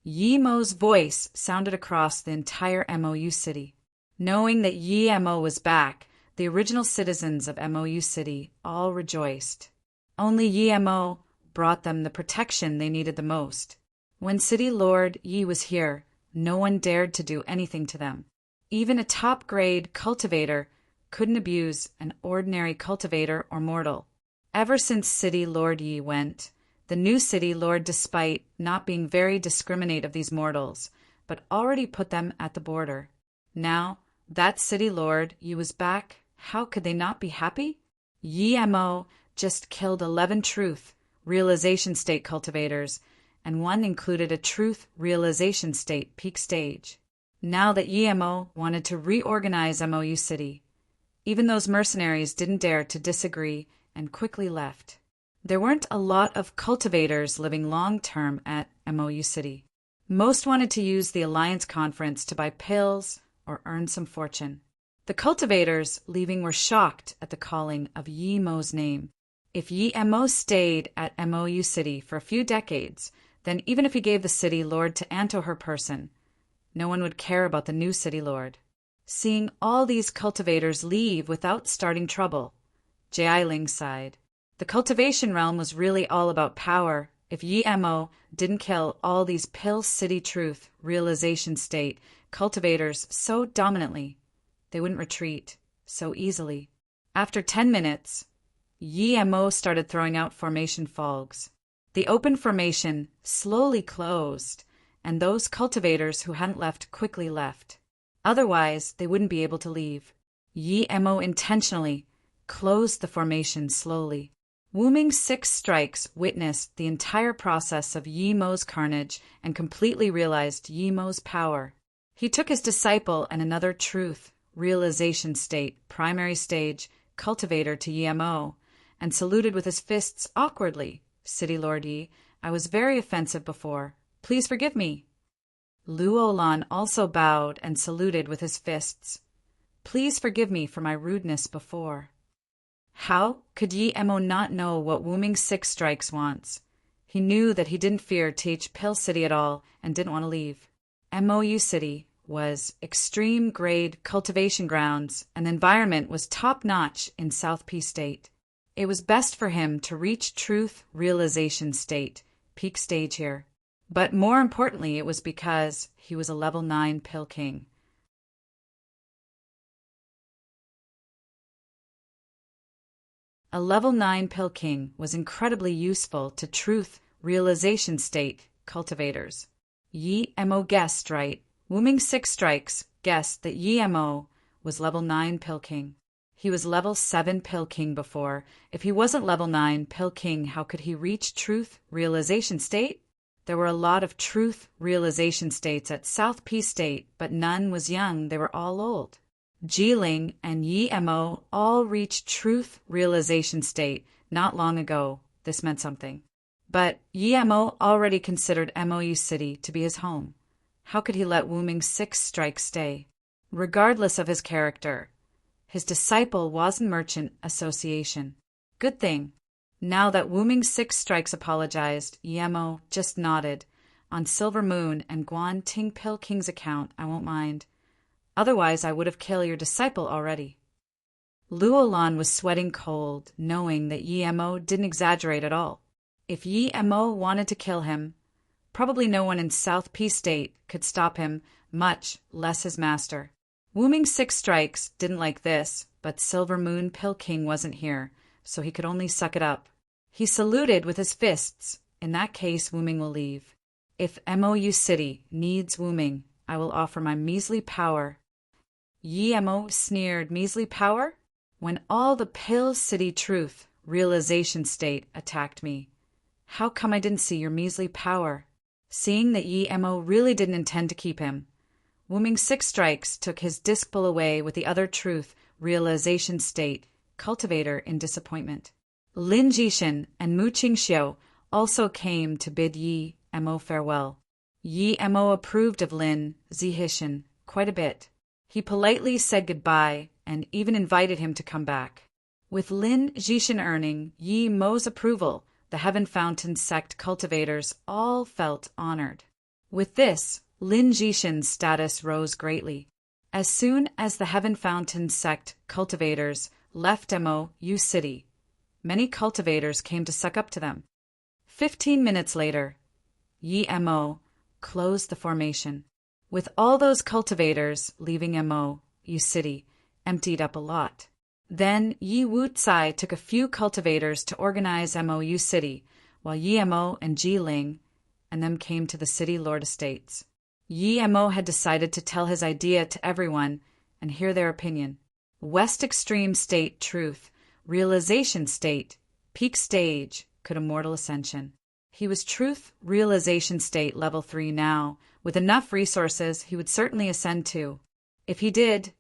Yi Mo's voice sounded across the entire MOU City. Knowing that Yi Mo was back, the original citizens of MOU City all rejoiced. Only Yi Mo brought them the protection they needed the most. When City Lord Yi was here, no one dared to do anything to them. Even a top-grade cultivator couldn't abuse an ordinary cultivator or mortal. Ever since City Lord Yi went, the new City Lord, despite not being very discriminate of these mortals, but already put them at the border. Now, that City Lord Yi was back, how could they not be happy? Yi Mo just killed 11 truth realization state cultivators, and one included a truth realization state peak stage. Now that Yi Mo wanted to reorganize MOU City, even those mercenaries didn't dare to disagree and quickly left. There weren't a lot of cultivators living long-term at MOU City. Most wanted to use the Alliance Conference to buy pills or earn some fortune. The cultivators leaving were shocked at the calling of Yi Mo's name. If Yi Mo stayed at MOU City for a few decades, then even if he gave the city lord to Anto her person, no one would care about the new city lord. Seeing all these cultivators leave without starting trouble, Jialing sighed. The cultivation realm was really all about power. If Yi Mo didn't kill all these Pill City Truth realization state cultivators so dominantly, they wouldn't retreat so easily. After 10 minutes, Yi Mo started throwing out formation fogs. The open formation slowly closed, and those cultivators who hadn't left quickly left. Otherwise, they wouldn't be able to leave. Yi Mo intentionally closed the formation slowly. Wu Ming's 6 strikes witnessed the entire process of Yi Mo's carnage and completely realized Yi Mo's power. He took his disciple and another truth, realization state, primary stage, cultivator to Yi Mo, and saluted with his fists awkwardly. City Lord Yi, I was very offensive before. Please forgive me. Luo Lan also bowed and saluted with his fists. Please forgive me for my rudeness before. How could Yi Mo not know what Wu Ming's 6 strikes wants? He knew that he didn't fear Teach Pill City at all and didn't want to leave. MOU City was extreme grade cultivation grounds and the environment was top-notch in South P State. It was best for him to reach truth realization state, peak stage here. But more importantly, it was because he was a level 9 Pill King. A level 9 Pill King was incredibly useful to truth realization state cultivators. Yi Mo guessed right. Wu Ming's 6 strikes guessed that Yi Mo was level 9 Pill King. He was level 7 Pill King before. If he wasn't level 9 Pill King, how could he reach truth realization state? There were a lot of truth realization states at South P State, but none was young. They were all old. Jiling and Yi Mo all reached truth realization state not long ago. This meant something. But Yi Mo already considered MOU City to be his home. How could he let Wu Ming's 6 strikes stay? Regardless of his character, his disciple was in Merchant Association. Good thing. Now that Wu Ming's 6 strikes apologized, Yi Mo just nodded. On Silver Moon and Guan Ting Pill King's account, I won't mind. Otherwise, I would have killed your disciple already. Luo Lan was sweating cold, knowing that Yi Mo didn't exaggerate at all. If Yi Mo wanted to kill him, probably no one in South P State could stop him, much less his master. Wu Ming's 6 strikes didn't like this, but Silver Moon Pill King wasn't here, so he could only suck it up. He saluted with his fists. In that case, Wu Ming will leave. If MOU City needs Wu Ming, I will offer my measly power. Yi Mo sneered, measly power? When all the Pill City truth realization state attacked me, how come I didn't see your measly power? Seeing that Yi Mo really didn't intend to keep him, Wu Ming's 6 strikes took his disc bull away with the other truth realization state cultivator in disappointment. Lin Jishin and Mu Qingxiu also came to bid Yi Mo farewell. Yi Mo approved of Lin Zhishin quite a bit. He politely said goodbye and even invited him to come back. With Lin Jishin earning Yi Mo's approval, the Heaven Fountain sect cultivators all felt honored. With this, Lin Jishin's status rose greatly. As soon as the Heaven Fountain sect cultivators left MOU City, many cultivators came to suck up to them. 15 minutes later, Yi Mo closed the formation. With all those cultivators leaving MOU City, emptied up a lot. Then Yi Wucai took a few cultivators to organize MOU City, while Yi Mo and Ji Ling and them came to the City Lord Estates. Yi Mo had decided to tell his idea to everyone and hear their opinion. West Extreme State Truth, Realization State, Peak Stage, could immortal ascension. He was Truth Realization State Level 3 now. With enough resources, he would certainly ascend to. If he did,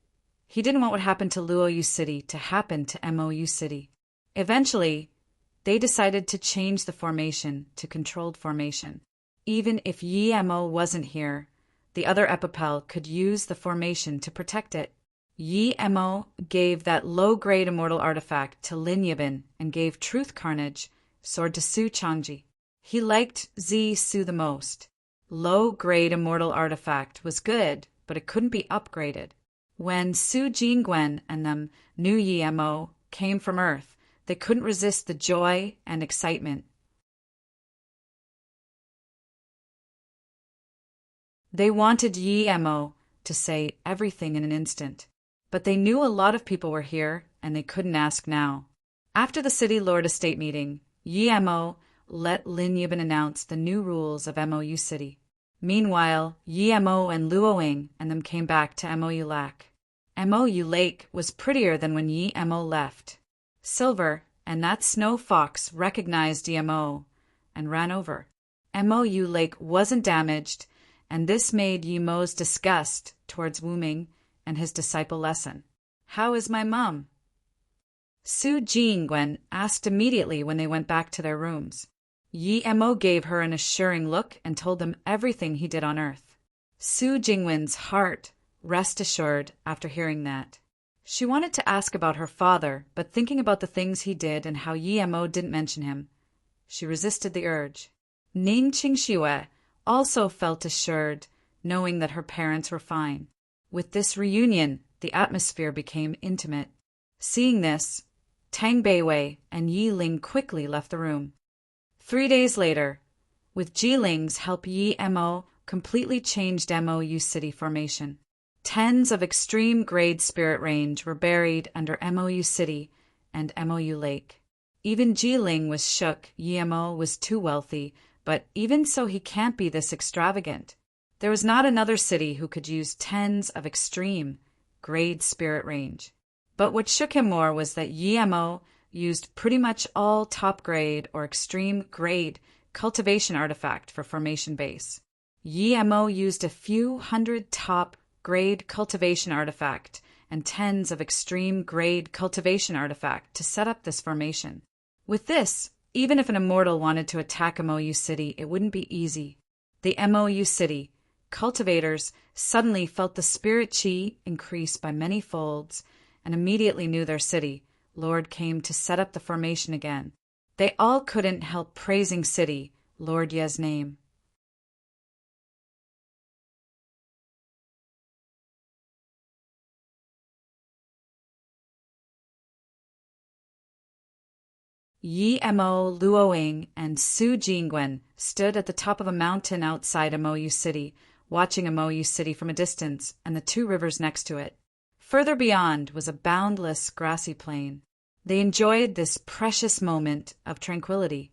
he didn't want what happened to Luoyu City to happen to MOU City. Eventually, they decided to change the formation to controlled formation. Even if Yi-Mo wasn't here, the other Epipel could use the formation to protect it. Yi-Mo gave that low-grade immortal artifact to Lin Yibin and gave Truth Carnage sword to Su Changji. He liked Su the most. Low-grade immortal artifact was good, but it couldn't be upgraded. When Su Jingwen and them knew Yi-Mo came from Earth, they couldn't resist the joy and excitement. They wanted Yi-Mo to say everything in an instant, but they knew a lot of people were here and they couldn't ask now. After the City Lord Estate meeting, Yi-Mo let Lin Yibin announce the new rules of MOU City. Meanwhile, Yi-Mo and Luoying and them came back to MOU Lac. MOU Lake was prettier than when Yi-Mo left. Silver and that Snow Fox recognized Yi-Mo and ran over. MOU Lake wasn't damaged, and this made Yi-Mo's disgust towards Wu-Ming and his disciple lessen. "How is my mum?" Su Jingwen asked immediately when they went back to their rooms. Yi-Mo gave her an assuring look and told them everything he did on Earth. Su Jingwen's heart rest assured after hearing that. She wanted to ask about her father, but thinking about the things he did and how Yi-Mo didn't mention him, she resisted the urge. Ning Qingxue also felt assured, knowing that her parents were fine. With this reunion, the atmosphere became intimate. Seeing this, Tang Beiwei and Yi Ling quickly left the room. 3 days later, with Ji Ling's help, Yi-Mo completely changed MOU City formation. Tens of extreme grade spirit range were buried under MOU City and MOU Lake. Even Ji Ling was shook. Yi-Mo was too wealthy, but even so he can't be this extravagant. There was not another city who could use tens of extreme grade spirit range. But what shook him more was that Yi-Mo used pretty much all top grade or extreme grade cultivation artifact for formation base. Yi-Mo used a few hundred top grade cultivation artifact and tens of extreme grade cultivation artifact to set up this formation. With this, even if an immortal wanted to attack MOU City, it wouldn't be easy. The MOU City cultivators suddenly felt the spirit chi increase by many folds and immediately knew their city Lord came to set up the formation again. They all couldn't help praising City Lord Ye's name. Yi-Mo, Luoying, and Su Jingwen stood at the top of a mountain outside MOU City, watching MOU City from a distance and the 2 rivers next to it. Further beyond was a boundless grassy plain. They enjoyed this precious moment of tranquility.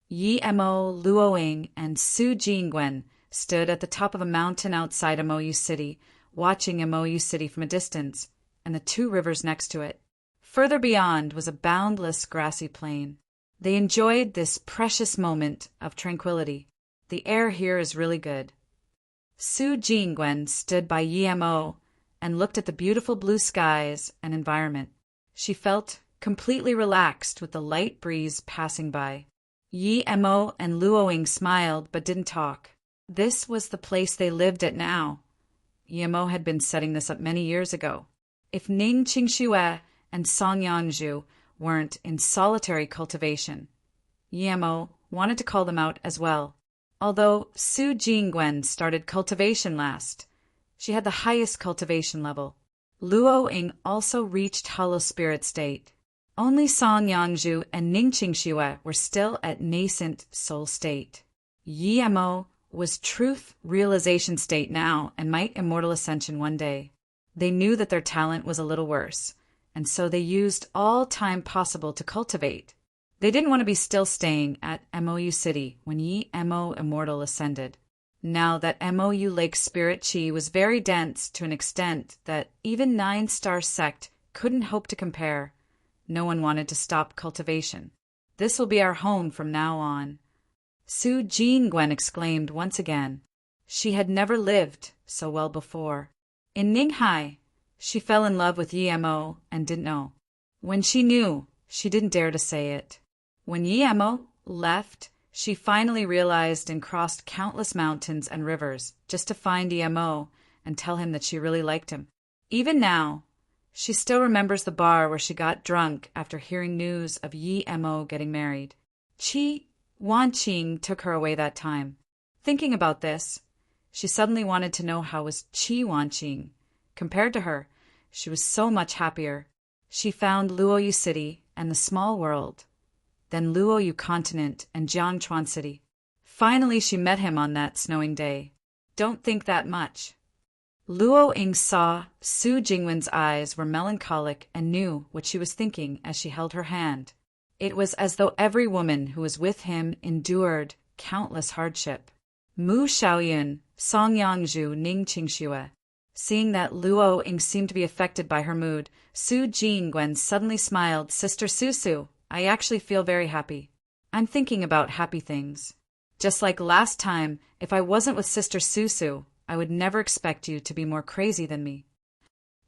Yi-Mo, Luoying, and Su Jingwen stood at the top of a mountain outside MOU City, watching MOU City from a distance and the 2 rivers next to it. Further beyond was a boundless grassy plain. They enjoyed this precious moment of tranquility. The air here is really good. Su Jingwen stood by Yi-Mo and looked at the beautiful blue skies and environment. She felt completely relaxed with the light breeze passing by. Yi-Mo and Luoying smiled but didn't talk. This was the place they lived at now. Yi-Mo had been setting this up many years ago. If Ning Qingxue and Song Yanzhu weren't in solitary cultivation, Yi-Mo wanted to call them out as well. Although Su Jingwen started cultivation last, she had the highest cultivation level. Luoying also reached hollow spirit state. Only Song Yanzhu and Ning Qingxue were still at nascent soul state. Yi-Mo was truth realization state now and might immortal ascension one day. They knew that their talent was a little worse, and so they used all time possible to cultivate. They didn't want to be still staying at MOU City when Yi-Mo immortal ascended. Now that MOU Lake spirit chi was very dense to an extent that even 9-star sect couldn't hope to compare, no one wanted to stop cultivation. This will be our home from now on. Su Jingwen exclaimed once again. She had never lived so well before. In Ninghai, she fell in love with Yi-Mo and didn't know. When she knew, she didn't dare to say it. When Yemo left, she finally realized and crossed countless mountains and rivers just to find Yemo and tell him that she really liked him. Even now, she still remembers the bar where she got drunk after hearing news of Yemo getting married. Chi Wanqing took her away that time. Thinking about this, she suddenly wanted to know how was Chi Wanqing. Compared to her, she was so much happier. She found Luoyu City and the small world, then Luoyu Continent and Jiangchuan City. Finally, she met him on that snowing day. Don't think that much. Luo Ying saw Su Jingwen's eyes were melancholic and knew what she was thinking as she held her hand. It was as though every woman who was with him endured countless hardship. Mu Xiaoyun, Songyangzhu Ning Qingxue. Seeing that Luo Ying seemed to be affected by her mood, Su Jingwen suddenly smiled. Sister Susu, I actually feel very happy. I'm thinking about happy things. Just like last time, if I wasn't with Sister Susu, I would never expect you to be more crazy than me.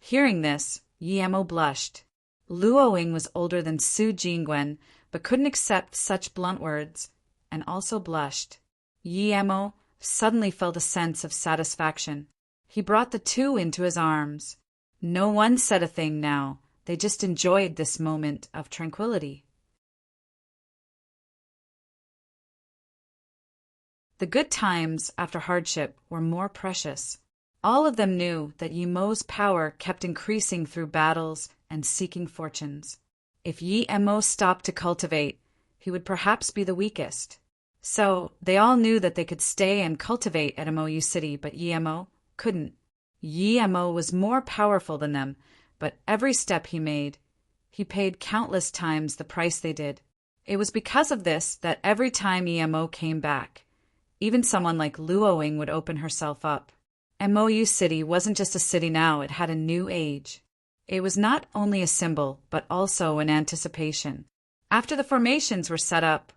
Hearing this, Yemo blushed. Luo Ying was older than Su Jingwen, but couldn't accept such blunt words, and also blushed. Yemo suddenly felt a sense of satisfaction. He brought the two into his arms. No one said a thing now. They just enjoyed this moment of tranquility. The good times after hardship were more precious. All of them knew that Yemo's power kept increasing through battles and seeking fortunes. If Yemo stopped to cultivate, he would perhaps be the weakest. So they all knew that they could stay and cultivate at Mo City, but Yemo couldn't. Yemo was more powerful than them, but every step he made, he paid countless times the price they did. It was because of this that every time Yemo came back, even someone like Luo Ying would open herself up. Mo City wasn't just a city now, it had a new age. It was not only a symbol, but also an anticipation. After the formations were set up,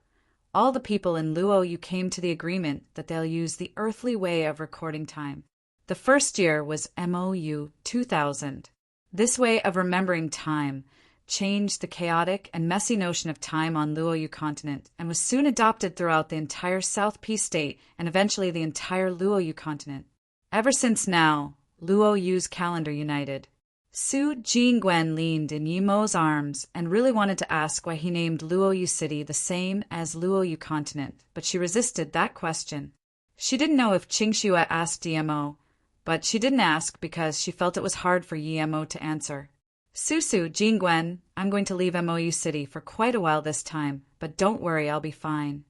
all the people in Luoyu came to the agreement that they'll use the earthly way of recording time. The first year was MOU 2000. This way of remembering time changed the chaotic and messy notion of time on Luoyu continent and was soon adopted throughout the entire South Peace State and eventually the entire Luoyu continent. Ever since now, Luoyu's calendar united. Su Jingwen leaned in Yemo's arms and really wanted to ask why he named Luoyu City the same as Luoyu continent, but she resisted that question. She didn't know if Qingxue asked Yemo, but she didn't ask because she felt it was hard for Yemo to answer. Susu, Jingwen, I'm going to leave MOU City for quite a while this time, but don't worry, I'll be fine.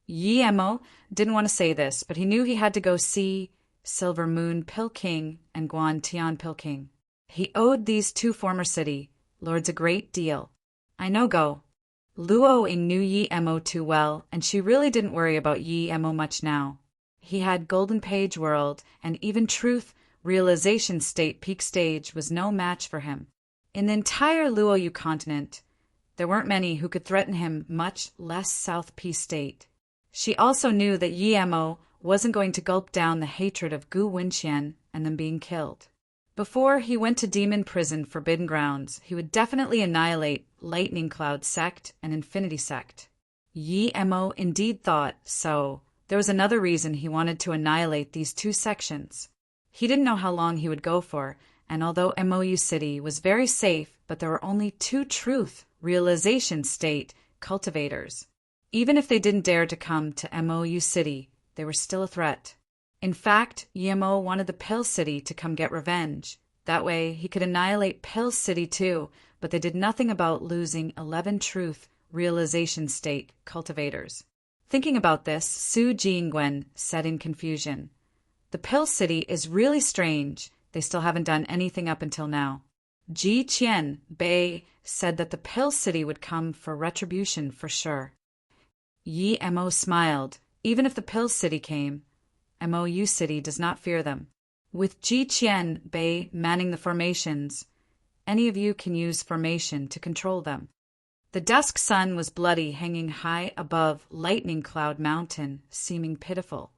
Yemo didn't want to say this, but he knew he had to go see Silver Moon Pilking and Guan Tian Pilking. He owed these two former city lords a great deal. I know go. Luo Ying knew Yemo too well, and she really didn't worry about Yemo much now. He had Golden Page World, and even Truth Realization State Peak Stage was no match for him. In the entire Luoyu continent, there weren't many who could threaten him, much less South Peace State. She also knew that Yemo wasn't going to gulp down the hatred of Gu Wenxian and them being killed. Before he went to Demon Prison Forbidden Grounds, he would definitely annihilate Lightning Cloud Sect and Infinity Sect. Yemo indeed thought so. There was another reason he wanted to annihilate these two sections. He didn't know how long he would go for, and although MOU City was very safe, but there were only two Truth Realization State cultivators. Even if they didn't dare to come to MOU City, they were still a threat. In fact, Yemo wanted the Pill City to come get revenge. That way, he could annihilate Pill City too, but they did nothing about losing 11 Truth Realization State cultivators. Thinking about this, Su Jingwen said in confusion, "The Pill City is really strange. They still haven't done anything up until now." Ji Qian Bei said that the Pill City would come for retribution for sure. Yemo smiled. Even if the Pill City came, MOU City does not fear them. With Ji Qian Bei manning the formations, any of you can use formation to control them. The dusk sun was bloody, hanging high above Lightning Cloud Mountain, seeming pitiful.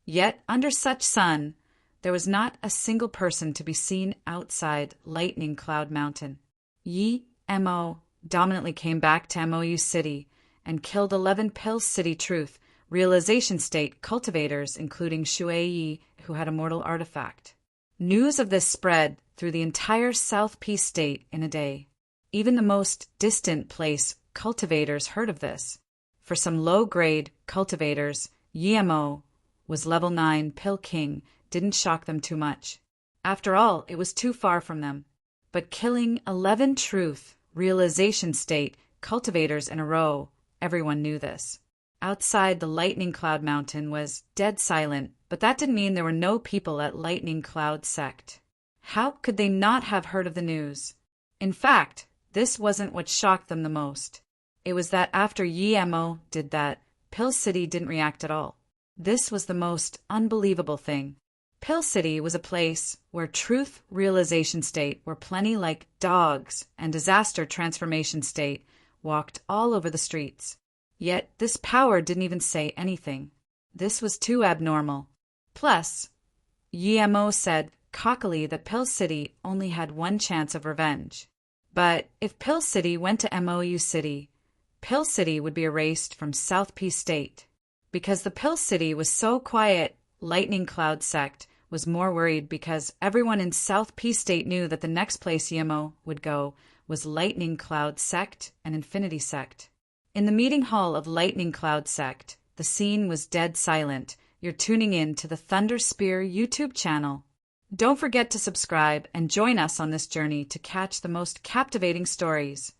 Yet, under such sun, There was not a single person to be seen outside Lightning Cloud Mountain. Yi Mo dominantly came back to MOU City and killed 11 Pill City Truth realization state cultivators, including Shui Yi, who had a mortal artifact. News of this spread through the entire South Peace State in a day. Even the most distant place cultivators heard of this. For some low-grade cultivators, Yemo was level 9 Pill King didn't shock them too much. After all, it was too far from them. But killing 11 Truth realization state cultivators in a row, everyone knew this. Outside the Lightning Cloud Mountain was dead silent, but that didn't mean there were no people at Lightning Cloud Sect. How could they not have heard of the news? In fact, this wasn't what shocked them the most. It was that after Yemo did that, Pill City didn't react at all. This was the most unbelievable thing. Pill City was a place where truth realization state were plenty like dogs and disaster transformation state walked all over the streets. Yet this power didn't even say anything. This was too abnormal. Plus, Yemo said cockily that Pill City only had one chance of revenge. But if Pill City went to MOU City, Pill City would be erased from South Peace State. Because the Pill City was so quiet, Lightning Cloud Sect was more worried because everyone in South Peace State knew that the next place Yemo would go was Lightning Cloud Sect and Infinity Sect. In the meeting hall of Lightning Cloud Sect, the scene was dead silent. You're tuning in to the Thunder Spear YouTube channel. Don't forget to subscribe and join us on this journey to catch the most captivating stories.